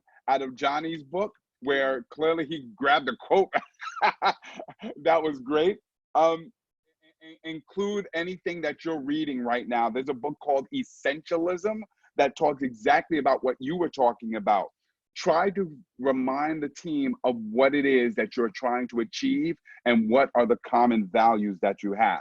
Johnny's book, where clearly he grabbed a quote. That was great. Include anything that you're reading right now. There's a book called Essentialism that talks exactly about what you were talking about. Try to remind the team of what it is that you're trying to achieve and what are the common values that you have.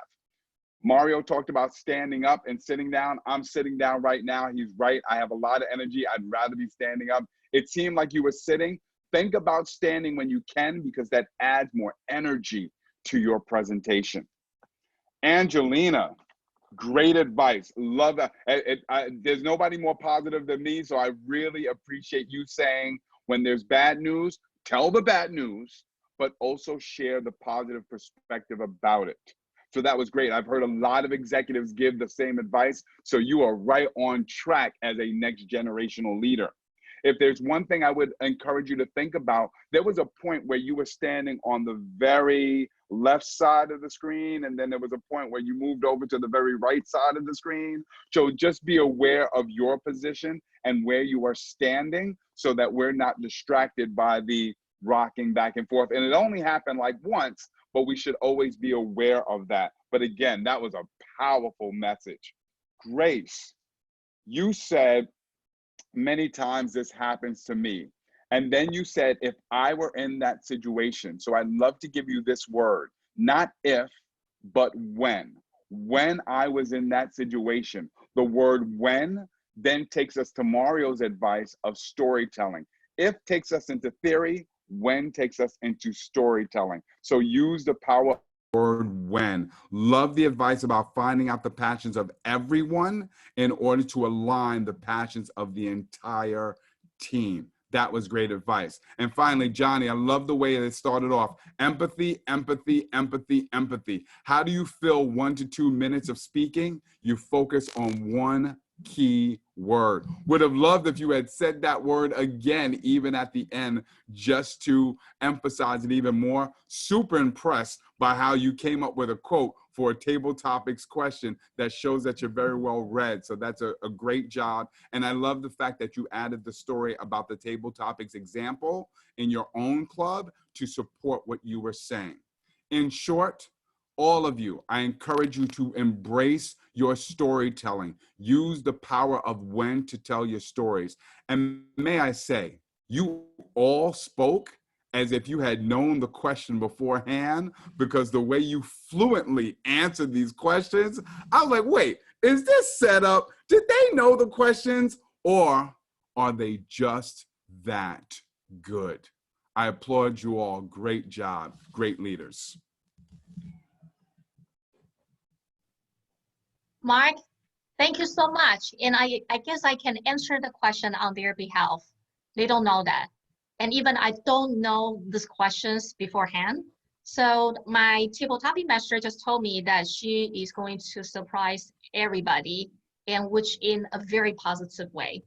Mario talked about standing up and sitting down. I'm sitting down right now. He's right. I have a lot of energy. I'd rather be standing up. It seemed like you were sitting. Think about standing when you can, because that adds more energy to your presentation. Angelina, great advice. Love that. There's nobody more positive than me, so I really appreciate you saying when there's bad news, tell the bad news, but also share the positive perspective about it. So that was great. I've heard a lot of executives give the same advice. So you are right on track as a next generational leader. If there's one thing I would encourage you to think about, there was a point where you were standing on the very left side of the screen, and then there was a point where you moved over to the very right side of the screen. So just be aware of your position and where you are standing so that we're not distracted by the rocking back and forth. And it only happened like once, but we should always be aware of that. But again, that was a powerful message. Grace, you said, many times this happens to me. And then you said, if I were in that situation. So I'd love to give you this word, not if, but when. When I was in that situation, the word when then takes us to Mario's advice of storytelling. If takes us into theory, when takes us into storytelling. So use the power word when. Love the advice about finding out the passions of everyone in order to align the passions of the entire team. That was great advice. And finally, Johnny, I love the way it started off. Empathy, empathy, empathy, empathy. How do you fill 1 to 2 minutes of speaking? You focus on one key word. Would have loved if you had said that word again, even at the end, just to emphasize it even more. Super impressed by how you came up with a quote for a table topics question that shows that you're very well read. So that's a great job. And I love the fact that you added the story about the table topics example in your own club to support what you were saying. In short, all of you, I encourage you to embrace your storytelling. Use the power of when to tell your stories. And may I say, you all spoke as if you had known the question beforehand, because the way you fluently answered these questions, I was like, wait, is this set up? Did they know the questions, or are they just that good? I applaud you all. Great job. Great leaders.
Mark, thank you so much. And I guess I can answer the question on their behalf. They don't know that. And even I don't know these questions beforehand. So my table topic master just told me that she is going to surprise everybody, and which in a very positive way.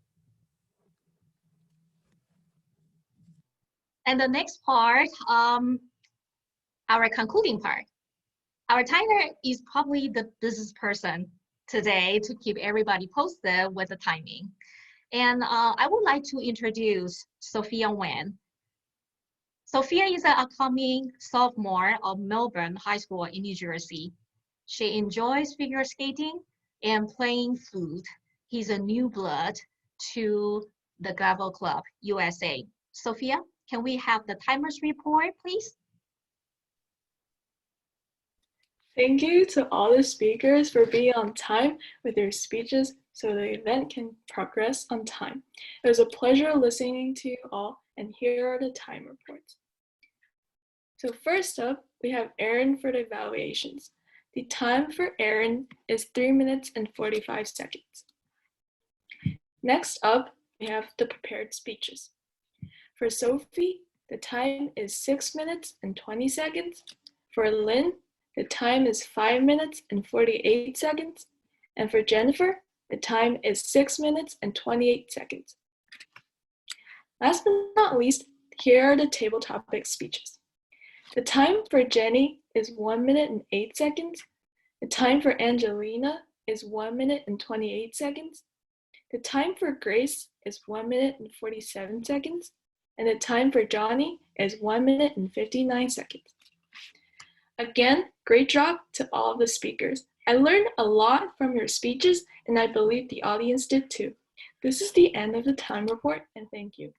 And the next part, our concluding part. Our timer is probably the business person today to keep everybody posted with the timing. And I would like to introduce Sophia Wen. Sophia is an upcoming sophomore of Melbourne High School in New Jersey. She enjoys figure skating and playing flute. He's a new blood to the Gavel Club USA. Sophia, can we have the timers report, please?
Thank you to all the speakers for being on time with their speeches so the event can progress on time. It was a pleasure listening to you all, and here are the time reports. So first up, we have Aaron for the evaluations. The time for Aaron is 3 minutes and 45 seconds. Next up, we have the prepared speeches. For Sophie, the time is 6 minutes and 20 seconds. For Lynn, the time is 5 minutes and 48 seconds. And for Jennifer, the time is 6 minutes and 28 seconds. Last but not least, here are the table topic speeches. The time for Jenny is 1 minute and 8 seconds. The time for Angelina is 1 minute and 28 seconds. The time for Grace is 1 minute and 47 seconds. And the time for Johnny is 1 minute and 59 seconds. Again, great job to all of the speakers. I learned a lot from your speeches, and I believe the audience did too. This is the end of the time report, and thank you.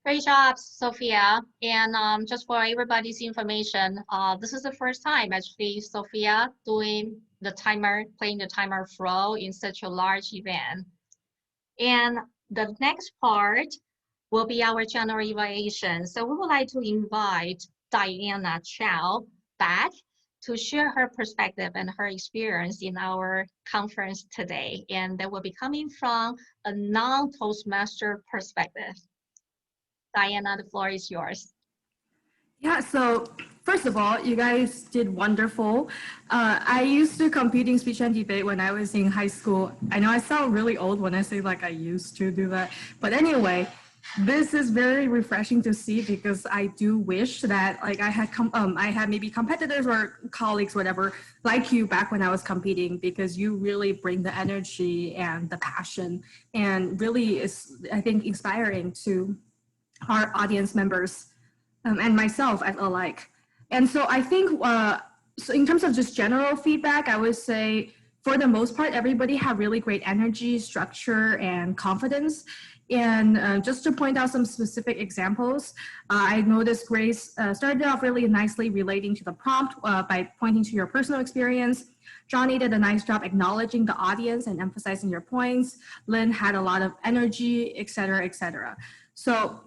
Great job, Sophia. And just for everybody's information, this is the first time actually Sophia doing the timer, playing the timer flow in such a large event. And the next part will be our general evaluation. So we would like to invite Diana Chow back to share her perspective and her experience in our conference today. And that will be coming from a non-Toastmaster perspective. Diana, the floor is yours.
Yeah, so first first of all, you guys did wonderful. I used to compete in speech and debate when I was in high school. I know I sound really old when I say like I used to do that, but anyway, this is very refreshing to see because I do wish that like I had maybe competitors or colleagues, whatever, like you back when I was competing, because you really bring the energy and the passion, and really is, I think, inspiring to our audience members and myself alike. And so I think, so in terms of just general feedback, I would say for the most part, everybody had really great energy, structure, and confidence. And just to point out some specific examples, I noticed Grace started off really nicely relating to the prompt by pointing to your personal experience. Johnny did a nice job acknowledging the audience and emphasizing your points. Lynn had a lot of energy, et cetera, et cetera. So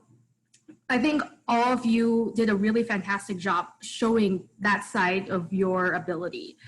I think all of you did a really fantastic job showing that side of your ability.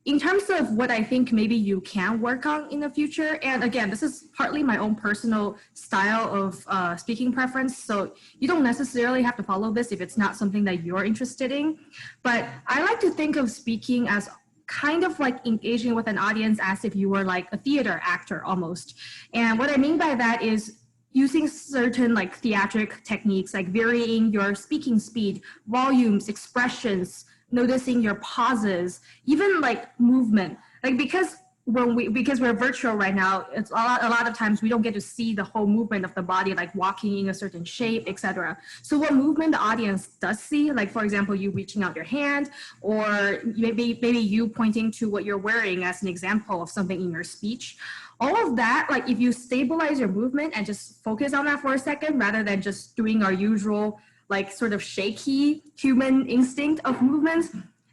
In terms of what I think maybe you can work on in the future, and again, this is partly my own personal style of speaking preference, so you don't necessarily have to follow this if it's not something that you're interested in, but I like to think of speaking as kind of like engaging with an audience as if you were like a theater actor almost. And what I mean by that is using certain like theatric techniques, like varying your speaking speed, volumes, expressions, noticing your pauses, even like movement. Like because we're virtual right now, it's a lot of times we don't get to see the whole movement of the body, like walking in a certain shape, etc. So what movement the audience does see, like for example, you reaching out your hand, or maybe you pointing to what you're wearing as an example of something in your speech. All of that, like if you stabilize your movement and just focus on that for a second, rather than just doing our usual like sort of shaky human instinct of movements,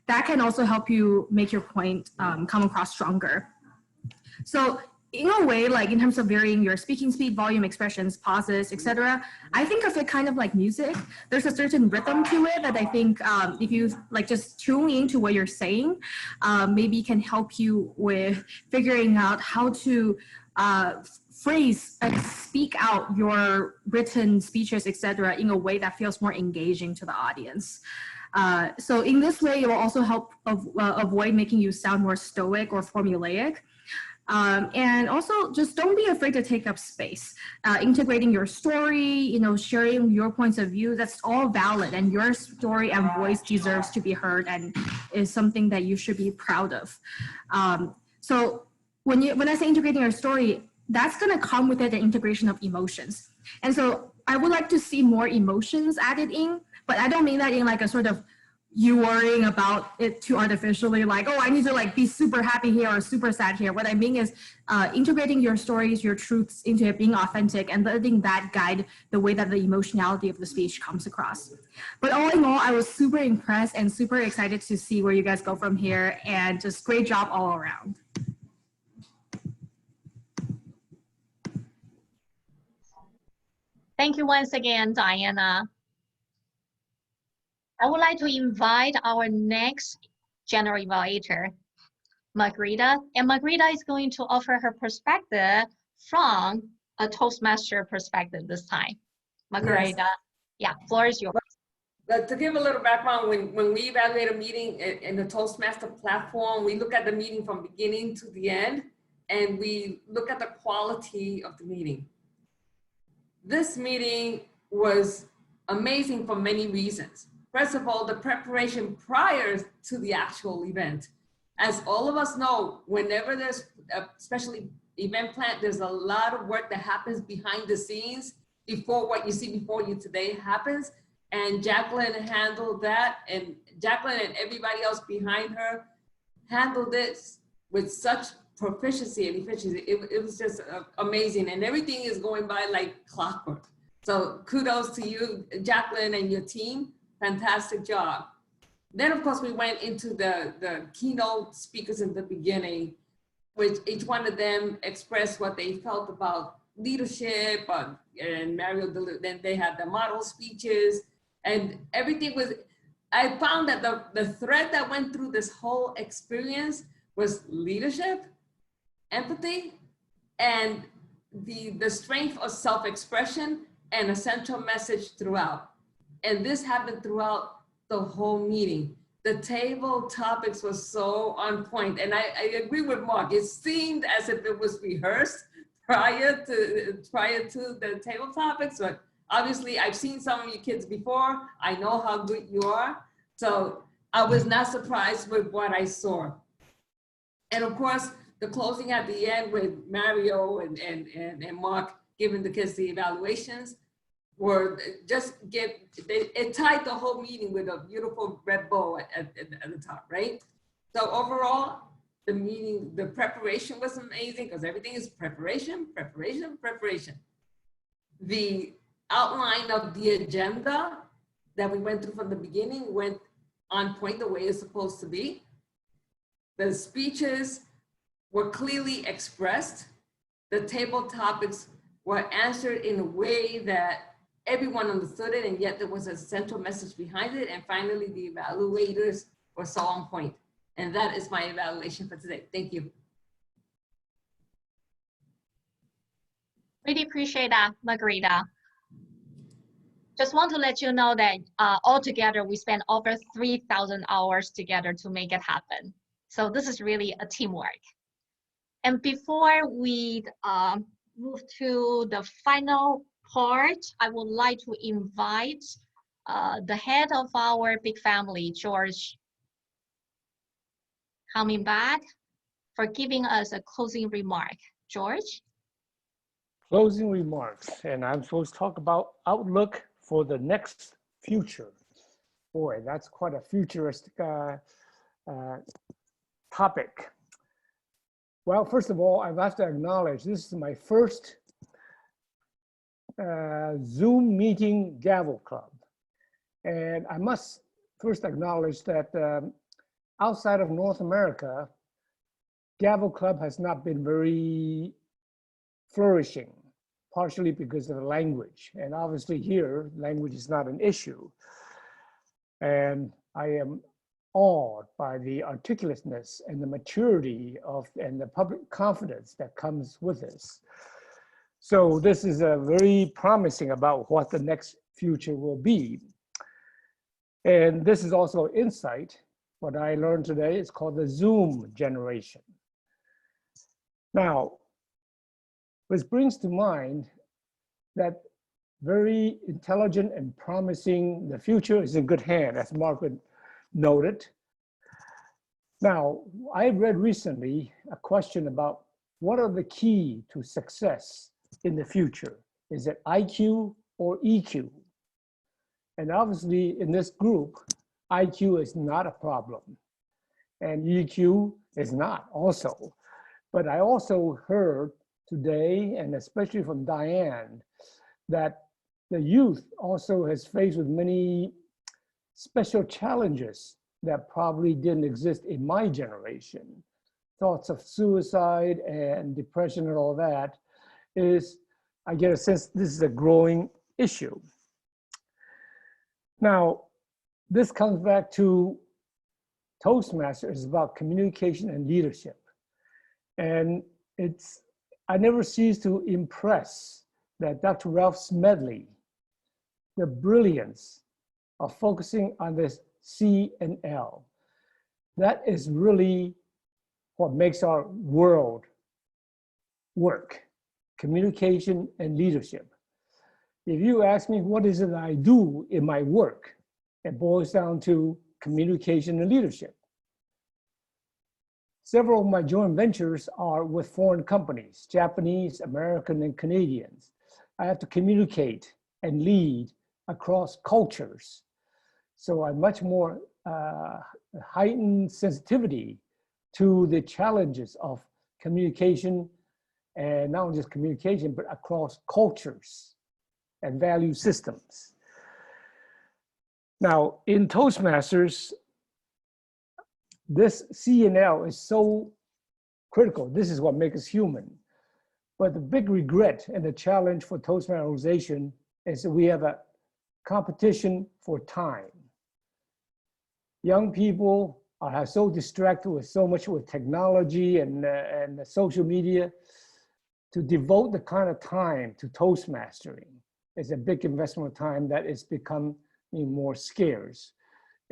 that can also help you make your point come across stronger. So in a way, like in terms of varying your speaking speed, volume, expressions, pauses, etc., I think of it kind of like music. There's a certain rhythm to it that I think if you like just tune into what you're saying, maybe can help you with figuring out how to phrase and speak out your written speeches, etc., in a way that feels more engaging to the audience. So in this way, it will also help avoid making you sound more stoic or formulaic. And also just don't be afraid to take up space. Integrating your story, sharing your points of view, that's all valid, and your story and voice deserves to be heard and is something that you should be proud of. So when I say integrating your story, that's going to come with it, the integration of emotions. And so I would like to see more emotions added in, but I don't mean that in like a sort of you worrying about it too artificially, like, oh, I need to like be super happy here or super sad here. What I mean is integrating your stories, your truths into it, being authentic, and letting that guide the way that the emotionality of the speech comes across. But all in all, I was super impressed and super excited to see where you guys go from here, and just great job all around.
Thank you once again, Diana. I would like to invite our next general evaluator, Margarita. And Margarita is going to offer her perspective from a Toastmaster perspective this time. Margarita, yes. Yeah, floor is yours.
To give a little background, when we evaluate a meeting in the Toastmaster platform, we look at the meeting from beginning to the end, and we look at the quality of the meeting. This meeting was amazing for many reasons. First of all, the preparation prior to the actual event. As all of us know, whenever there's especially event plan, there's a lot of work that happens behind the scenes before what you see before you today happens. And Jacqueline handled that, and Jacqueline and everybody else behind her handled this with such proficiency and efficiency. It was just amazing, and everything is going by like clockwork. So kudos to you, Jacqueline, and your team. Fantastic job. Then, of course, we went into the keynote speakers in the beginning, which each one of them expressed what they felt about leadership, and Mario, then they had the model speeches, and everything was, I found that the thread that went through this whole experience was leadership, empathy, and the strength of self-expression, and a central message throughout. And this happened throughout the whole meeting. The table topics was so on point, and I agree with Mark. It seemed as if it was rehearsed prior to the table topics, but obviously I've seen some of you kids before. I know how good you are, so I was not surprised with what I saw. And of course, the closing at the end with Mario and Mark giving the kids the evaluations were just it tied the whole meeting with a beautiful red bow at the top, right? So overall, the meeting, the preparation was amazing because everything is preparation, preparation, preparation. The outline of the agenda that we went through from the beginning went on point the way it's supposed to be. The speeches were clearly expressed. The table topics were answered in a way that everyone understood it, and yet there was a central message behind it. And finally, the evaluators were so on point. And that is my evaluation for today. Thank you.
Really appreciate that, Margarita. Just want to let you know that altogether we spent over 3,000 hours together to make it happen. So this is really a teamwork. And before we move to the final part, I would like to invite the head of our big family, George, coming back for giving us a closing remark. George?
Closing remarks, and I'm supposed to talk about outlook for the next future. Boy, that's quite a futuristic topic. Well, first of all, I have to acknowledge this is my first Zoom meeting Gavel Club. And I must first acknowledge that outside of North America, Gavel Club has not been very flourishing, partially because of the language. And obviously here, language is not an issue. And I am awed by the articulateness and the maturity of and the public confidence that comes with this. So this is very promising about what the next future will be. And this is also insight. What I learned today is called the Zoom generation. Now, this brings to mind that very intelligent and promising, the future is in good hand, as Margaret noted. Now, I read recently a question about what are the key to success in the future? Is it IQ or EQ? And obviously in this group, IQ is not a problem and EQ is not also. But I also heard today, and especially from Diane, that the youth also has faced with many special challenges that probably didn't exist in my generation. Thoughts of suicide and depression and all that is, I get a sense this is a growing issue. Now, this comes back to Toastmasters is about communication and leadership. And I never cease to impress that Dr. Ralph Smedley, the brilliance of focusing on this C and L, that is really what makes our world work, communication and leadership. If you ask me what is it I do in my work, it boils down to communication and leadership. Several of my joint ventures are with foreign companies, Japanese, American, and Canadians. I have to communicate and lead across cultures. So I'm much more heightened sensitivity to the challenges of communication, and not only just communication, but across cultures and value systems. Now, in Toastmasters, this C and L is so critical. This is what makes us human. But the big regret and the challenge for Toastmaster organization is that we have a competition for time. Young people are so distracted with so much with technology and the social media. To devote the kind of time to Toastmastering is a big investment of time that is becoming more scarce.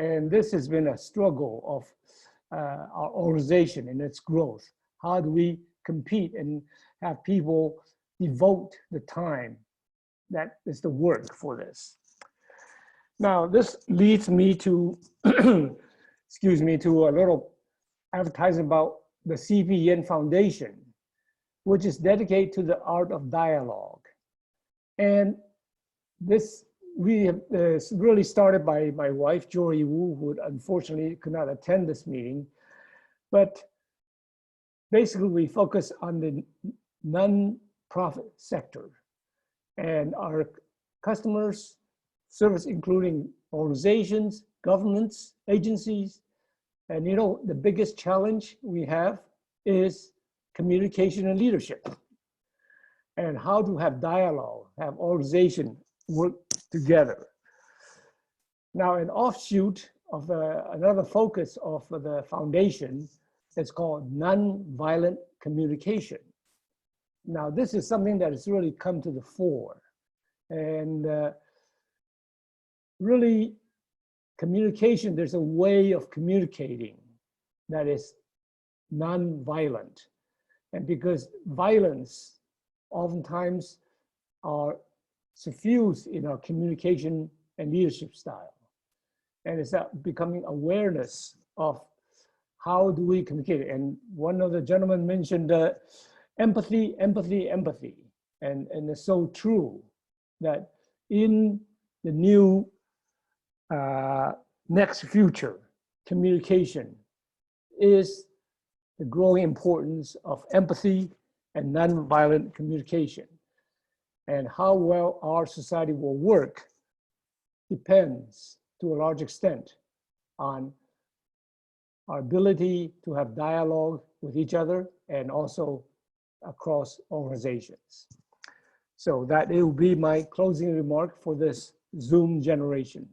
And this has been a struggle of our organization and its growth. How do we compete and have people devote the time that is the work for this? Now, this leads me to, excuse me, to a little advertising about the CPN Foundation, which is dedicated to the art of dialogue. And this really started by my wife, Jory Wu, who unfortunately could not attend this meeting. But basically, we focus on the non-profit sector. And our customers service including organizations, governments, agencies. And you know, the biggest challenge we have is communication and leadership. And how to have dialogue, have organization work together. Now, an offshoot of another focus of the foundation is called nonviolent communication. Now, this is something that has really come to the fore. And really, communication, there's a way of communicating that is nonviolent. And because violence oftentimes are suffused in our communication and leadership style. And it's becoming awareness of how do we communicate. And one of the gentlemen mentioned empathy, empathy, empathy. And it's so true that in the new next future, communication is the growing importance of empathy and nonviolent communication. And how well our society will work depends to a large extent on our ability to have dialogue with each other and also across organizations. So that will be my closing remark for this Zoom generation.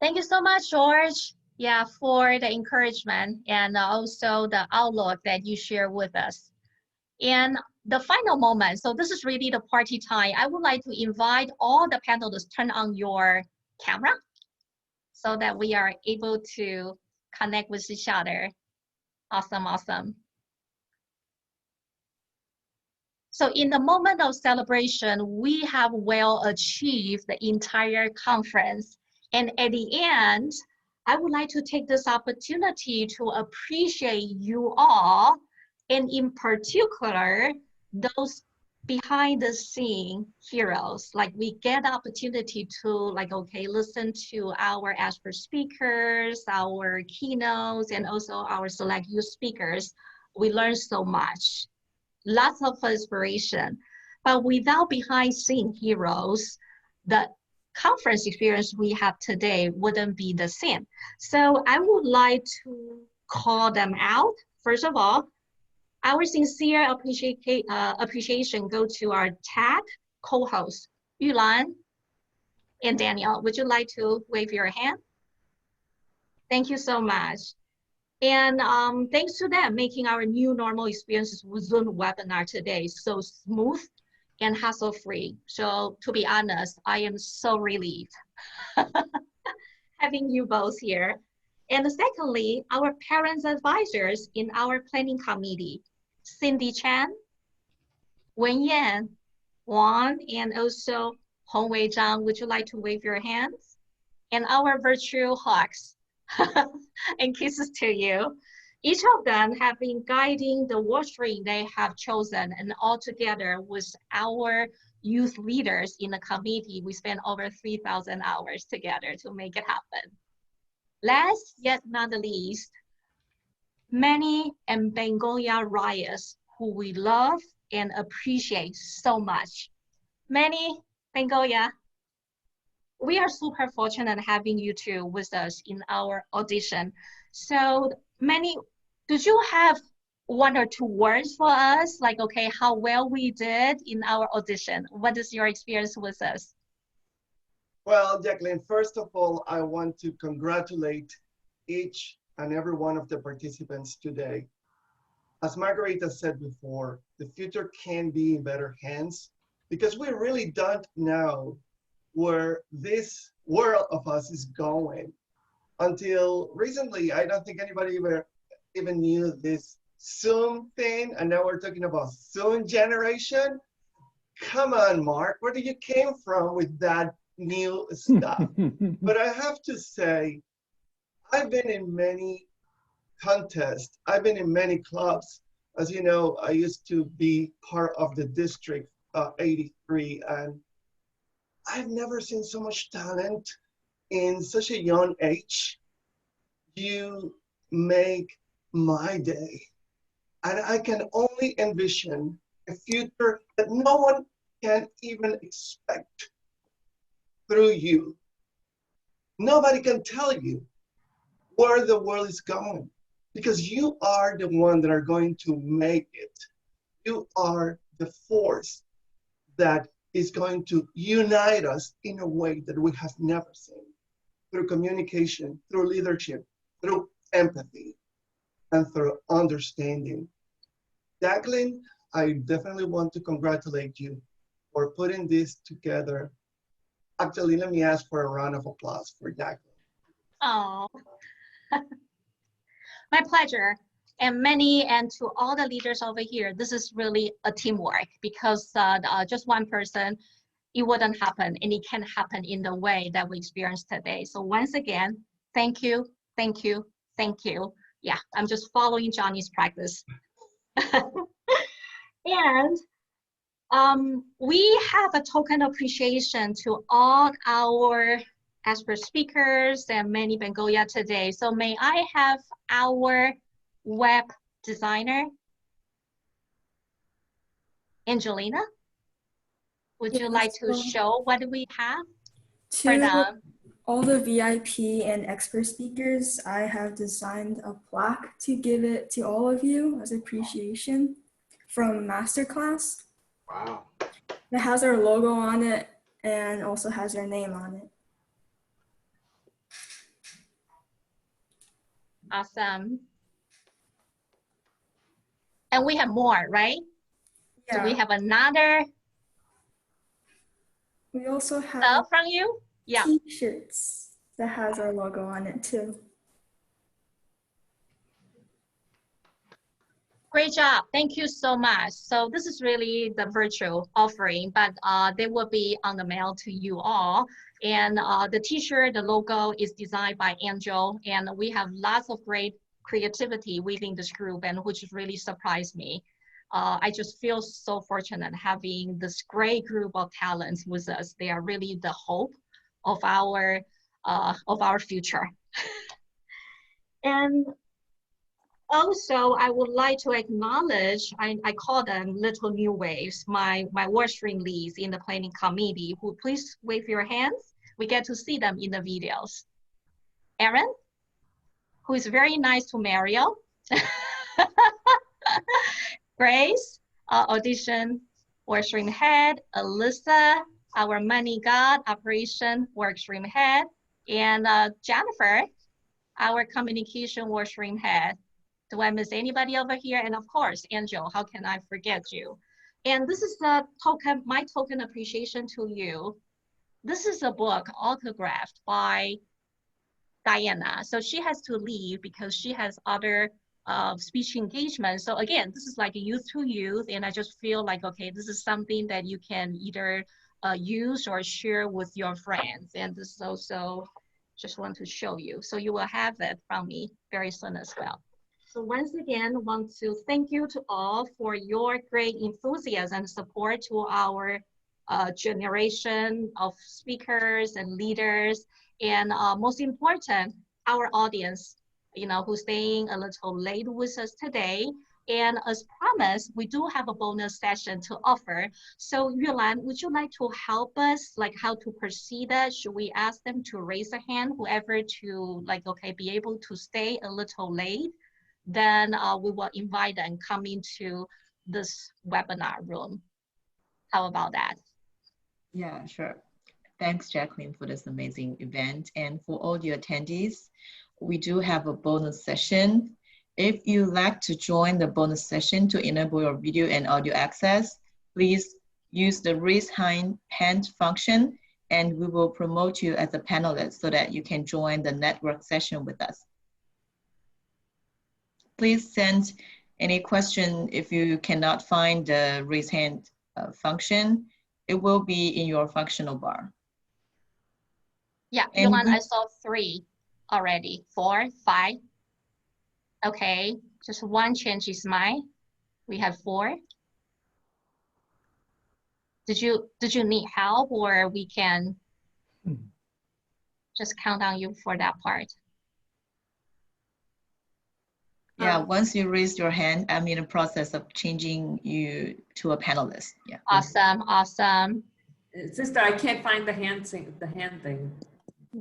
Thank you so much, George. Yeah, for the encouragement and also the outlook that you share with us. And the final moment, so this is really the party time. I would like to invite all the panelists to turn on your camera so that we are able to connect with each other. Awesome, awesome. So in the moment of celebration, we have well achieved the entire conference. And at the end, I would like to take this opportunity to appreciate you all, and in particular, those behind the scene heroes. Like we get the opportunity to listen to our expert speakers, our keynotes, and also our select youth speakers. We learn so much, lots of inspiration. But without behind scene heroes, the conference experience we have today wouldn't be the same. So I would like to call them out. First of all, our sincere appreciation go to our tag co-hosts, Yulan and Daniel. Would you like to wave your hand? Thank you so much. And thanks to them making our new normal experiences with Zoom webinar today so smooth and hassle-free. So to be honest, I am so relieved having you both here. And secondly, our parents advisors in our planning committee, Cindy Chan, Wen Yan, Wang, and also Hong Wei Zhang. Would you like to wave your hands? And our virtual hugs and kisses to you. Each of them have been guiding the work stream they have chosen, and all together with our youth leaders in the committee, we spent over 3,000 hours together to make it happen. Last yet not the least, many Bengoya riots who we love and appreciate so much. Many Bengoya, we are super fortunate having you two with us in our audition. So many, did you have one or two words for us? Like, okay, how well we did in our audition. What is your experience with us?
Well, Jacqueline, first of all, I want to congratulate each and every one of the participants today. As Margarita said before, the future can be in better hands because we really don't know where this world of us is going. Until recently, I don't think anybody even knew this Zoom thing, and now we're talking about Zoom generation. Come on, Mark, where did you came from with that new stuff? But I have to say, I've been in many contests. I've been in many clubs. As you know, I used to be part of the District 83, and I've never seen so much talent in such a young age. You make my day. And I can only envision a future that no one can even expect through you. Nobody can tell you where the world is going, because you are the one that are going to make it. You are the force that is going to unite us in a way that we have never seen, through communication, through leadership, through empathy, and through understanding. Jacqueline, I definitely want to congratulate you for putting this together. Actually, let me ask for a round of applause for Jacqueline.
Oh, my pleasure. And to all the leaders over here, this is really a teamwork, because just one person, it wouldn't happen, and it can happen in the way that we experienced today. So once again, thank you, thank you, thank you. Yeah, I'm just following Johnny's practice. And we have a token appreciation to all our expert speakers and many Bengoya today. So may I have our web designer, Angelina? Would you like to show what we have for them?
All the VIP and expert speakers, I have designed a plaque to give it to all of you as appreciation from Masterclass.
Wow.
It has our logo on it and also has our name on it.
Awesome. And we have more, right?
Yeah.
Do we have another
We also have
stuff from you? Yeah.
T-shirts that has our logo on it too.
Great job. Thank you so much. So this is really the virtual offering, but they will be on the mail to you all. And the t-shirt, the logo is designed by Angel, and we have lots of great creativity within this group, and which really surprised me. I just feel so fortunate having this great group of talents with us. They are really the hope of our future. And also, I would like to acknowledge, I call them little new waves, my workstream leads in the planning committee, who please wave your hands. We get to see them in the videos. Aaron, who is very nice to Mario. Grace, audition workstream head. Alyssa, our money god, operation workstream head. And Jennifer, our communication workstream head. Do I miss anybody over here? And of course, Angel, how can I forget you? And this is the token, my token appreciation to you. This is a book autographed by Diana. So she has to leave because she has other speech engagement. So again, this is like a youth to youth, and I just feel like, okay, this is something that you can either use or share with your friends. And this is also just want to show you. So you will have it from me very soon as well. So once again, I want to thank you to all for your great enthusiasm and support to our generation of speakers and leaders. And most important, our audience, you know, who's staying a little late with us today. And as promised, we do have a bonus session to offer. So Yulan, would you like to help us, like how to proceed that? Should we ask them to raise a hand, whoever to like, okay, be able to stay a little late? Then we will invite them come into this webinar room. How about that?
Yeah, sure. Thanks, Jacqueline, for this amazing event. And for all the attendees, we do have a bonus session. If you'd like to join the bonus session to enable your video and audio access, please use the raise hand function and we will promote you as a panelist so that you can join the network session with us. Please send any question if you cannot find the raise hand function. It will be in your functional bar.
Yeah,
And
Yulan, I saw 3 already. 4, 5. Okay, just one change is mine. We have 4. Did you need help, or we can just count on you for that part?
Yeah, once you raise your hand, I'm in the process of changing you to a panelist. Yeah.
Awesome, awesome.
Sister, I can't find the hand thing.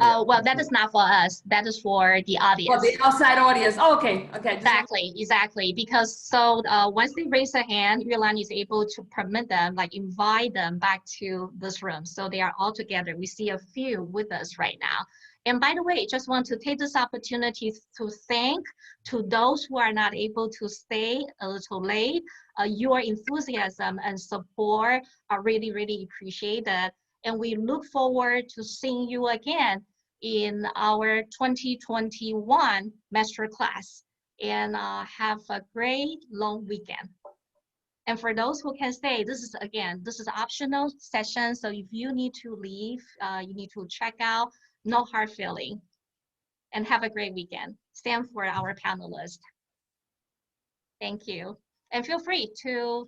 Oh, well, that is not for us. That is for the audience.
For the outside audience. Oh, okay, okay.
Exactly. Because so once they raise a hand, Yulan is able to permit them, like invite them back to this room. So they are all together. We see a few with us right now. And by the way, just want to take this opportunity to thank to those who are not able to stay a little late. Your enthusiasm and support are really, really appreciated. And we look forward to seeing you again in our 2021 Masterclass. And have a great long weekend. And for those who can stay, this is optional session. So if you need to leave, you need to check out, no hard feeling. And have a great weekend. Stand for our panelists. Thank you. And feel free to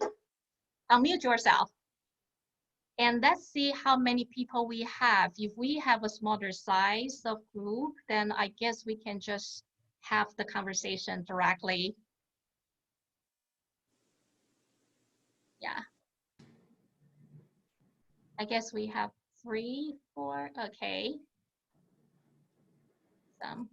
unmute yourself. And let's see how many people we have. If we have a smaller size of group, then I guess we can just have the conversation directly. Yeah. I guess we have 3, 4, okay. Some.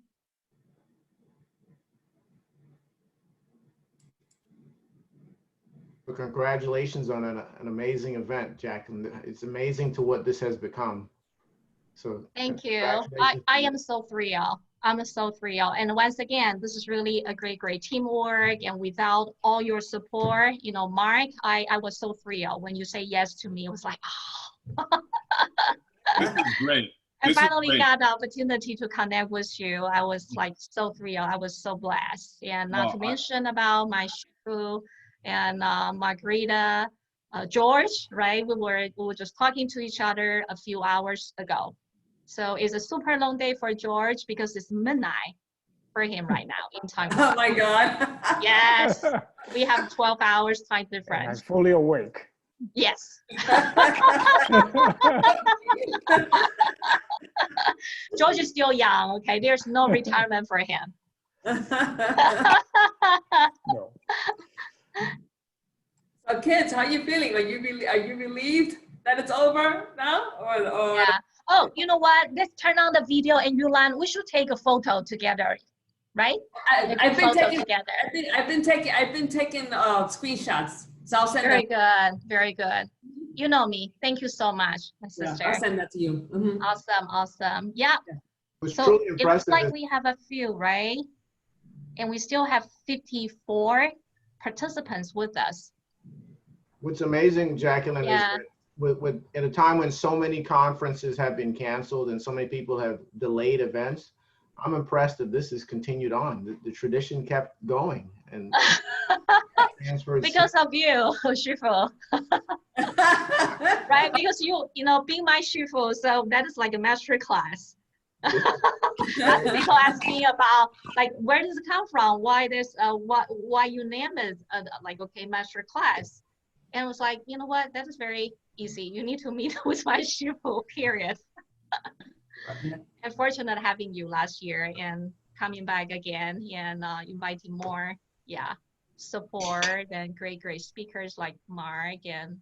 Well, congratulations on an amazing event, Jacqueline. It's amazing to what this has become. So
thank you. I am so thrilled. I'm so thrilled. And once again, this is really a great teamwork. And without all your support, you know, Mark, I was so thrilled when you say yes to me. It was like, oh.
This is great.
I finally got the opportunity to connect with you. I was like so thrilled. I was so blessed. And not to mention about my shifu and Margarita, George, right? We were just talking to each other a few hours ago. So it's a super long day for George because it's midnight for him right now in Taiwan.
Oh my God.
Yes, we have 12 hours time difference.
I'm fully awake.
Yes. George is still young, okay? There's no retirement for him.
No.
So kids, how are you feeling? Are you relieved that it's over now? Or
yeah. Oh, you know what? Let's turn on the video and Yulan, we should take a photo together, right?
I've been taking screenshots. So I'll send
Very good, very good. You know me. Thank you so much, my sister.
Yeah, I'll send that to you. Mm-hmm.
Awesome, awesome. Yeah.
So
it looks like we have a few, right? And we still have 54 participants with us.
What's amazing, Jacqueline, is that with at a time when so many conferences have been canceled and so many people have delayed events, I'm impressed that this has continued on. The tradition kept going, and
because of you, Shifu. Right? Because you know, being my Shifu, so that is like a master class. People ask me about like, where does it come from? Why this? Why you name it like, okay, master class? And it was like, you know what? That is very easy. You need to meet with my Shifu, period. And fortunate having you last year and coming back again and inviting more, support and great speakers like Mark and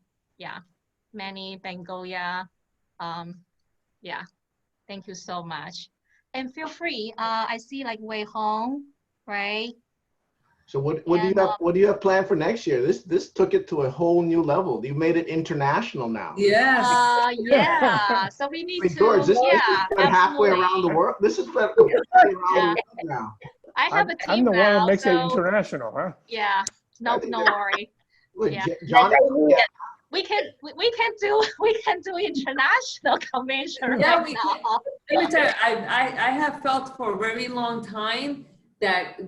many Bengolia. Thank you so much. And feel free. I see like Wei Hong, right?
So what do you have planned for next year? This took it to a whole new level. You made it international now.
Yeah.
Yeah. So we need to.
George, this is halfway around the world. This is around the world now.
I have a team
I'm the one
now,
that makes it
so,
international, huh?
yeah. No worry.
Wait,
Yeah.
John,
we can do international convention
Yeah,
right
we
now.
can. Let me tell you, I have felt for a very long time that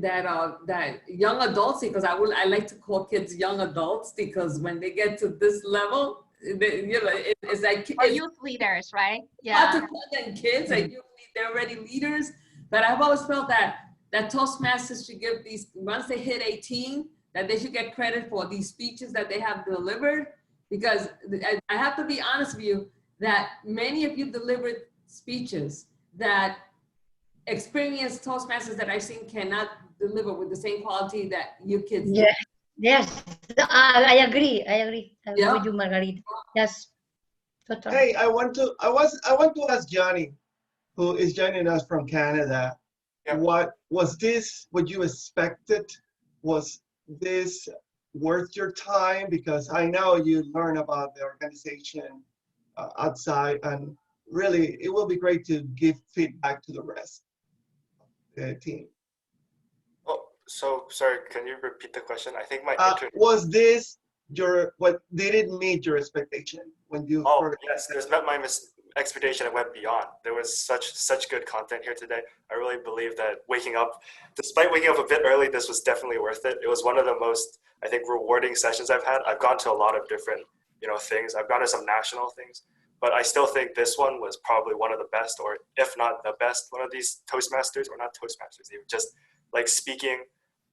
young adults, because I like to call kids young adults, because when they get to this level, it's like
Or youth leaders, right?
hard to
Yeah.
call them kids. Like they're already leaders. But I've always felt that Toastmasters should give these, once they hit 18, that they should get credit for these speeches that they have delivered. Because I have to be honest with you, that many of you delivered speeches that experienced Toastmasters that I've seen cannot deliver with the same quality that you kids do.
Yes, I agree. I agree with you, Margarita. Yes, totally.
Hey, I want to ask Johnny, who is joining us from Canada. What was this? What you expected? Was this worth your time? Because I know you learn about the organization outside, and really, it will be great to give feedback to the rest of the team.
Oh, so sorry, can you repeat the question? I think my internet.
Was this what did it meet your expectation when you?
Oh yes, this met my expectation. It went beyond. There was such good content here today. I really believe that despite waking up a bit early, this was definitely worth it. It was one of the most, I think, rewarding sessions I've had. I've gone to a lot of different, things. I've gone to some national things, but I still think this one was probably one of the best, or if not the best, one of these Toastmasters, or not Toastmasters, even just like speaking,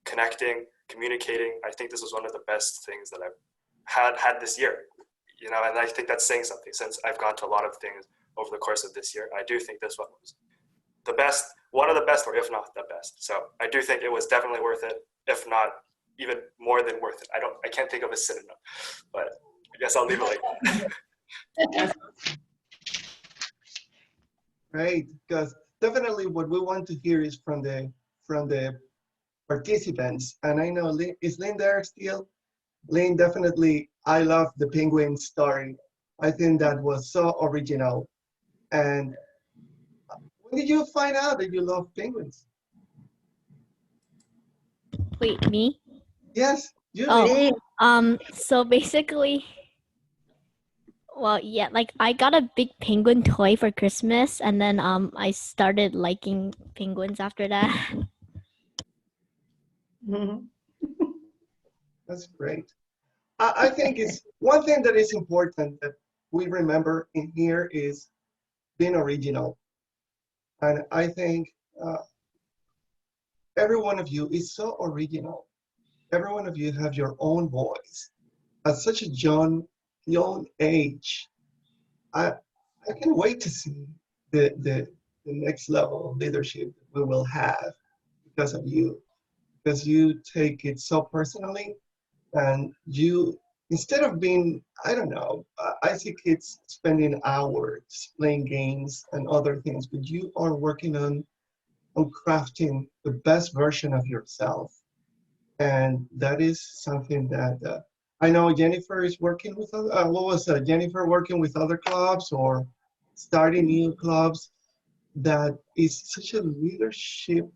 connecting, communicating. I think this was one of the best things that I've had this year. And I think that's saying something, since I've gone to a lot of things over the course of this year. I do think this one was the best, one of the best, or if not the best. So I do think it was definitely worth it, if not even more than worth it. I can't think of a synonym, but I guess I'll leave it like that.
Great, because definitely what we want to hear is from the participants. And I know, is Lynn there still? Lynn, definitely, I love the penguin story. I think that was so original. And when did you find out that you love penguins?
Wait, me?
Yes, you.
So basically, well, yeah, like I got a big penguin toy for Christmas, and then I started liking penguins after that.
That's great. I think it's one thing that is important that we remember in here is being original. And I think every one of you is so original. Every one of you have your own voice. At such a young age, I can't wait to see the next level of leadership that we will have because of you. Because you take it so personally, and you, instead of being, I don't know, I see kids spending hours playing games and other things, but you are working on crafting the best version of yourself. And that is something that I know Jennifer is working with other, Jennifer working with other clubs or starting new clubs. That is such a leadership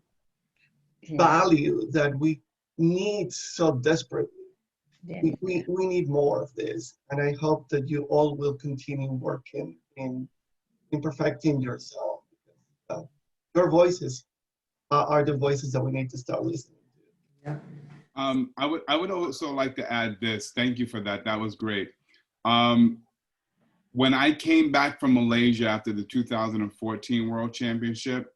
value that we need so desperately. We need more of this, and I hope that you all will continue working in perfecting yourself. Your voices are the voices that we need to start listening to.
I would also like to add this. Thank you for that. That was great. When I came back from Malaysia after the 2014 World Championship,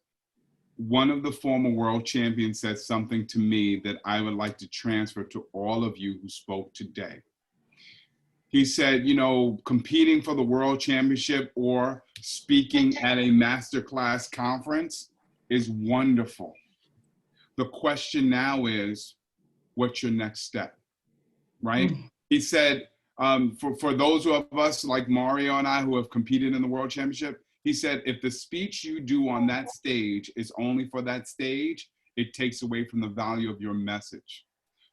one of the former world champions said something to me that I would like to transfer to all of you who spoke today. He said, competing for the world championship or speaking at a Masterclass conference is wonderful. The question now is, what's your next step, right? He said, for those of us like Mario and I who have competed in the world championship, he said, if the speech you do on that stage is only for that stage, it takes away from the value of your message.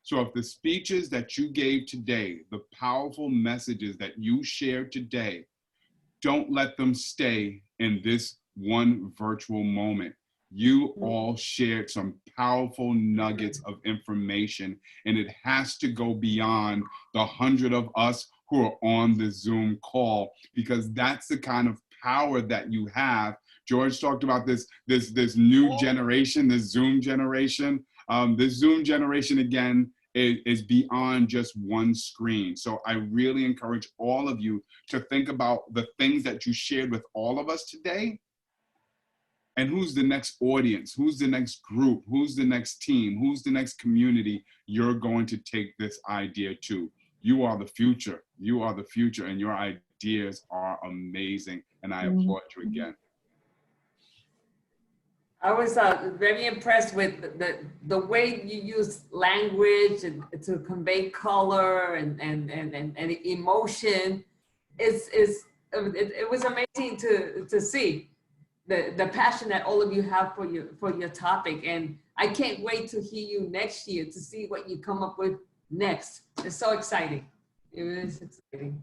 So if the speeches that you gave today, the powerful messages that you shared today, don't let them stay in this one virtual moment. You all shared some powerful nuggets of information, and it has to go beyond the 100 of us who are on the Zoom call, because that's the kind of power that you have. George talked about this new generation, this Zoom generation. This Zoom generation, again, is beyond just one screen. So I really encourage all of you to think about the things that you shared with all of us today. And who's the next audience? Who's the next group? Who's the next team? Who's the next community you're going to take this idea to? You are the future. You are the future, and your ideas are amazing. And I applaud you again.
I was very impressed with the way you use language to convey color and emotion. It was amazing to see the passion that all of you have for your topic, and I can't wait to hear you next year to see what you come up with next. It's so exciting. It is exciting.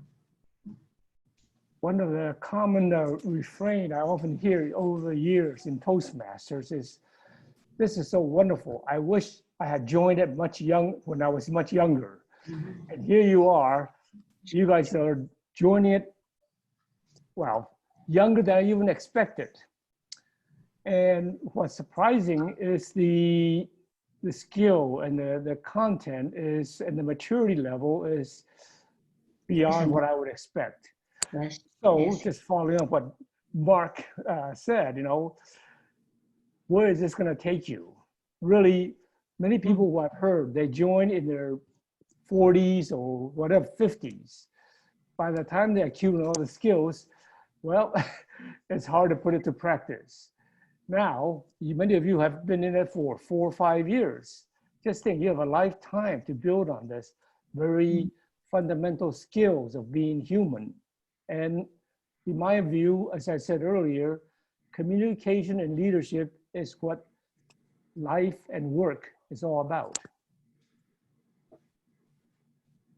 One of the common refrain I often hear over the years in Toastmasters is, "This is so wonderful. I wish I had joined it when I was much younger." Mm-hmm. And here you are. You guys are joining it, well, younger than I even expected. And what's surprising is the skill and the content is, and the maturity level is beyond what I would expect.
Yes.
So
Yes.
just following up what Mark said, where is this going to take you? Really, many people who I've heard, they join in their 40s or whatever, 50s. By the time they accumulate all the skills, well, it's hard to put it to practice. Now, many of you have been in it for 4 or 5 years. Just think, you have a lifetime to build on this very fundamental skills of being human. And in my view, as I said earlier, communication and leadership is what life and work is all about.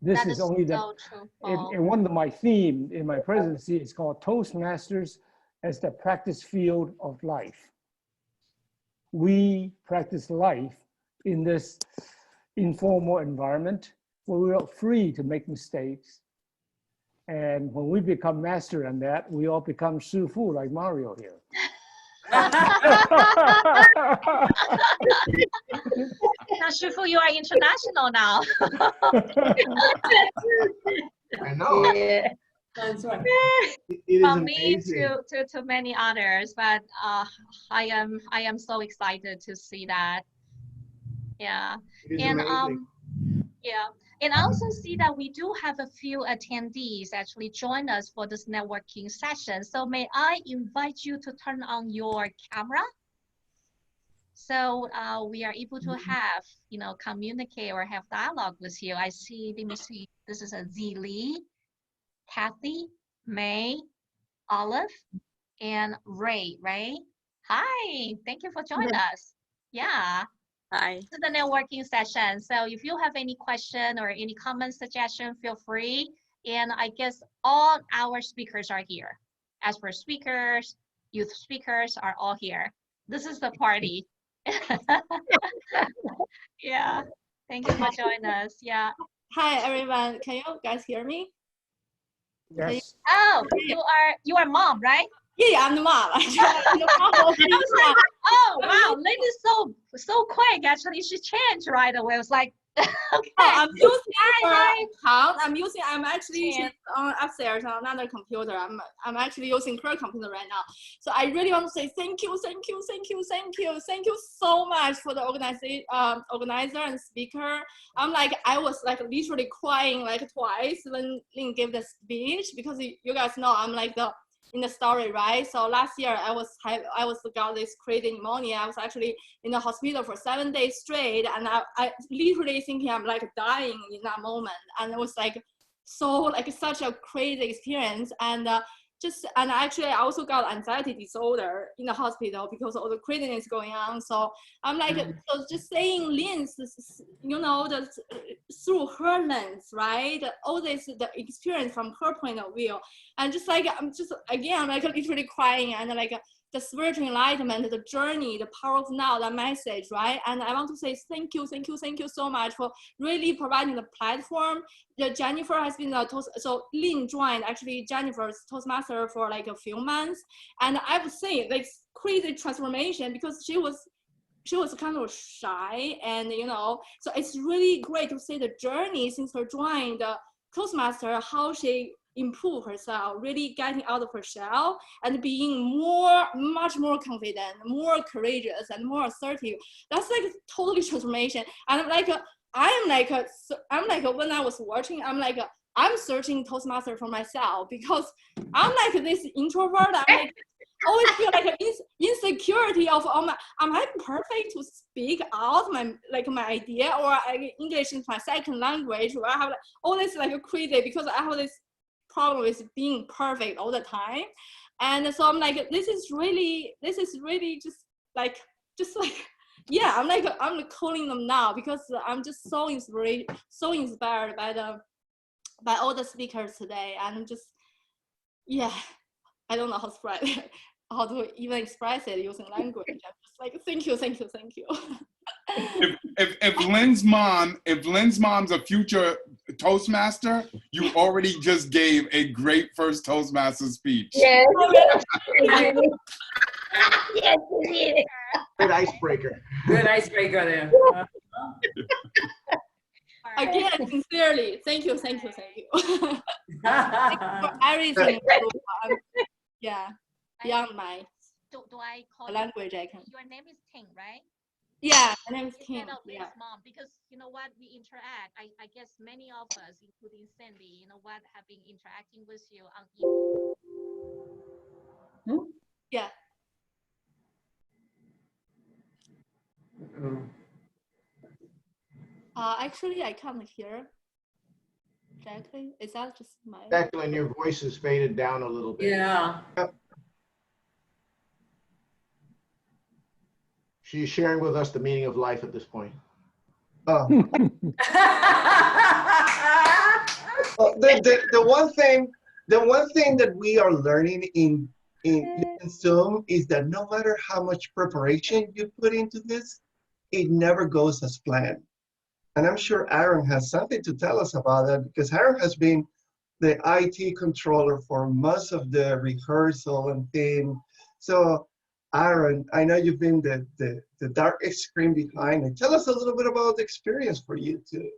This is only
so true.
And one of my theme in my presidency is called Toastmasters as the practice field of life. We practice life in this informal environment where we're free to make mistakes. And when we become master in that, we all become Shifu like Mario here.
Now, Shifu, you are international now.
I know.
Yeah.
That's right.
It is
From me
amazing.
to many others, but I am so excited to see that. Yeah.
It is
And
amazing.
yeah. And I also see that we do have a few attendees actually join us for this networking session. So may I invite you to turn on your camera? So we are able to have, communicate or have dialogue with you. I see, let me see, this is a Zili, Kathy, May, Olive, and Ray, right? Hi, thank you for joining us. Yeah.
Hi.
This is the networking session. So if you have any question or any comment, suggestion, feel free. And I guess all our speakers are here. As for speakers, youth speakers are all here. This is the party. Yeah. Thank you for joining us. Yeah.
Hi everyone. Can you guys hear me?
Yes.
Oh, you are mom, right?
Yeah, I'm the mom. I'm the mom.
I was like, oh wow, Lady's so quick. Actually, she changed right away. I was like, okay.
I'm using
Hi.
I'm actually using upstairs on another computer. I'm actually using her computer right now. So I really want to say thank you so much for the organizer and speaker. I was literally crying twice when Lynn gave the speech, because you guys know I'm in the story, right? So last year I got this crazy pneumonia. I was actually in the hospital for 7 days straight, and I literally thinking I'm dying in that moment. And it was such a crazy experience. And actually I also got anxiety disorder in the hospital because of all the craziness going on. So I'm so just saying Lynn's, through her lens, right? All this, the experience from her point of view. And I'm literally crying and
the spiritual enlightenment, the journey, the power of now, the message, right? And I want to say thank you so much for really providing the platform. Jennifer has been so Lynn joined actually Jennifer's Toastmaster for like a few months, and I've seen like crazy transformation because she was kind of shy, and so it's really great to see the journey since her joined the Toastmaster, how she improve herself, really getting out of her shell and being much more confident, more courageous, and more assertive. That's like totally transformation. And I'm like when I was watching, I'm searching Toastmaster for myself because I'm like this introvert. I'm like always feel like an insecurity of am I perfect to speak out my idea, or English is my second language, or I have like all this like crazy because I have this problem with being perfect all the time. And so I'm like, this is really just like yeah, I'm calling them now because I'm just so inspired by all the speakers today. And I'm just, yeah, I don't know how to even express it using language. I'm just like, thank you.
If Lynn's mom's a future Toastmaster, you already just gave a great first Toastmaster speech.
Yes. Yes, you did.
Good icebreaker.
Good icebreaker there.
Again, sincerely, thank you. Thank you for everything. Yeah, beyond my
do I call
language, I can.
Your name is Ting, right?
Yeah, my name is Ting.
Instead of Lynn's
Yeah.
mom, because you know what, we interact. I guess many of us, including Cindy, have been interacting with you on email.
Yeah. Actually, I can't hear. Jacqueline, is that just my?
Jacqueline, your voice is faded down a little bit.
Yeah.
Yep. She's sharing with us the meaning of life at this point. Oh. Well, the one thing that we are learning in Zoom is that no matter how much preparation you put into this, it never goes as planned. And I'm sure Aaron has something to tell us about that, because Aaron has been the IT controller for most of the rehearsal and thing. So Aaron, I know you've been the darkest screen behind it. Tell us a little bit about the experience for you too.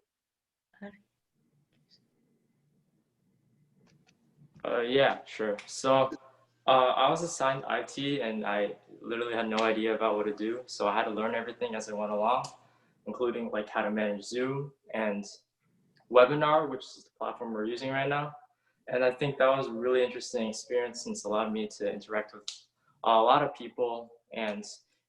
Yeah, sure. So I was assigned IT, and I literally had no idea about what to do. So I had to learn everything as I went along, including like how to manage Zoom and Webinar, which is the platform we're using right now. And I think that was a really interesting experience, since it allowed me to interact with a lot of people and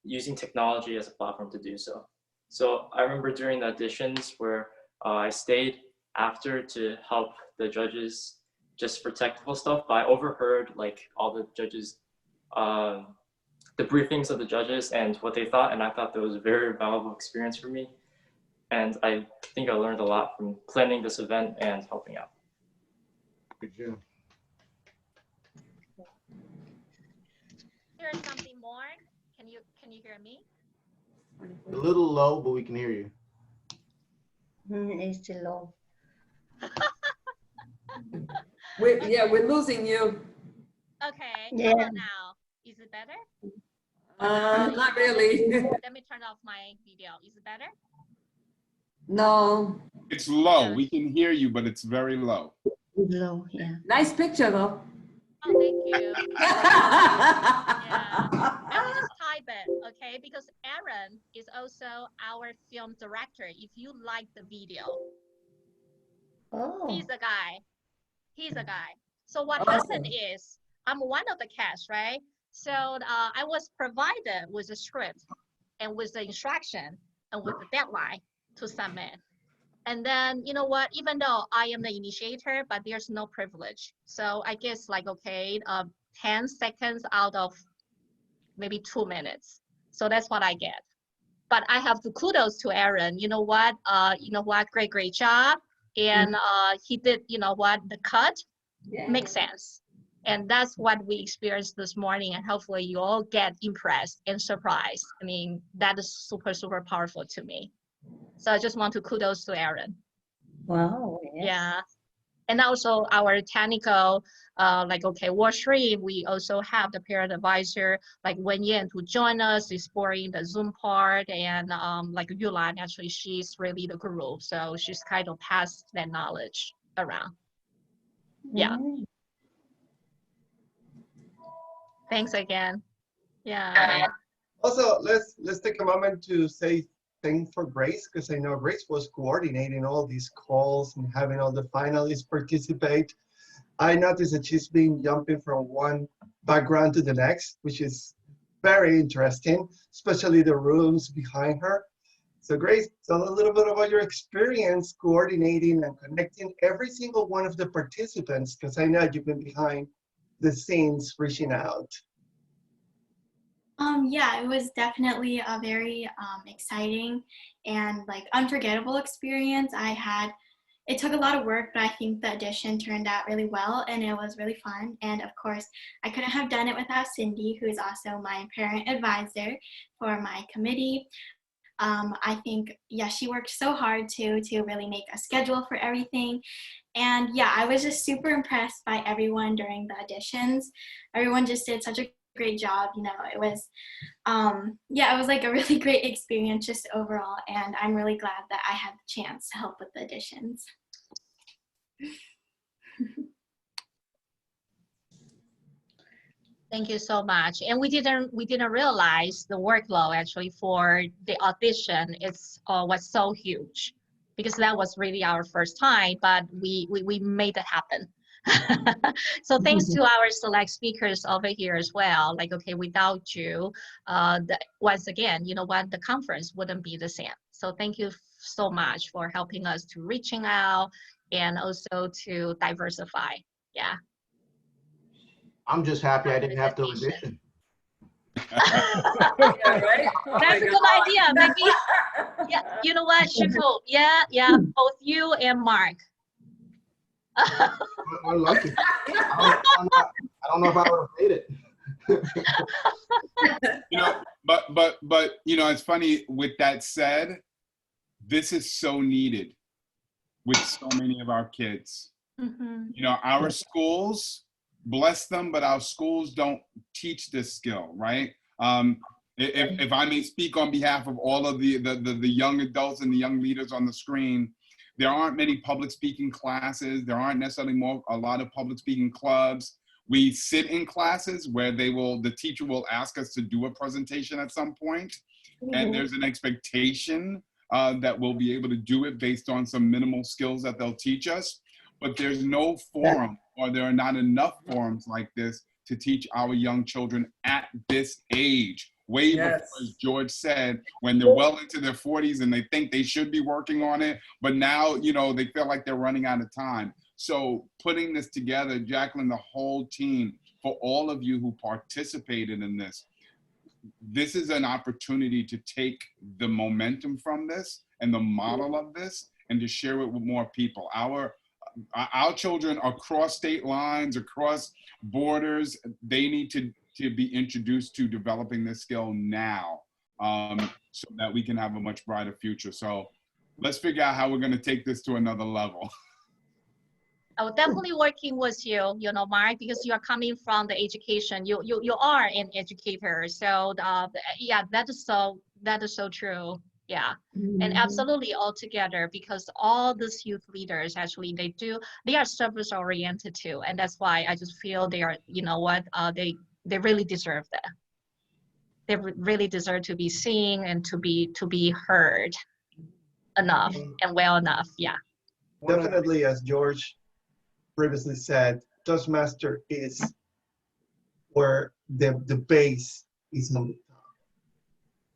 using technology as a platform to do so. So I remember during the auditions where I stayed after to help the judges just for technical stuff, but I overheard like all the judges, the briefings of the judges and what they thought, and I thought that was a very valuable experience for me. And I think I learned a lot from planning this event and helping out.
Good job.
Here's something more. Can you hear me?
A little low, but we can hear you.
It's still low.
We're losing you.
Okay.
Yeah.
How about now? Is it better?
Not really.
Let me turn off my video. Is it better?
No.
It's low. We can hear you, but it's very low.
Low, yeah.
Nice picture though.
Oh, thank you. Yeah. Let me just type it, okay? Because Aaron is also our film director. If you like the video, he's the guy. He's a guy. So what happened is, I'm one of the cast, right? So I was provided with a script and with the instruction and with the deadline to submit. And then, you know what, even though I am the initiator, but there's no privilege. So I guess like, okay, 10 seconds out of maybe 2 minutes. So that's what I get. But I have to kudos to Aaron. You know what, great job. And he did, the cut makes sense. And that's what we experienced this morning. And hopefully you all get impressed and surprised. I mean, that is super, super powerful to me. So I just want to kudos to Aaron.
Wow. Yes.
Yeah. And also our technical, work stream, we also have the parent advisor, like Wen Yan, to join us exploring the Zoom part. And like Yulan, actually, she's really the guru. So she's kind of passed that knowledge around. Yeah. Thanks again. Yeah.
Also, let's take a moment to say thanks for Grace, because I know Grace was coordinating all these calls and having all the finalists participate. I noticed that she's been jumping from one background to the next, which is very interesting, especially the rooms behind her. So Grace, tell a little bit about your experience coordinating and connecting every single one of the participants, because I know you've been behind the scenes reaching out.
Yeah, it was definitely a very exciting and like unforgettable experience. It took a lot of work, but I think the audition turned out really well and it was really fun. And of course, I couldn't have done it without Cindy, who is also my parent advisor for my committee. I think, yeah, she worked so hard to really make a schedule for everything. And yeah, I was just super impressed by everyone during the auditions. Everyone just did such a great job. You know, it was, it was like a really great experience just overall. And I'm really glad that I had the chance to help with the auditions.
Thank you so much. And we didn't realize the workload actually for the audition was so huge, because that was really our first time, but we made it happen. So thanks to our select speakers over here as well. Like, okay, without you, once again, you know what, the conference wouldn't be the same. So thank you so much for helping us to reaching out and also to diversify. Yeah.
I'm just happy I didn't have to audition.
Yeah, right?
That's a good idea. Maybe, yeah, you know what, Shifu? Yeah, both you and Mark.
I like it. I don't know if I would have made it.
You know, but you know, it's funny. With that said, this is so needed with so many of our kids.
Mm-hmm.
You know, our schools, bless them, but our schools don't teach this skill, right? If I may speak on behalf of all of the young adults and the young leaders on the screen, there aren't many public speaking classes. There aren't necessarily a lot of public speaking clubs. We sit in classes where the teacher will ask us to do a presentation at some point, and there's an expectation that we'll be able to do it based on some minimal skills that they'll teach us. But there's no forum, or there are not enough forums like this to teach our young children at this age. Way before, as George said, when they're well into their 40s and they think they should be working on it, but now, you know, they feel like they're running out of time. So putting this together, Jacqueline, the whole team, for all of you who participated in this, this is an opportunity to take the momentum from this and the model of this and to share it with more people. Our children across state lines, across borders, they need to be introduced to developing this skill now, so that we can have a much brighter future. So let's figure out how we're going to take this to another level.
I will definitely working with you, you know, Mark, because you are coming from the education. You are an educator. So yeah, that is so true. Yeah, and absolutely all together, because all these youth leaders actually they are service oriented too, and that's why I just feel they are, you know what, they really deserve that. They really deserve to be seen and to be heard enough and well enough. Yeah.
Definitely, as George previously said, Toastmaster is where the base is on the top.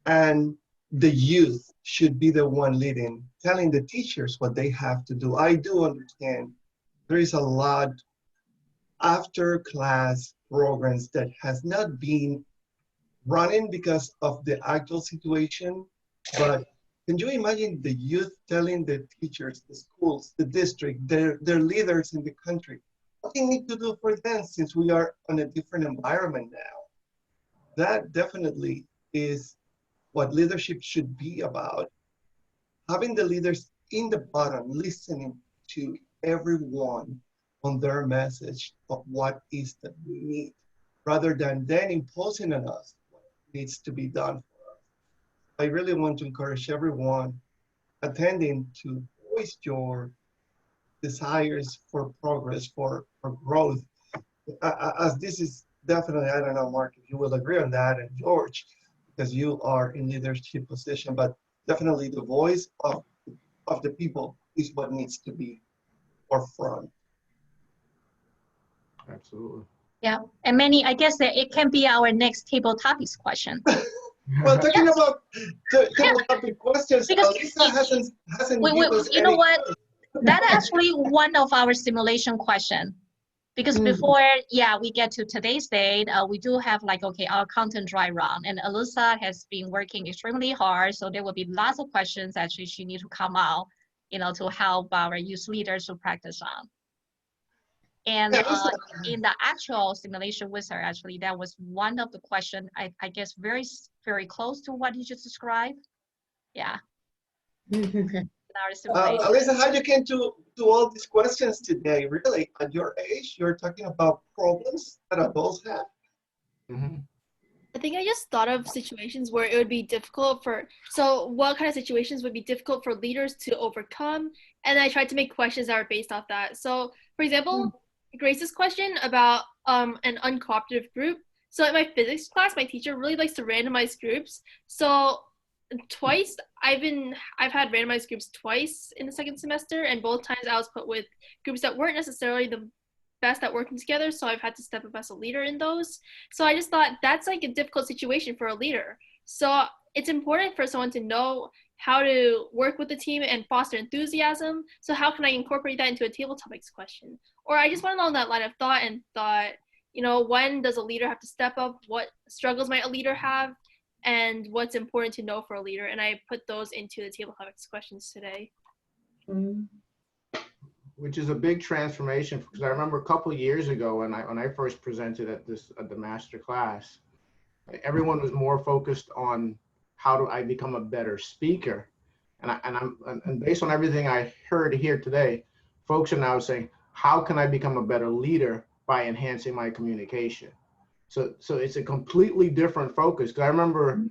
And the youth should be the one leading, telling the teachers what they have to do. I do understand there is a lot after class programs that has not been running because of the actual situation, but can you imagine the youth telling the teachers, the schools, the district, their leaders in the country, what they need to do for them since we are on a different environment now. That definitely is what leadership should be about. Having the leaders in the bottom, listening to everyone on their message of what is the need, rather than then imposing on us what needs to be done for us. I really want to encourage everyone attending to voice your desires for progress, for growth. As this is definitely, I don't know, Mark, if you will agree on that, and George, because you are in leadership position, but definitely the voice of the people is what needs to be forefront.
Absolutely.
Yeah, and Manny, I guess that it can be our next table topics question.
Well, talking about table topic questions,
Because
Lisa hasn't given us
you know
any.
what? That actually one of our simulation question. Because before, yeah, we get to today's date, we do have like, okay, our content dry run, and Alyssa has been working extremely hard. So there will be lots of questions actually she needs to come out, you know, to help our youth leaders to practice on. And in the actual simulation with her, actually, that was one of the questions, I guess, very close to what you just described. Yeah.
Alyssa, how you came to all these questions today? Really, at your age, you're talking about problems that adults have?
I think I just thought of situations where it would be difficult so what kind of situations would be difficult for leaders to overcome? And I tried to make questions that are based off that. So, for example, Grace's question about an uncooperative group. So in my physics class, my teacher really likes to randomize groups. So twice, I've had randomized groups twice in the second semester, and both times I was put with groups that weren't necessarily the best at working together, so I've had to step up as a leader in those. So I just thought that's like a difficult situation for a leader. So it's important for someone to know how to work with the team and foster enthusiasm. So how can I incorporate that into a table topics question? Or I just went along that line of thought and thought, you know, when does a leader have to step up? What struggles might a leader have? And what's important to know for a leader? And I put those into the table topics questions today.
Which is a big transformation, because I remember a couple of years ago when I first presented at the master class, everyone was more focused on how do I become a better speaker, and based on everything I heard here today, folks are now saying, how can I become a better leader by enhancing my communication? So it's a completely different focus. Because I remember,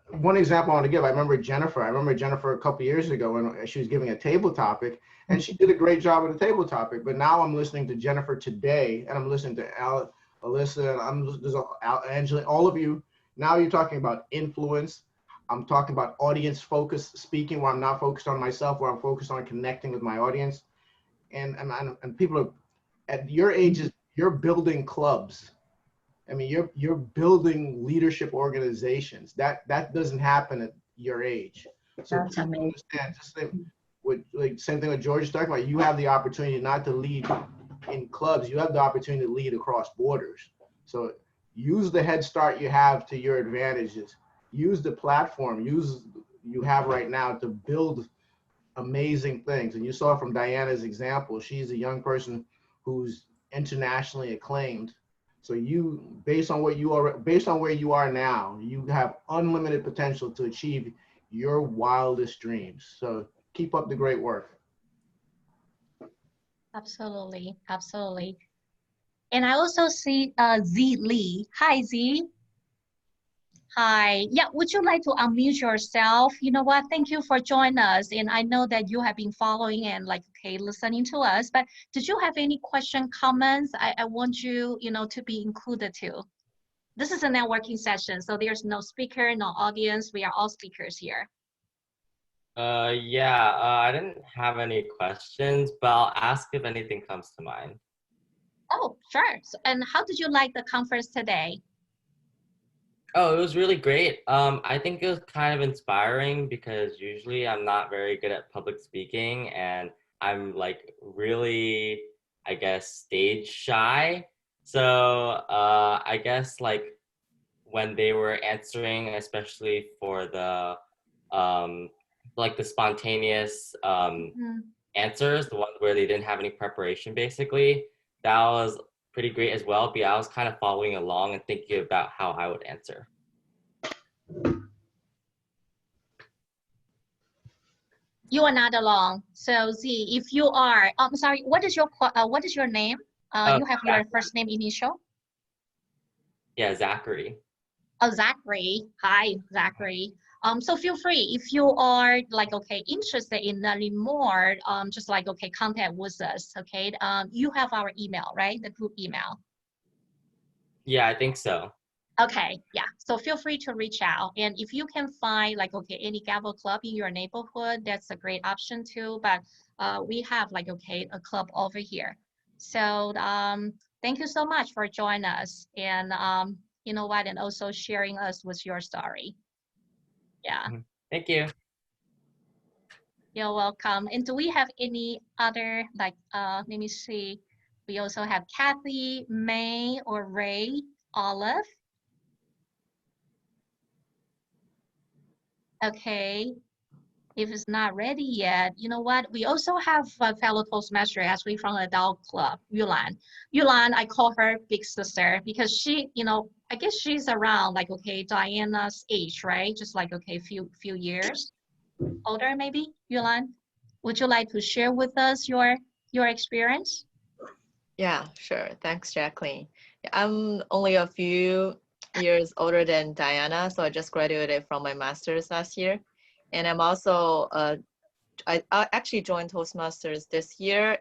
one example I want to give, I remember Jennifer a couple years ago when she was giving a table topic, and she did a great job with the table topic. But now I'm listening to Jennifer today, and I'm listening to Alyssa, and Angela, all of you. Now you're talking about influence. I'm talking about audience focused speaking, where I'm not focused on myself, where I'm focused on connecting with my audience. And people are, at your ages, you're building clubs. I mean, you're building leadership organizations. That doesn't happen at your age. So understand, just same thing with George is talking about. You have the opportunity not to lead in clubs. You have the opportunity to lead across borders. So use the head start you have to your advantages. Use the platform you have right now to build amazing things. And you saw from Diana's example, she's a young person who's internationally acclaimed. So based on where you are now, you have unlimited potential to achieve your wildest dreams. So keep up the great work.
Absolutely, absolutely. And I also see Z Lee. Hi, Z. Hi. Yeah, would you like to unmute yourself? You know what? Thank you for joining us. And I know that you have been following and listening to us. But did you have any comments? I want you, to be included too. This is a networking session, so there's no speaker, no audience. We are all speakers here.
I didn't have any questions, but I'll ask if anything comes to mind.
Oh, sure. So, and how did you like the conference today?
Oh, it was really great. I think it was kind of inspiring because usually I'm not very good at public speaking, and I'm really, I guess, stage shy. So I guess when they were answering, especially for the the spontaneous answers, the ones where they didn't have any preparation basically. That was pretty great as well, but I was kind of following along and thinking about how I would answer.
You are not alone. So Z, if you are, I'm sorry, what is your name? You have your first name initial?
Yeah, Zachary.
Oh, Zachary. Hi, Zachary. So feel free if you are like, okay, interested in learning more, just like, okay, contact with us, okay? You have our email, right? The group email.
Yeah, I think so.
Okay, yeah, so feel free to reach out. And if you can find like, okay, any Gavel club in your neighborhood, that's a great option too. But we have like, okay, a club over here. So thank you so much for joining us. And you know what, and also sharing us with your story. Yeah.
Thank you.
You're welcome. And do we have any other, like, let me see. We also have Kathy, May, or Ray, Olive. Okay, if it's not ready yet, you know what? We also have a fellow Toastmaster actually from adult club, Yulan. Yulan, I call her big sister because she, you know, I guess she's around like, okay, Diana's age, right? Just like, okay, few years older maybe, Yulan. Would you like to share with us your experience?
Yeah, sure. Thanks, Jacqueline. I'm only a few years older than Diana, so I just graduated from my master's last year. And I'm also, I actually joined Toastmasters this year,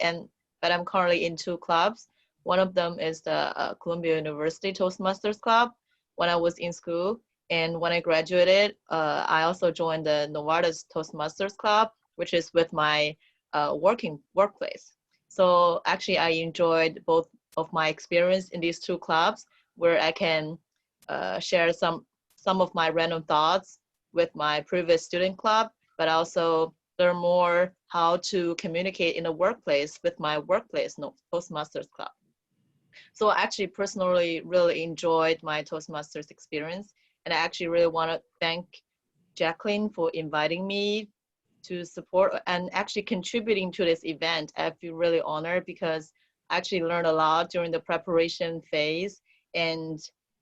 but I'm currently in two clubs. One of them is the Columbia University Toastmasters Club when I was in school. And when I graduated, I also joined the Nevada's Toastmasters Club, which is with my workplace. So actually, I enjoyed both of my experience in these two clubs, where I can share some of my random thoughts with my previous student club, but also learn more how to communicate in the workplace with my workplace Toastmasters Club. So I actually personally really enjoyed my Toastmasters experience, and I actually really want to thank Jacqueline for inviting me to support and actually contributing to this event. I feel really honored because I actually learned a lot during the preparation phase, and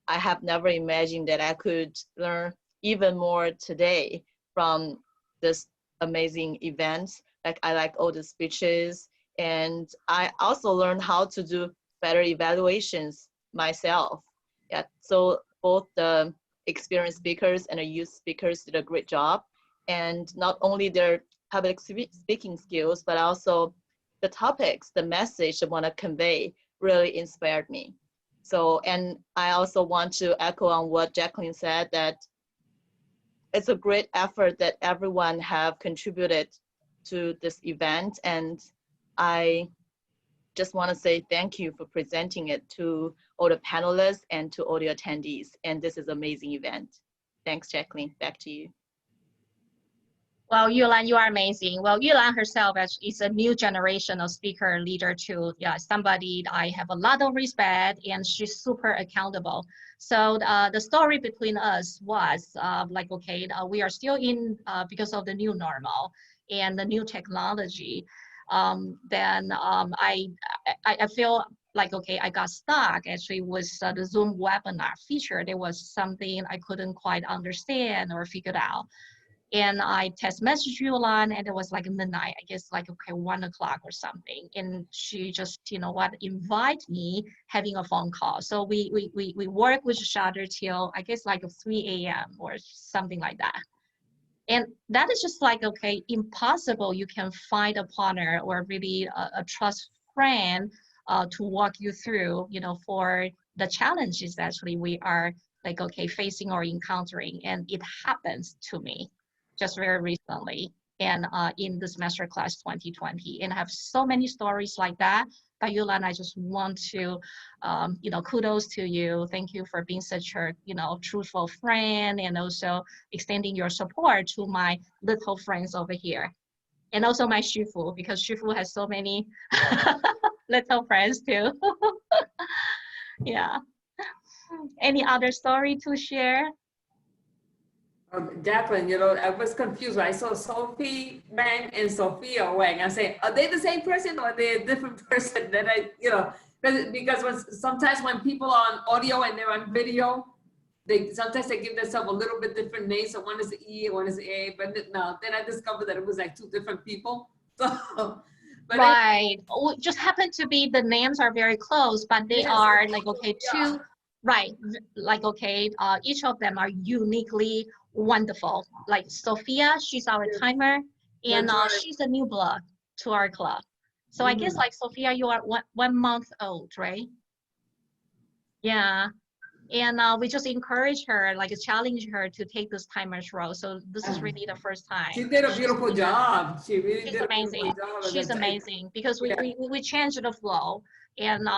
I have never imagined that I could learn even more today from this amazing event. Like, I like all the speeches, and I also learned how to do better evaluations myself. Yeah, so both the experienced speakers and the youth speakers did a great job. And not only their public speaking skills, but also the topics, the message they want to convey really inspired me. So, and I also want to echo on what Jacqueline said, that it's a great effort that everyone have contributed to this event. And I just want to say thank you for presenting it to all the panelists and to all the attendees. And this is an amazing event. Thanks, Jacqueline. Back to you.
Well, Yulan, you are amazing. Well, Yulan herself actually is a new generation of speaker leader too. Yeah, somebody I have a lot of respect, and she's super accountable. So the story between us was like, okay, we are still in because of the new normal and the new technology. Then I feel like, okay, I got stuck actually with the Zoom webinar feature. There was something I couldn't quite understand or figure out. And I text messaged Yulan, and it was like midnight, I guess like, okay, 1 o'clock or something. And she just, you know what, invite me having a phone call. So we work with each other till I guess like 3 a.m. or something like that. And that is just like, okay, impossible you can find a partner or really a trust friend to walk you through, you know, for the challenges actually we are like, okay, facing or encountering. And it happens to me just very recently, and in this Masterclass 2020. And I have so many stories like that. But Yulan, I just want to, you know, kudos to you. Thank you for being such a, you know, truthful friend, and also extending your support to my little friends over here. And also my Shifu, because Shifu has so many little friends too. Yeah. Any other story to share?
Jacqueline, you know, I was confused. I saw Sophie Wang and Sophia Wang. I say, are they the same person or are they a different person? Then I, you know, because sometimes when people are on audio and they're on video, sometimes they give themselves a little bit different names. So one is E, one is A, but no, then I discovered that it was like two different people. So, but
right. Just happen to be the names are very close, but they are like, okay, two, right. Like, okay, each of them are uniquely wonderful. Like Sophia, she's our timer, and she's a new blood to our club. So I guess like Sophia, you are 1 month old, right? Yeah. And we just encourage her, like challenge her to take this timer's role. So this is really the first time.
she did a beautiful job. She really
she's
did
amazing.
a beautiful job.
She's amazing because we changed the flow, and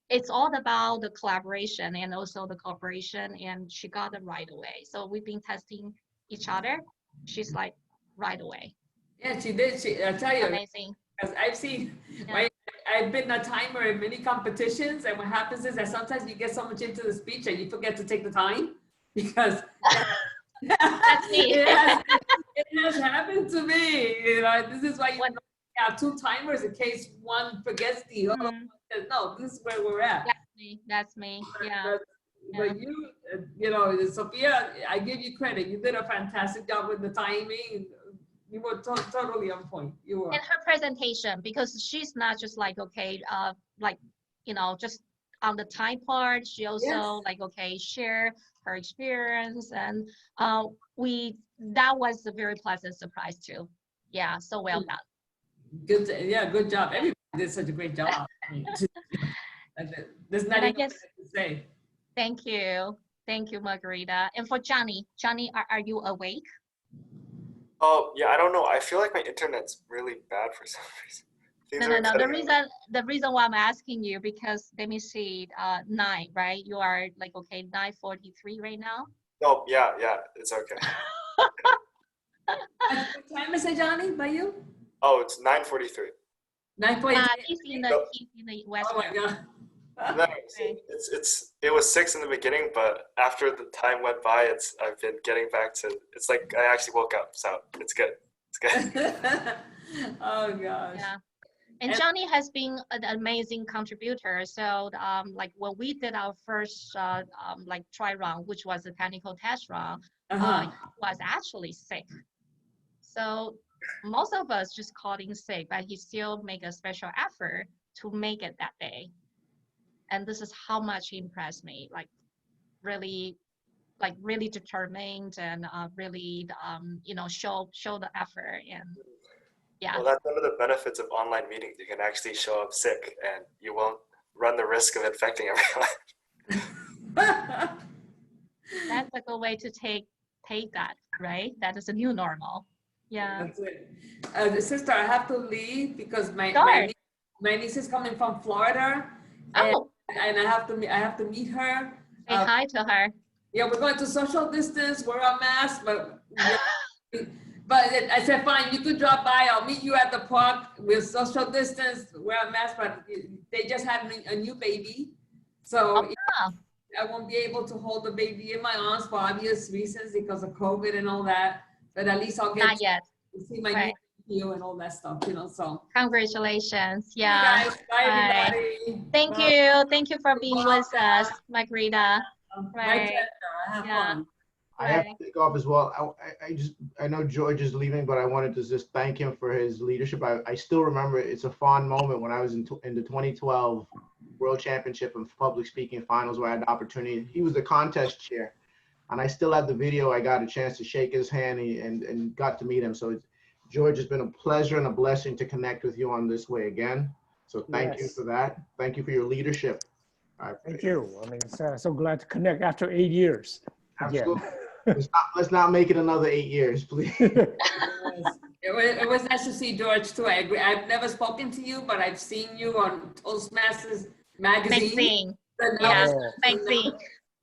it's all about the collaboration and also the cooperation. And she got it right away. So we've been testing each other. She's like right away.
Yeah, she did. I tell you,
amazing.
Because I've seen, right, I've been a timer in many competitions, and what happens is that sometimes you get so much into the speech and you forget to take the time because
that's me.
it has happened to me. You know, this is why you have two timers in case one forgets the other. No, this is where we're at.
That's me. That's me. Yeah.
But you know, Sophia, I give you credit. You did a fantastic job with the timing. You were totally on point. You were.
And her presentation, because she's not just like, okay, like, you know, just on the time part, she also like, okay, share her experience. And that was a very pleasant surprise too. Yeah, so well done.
Good, good job. Everybody did such a great job. There's not even to say.
Thank you, Margarita. And for Johnny, are you awake?
Oh, yeah, I don't know. I feel like my internet's really bad for some reason.
No. The reason why I'm asking you, because let me see, 9, right? You are like, okay, 9:43 right now?
Oh, yeah, it's okay.
What time is it, Johnny, by you?
Oh, it's 9:43.
9:43.
He's in the West.
Oh my God.
No, it was 6 in the beginning, but after the time went by, I've been getting back to, it's like I actually woke up, so it's good. It's good.
Oh gosh.
Yeah. And Johnny has been an amazing contributor. So like when we did our first like try run, which was a technical test run, he was actually sick. So most of us just called in sick, but he still make a special effort to make it that day. And this is how much he impressed me, like really determined and really, you know, show the effort. And yeah.
Well, that's one of the benefits of online meetings. You can actually show up sick and you won't run the risk of infecting everyone.
That's a good way to take that, right? That is a new normal. Yeah.
That's it. Sister, I have to leave because my niece is coming from Florida. And I have to meet her.
Say hi to her.
Yeah, we're going to social distance, wear our masks, but I said, fine, you could drop by. I'll meet you at the park with social distance, wear a mask, but they just had a new baby. So I won't be able to hold the baby in my arms for obvious reasons because of COVID and all that. But at least I'll get to see my new you and all that stuff, you know, so.
Congratulations. Yeah.
Bye, everybody.
Thank you for being with us, Margarita.
My pleasure. Have fun.
I have to take off as well. I know George is leaving, but I wanted to just thank him for his leadership. I still remember it's a fond moment when I was in the 2012 World Championship of Public Speaking Finals where I had the opportunity. He was the contest chair, and I still have the video. I got a chance to shake his hand and got to meet him. So George, it's been a pleasure and a blessing to connect with you on this way again. So thank you for that. Thank you for your leadership.
Thank you. I mean, so glad to connect after 8 years.
Absolutely. Let's not make it another 8 years, please.
It was nice to see George too. I agree. I've never spoken to you, but I've seen you on Toastmasters magazine.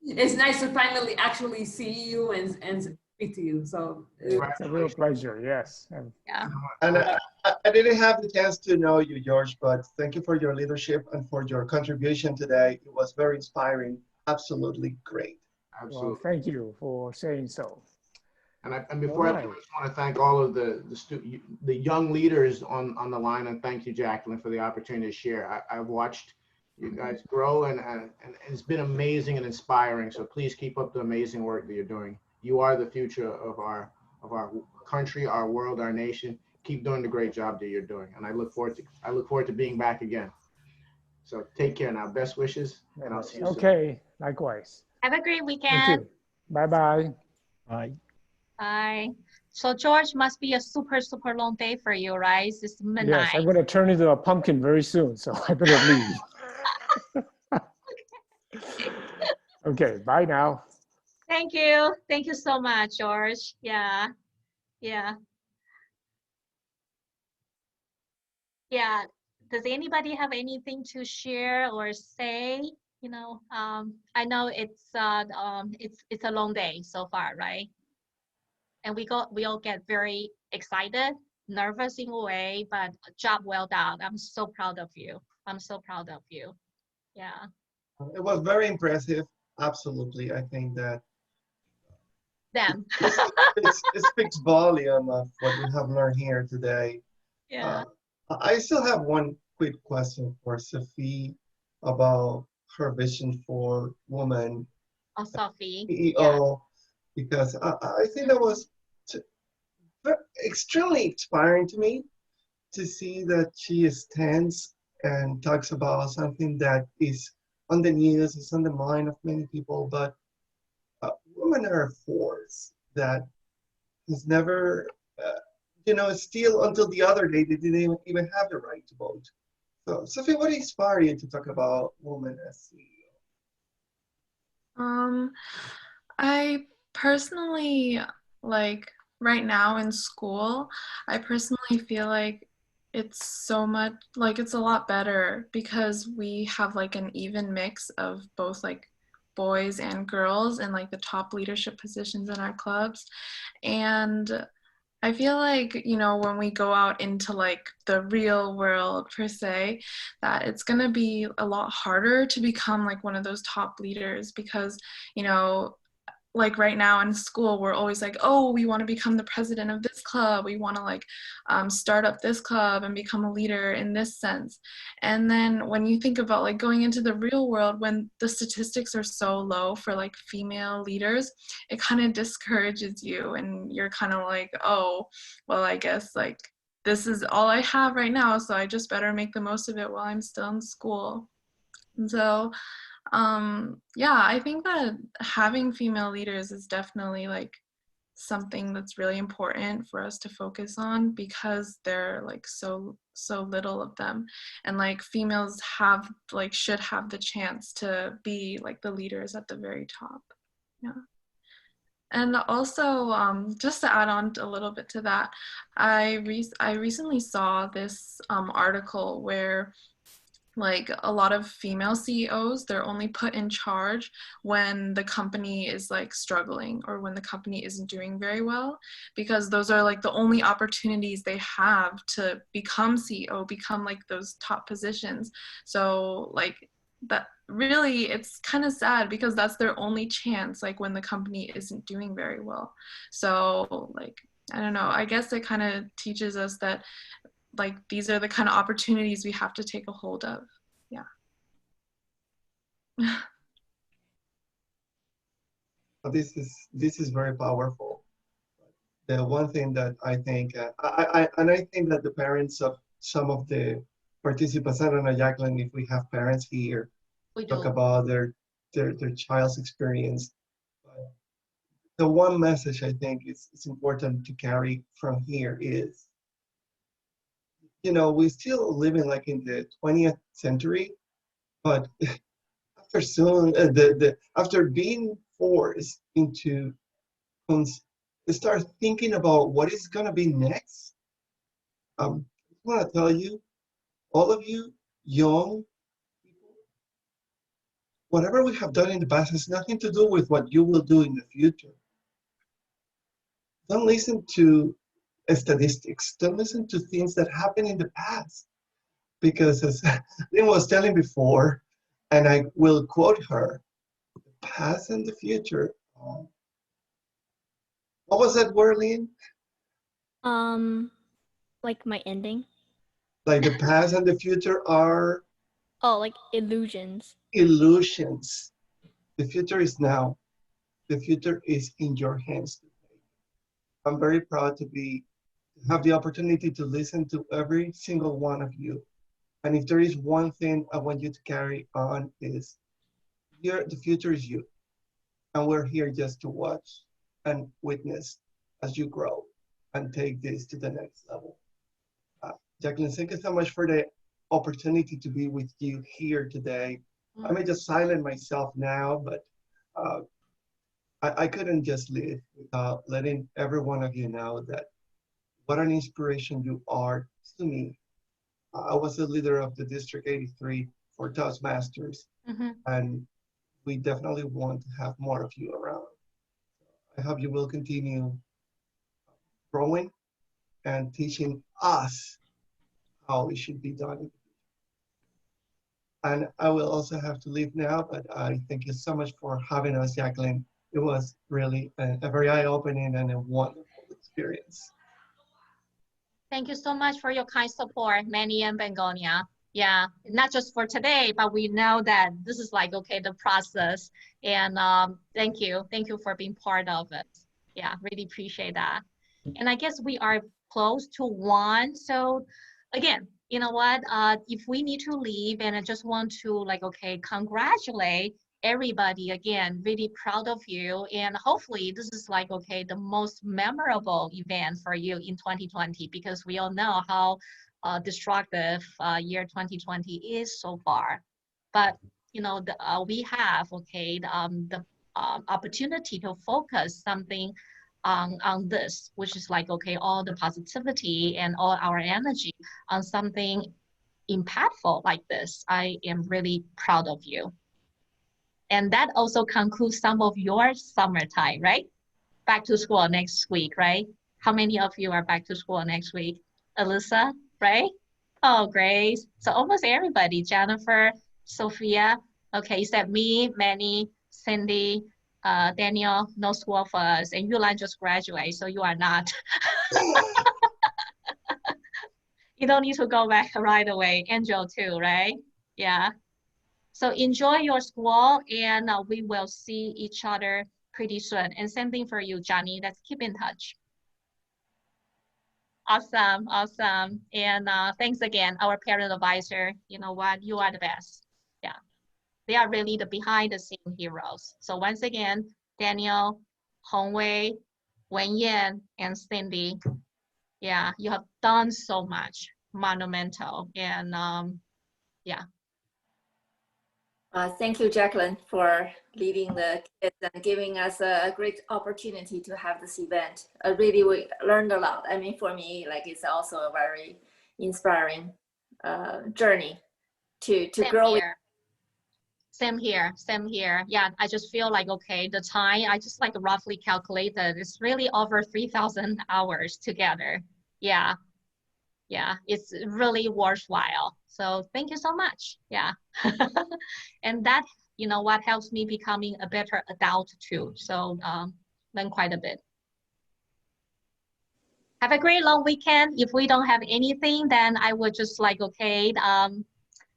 It's nice to finally actually see you and speak to you. So
it's a real pleasure. Yes.
Yeah.
And I didn't have the chance to know you, George, but thank you for your leadership and for your contribution today. It was very inspiring. Absolutely great.
Well, thank you for saying so.
And before I just want to thank all of the young leaders on the line, and thank you, Jacqueline, for the opportunity to share. I've watched you guys grow, and it's been amazing and inspiring. So please keep up the amazing work that you're doing. You are the future of our country, our world, our nation. Keep doing the great job that you're doing, and I look forward to being back again. So take care now. Best wishes, and I'll see you soon.
Okay, likewise.
Have a great weekend.
Thank you. Bye-bye. Bye.
Bye. So George, must be a super long day for you, right? It's midnight.
Yes, I'm going to turn into a pumpkin very soon, so I better leave. Okay, bye now.
Thank you. Thank you so much, George. Yeah. Yeah. Yeah. Does anybody have anything to share or say? You know, I know it's a long day so far, right? And we all get very excited, nervous in a way, but job well done. I'm so proud of you. I'm so proud of you. Yeah.
It was very impressive. Absolutely. I think that
them.
it speaks volume of what we have learned here today.
Yeah.
I still have one quick question for Sophie about her vision for women.
Oh, Sophie.
CEO, yeah. Because I think that was extremely inspiring to me to see that she stands and talks about something that is on the news, is on the mind of many people, but women are a force that has never, still until the other day, they didn't even have the right to vote. So, Sophie, what inspired you to talk about women as CEO?
I personally, like right now in school, I personally feel like it's so much, like it's a lot better because we have like an even mix of both like boys and girls in like the top leadership positions in our clubs. And I feel like, when we go out into like the real world per se, that it's going to be a lot harder to become like one of those top leaders because, like right now in school, we're always like, oh, we want to become the president of this club. We want to like start up this club and become a leader in this sense. And then when you think about like going into the real world, when the statistics are so low for like female leaders, it kind of discourages you and you're kind of like, oh, well, I guess like this is all I have right now. So I just better make the most of it while I'm still in school. And so I think that having female leaders is definitely like something that's really important for us to focus on because there are like so little of them, and like females should have the chance to be like the leaders at the very top. Yeah. And also, just to add on a little bit to that, I recently saw this article where like a lot of female CEOs, they're only put in charge when the company is like struggling or when the company isn't doing very well, because those are like the only opportunities they have to become CEO, become like those top positions. So like that really, it's kind of sad because that's their only chance, like when the company isn't doing very well. So like, I don't know, I guess it kind of teaches us that like these are the kind of opportunities we have to take a hold of. Yeah.
This is very powerful. The one thing that I think, I think that the parents of some of the participants, I don't know, Jacqueline, if we have parents here, talk about their child's experience. But the one message I think it's important to carry from here is, we're still living like in the 20th century, but after being forced into start thinking about what is going to be next, I want to tell you, all of you young people, whatever we have done in the past has nothing to do with what you will do in the future. Don't listen to statistics. Don't listen to things that happened in the past. Because as Lynn was telling before, and I will quote her, the past and the future What was that word, Lynn?
Like my ending.
Like the past and the future are
Oh, like illusions.
illusions. The future is now. The future is in your hands. I'm very proud to have the opportunity to listen to every single one of you. And if there is one thing I want you to carry on is the future is you. And we're here just to watch and witness as you grow and take this to the next level. Jacqueline, thank you so much for the opportunity to be with you here today. I may just silence myself now, but I couldn't just live without letting every one of you know that what an inspiration you are to me. I was the leader of the District 83 for Toastmasters, and we definitely want to have more of you around. I hope you will continue growing and teaching us how it should be done. And I will also have to leave now, but I thank you so much for having us, Jacqueline. It was really a very eye-opening and a wonderful experience.
Thank you so much for your kind support, Manny and Bengonia. Yeah, not just for today, but we know that this is like, okay, the process. And thank you for being part of it. Yeah, really appreciate that. And I guess we are close to 1. So again, you know what, if we need to leave, and I just want to like, okay, congratulate everybody again, really proud of you. And hopefully this is like, okay, the most memorable event for you in 2020, because we all know how destructive year 2020 is so far. But you know, we have, okay, the opportunity to focus something on this, which is like, okay, all the positivity and all our energy on something impactful like this. I am really proud of you. And that also concludes some of your summertime, right? Back to school next week, right? How many of you are back to school next week? Alyssa, right? Oh, Grace. So almost everybody, Jennifer, Sophia, okay, except me, Manny, Cindy, Daniel, no school for us, and Yulan just graduated, so you are not. You don't need to go back right away. Angel too, right? Yeah. So enjoy your school, and we will see each other pretty soon. And same thing for you, Johnny. Let's keep in touch. Awesome, awesome. And thanks again, our parent advisor. You know what? You are the best. Yeah. They are really the behind the scene heroes. So once again, Daniel, Hongwei, Wenyan, and Cindy, yeah, you have done so much, monumental. And yeah.
Thank you, Jacqueline, for leading the kids and giving us a great opportunity to have this event. Really, we learned a lot. I mean, for me, like, it's also a very inspiring journey to grow.
Same here, same here. Yeah, I just feel like, okay, the time, I just like roughly calculated, it's really over 3,000 hours together. Yeah, yeah, it's really worthwhile. So thank you so much. Yeah. And that, you know, what helps me becoming a better adult too. So learn quite a bit. Have a great long weekend. If we don't have anything, then I would just like, okay,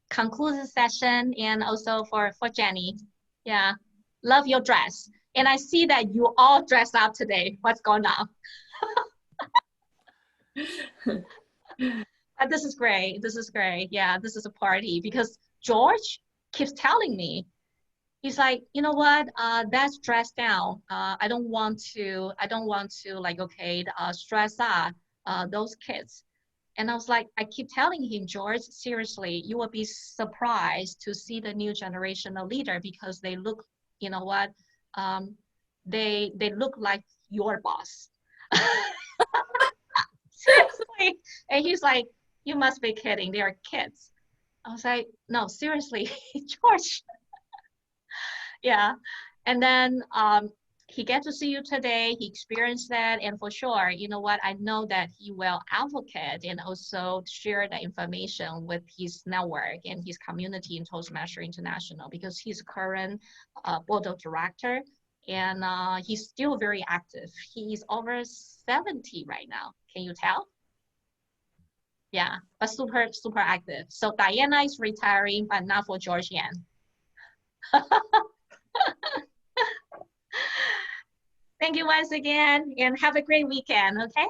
conclude the session. And also for Jenny, yeah, love your dress. And I see that you all dressed up today. What's going on? This is great. This is great. Yeah, this is a party, because George keeps telling me, he's like, you know what? That's dressed down. I don't want to like, okay, stress out those kids. And I was like, I keep telling him, George, seriously, you will be surprised to see the new generation of leader, because they look, you know what? They look like your boss. Seriously. And he's like, you must be kidding. They are kids. I was like, no, seriously, George. Yeah. And then he get to see you today. He experienced that. And for sure, you know what? I know that he will advocate and also share the information with his network and his community in Toastmasters International, because he's current board of director And he's still very active. He's over 70 right now. Can you tell? Yeah, but super, super active. So Diana is retiring, but not for Georgian. Thank you once again, and have a great weekend, okay?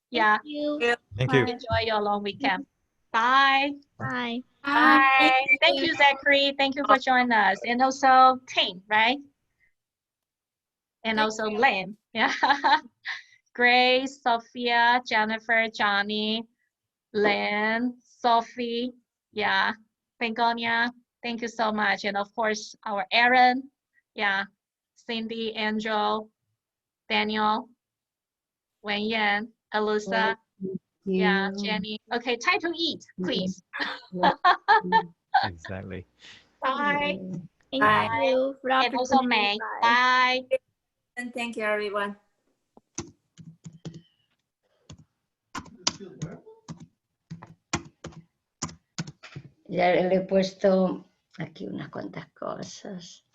Yeah.
Thank you.
Thank you.
Enjoy your long weekend. Bye.
Bye.
Bye. Thank you, Zachary. Thank you for joining us. And also Ting, right? And also Lynn. Yeah. Grace, Sophia, Jennifer, Johnny, Lynn, Sophie, yeah, Begonia, thank you so much. And of course, our Aaron, yeah, Cindy, Angel, Daniel, Wen Yan, Alyssa, yeah, Jenny. Okay, time to eat, please.
Exactly.
Bye.
Thank
Bye.
you for the
And also
opportunity.
May. Bye.
And thank you, everyone.
Ya le he puesto aquí unas cuantas cosas.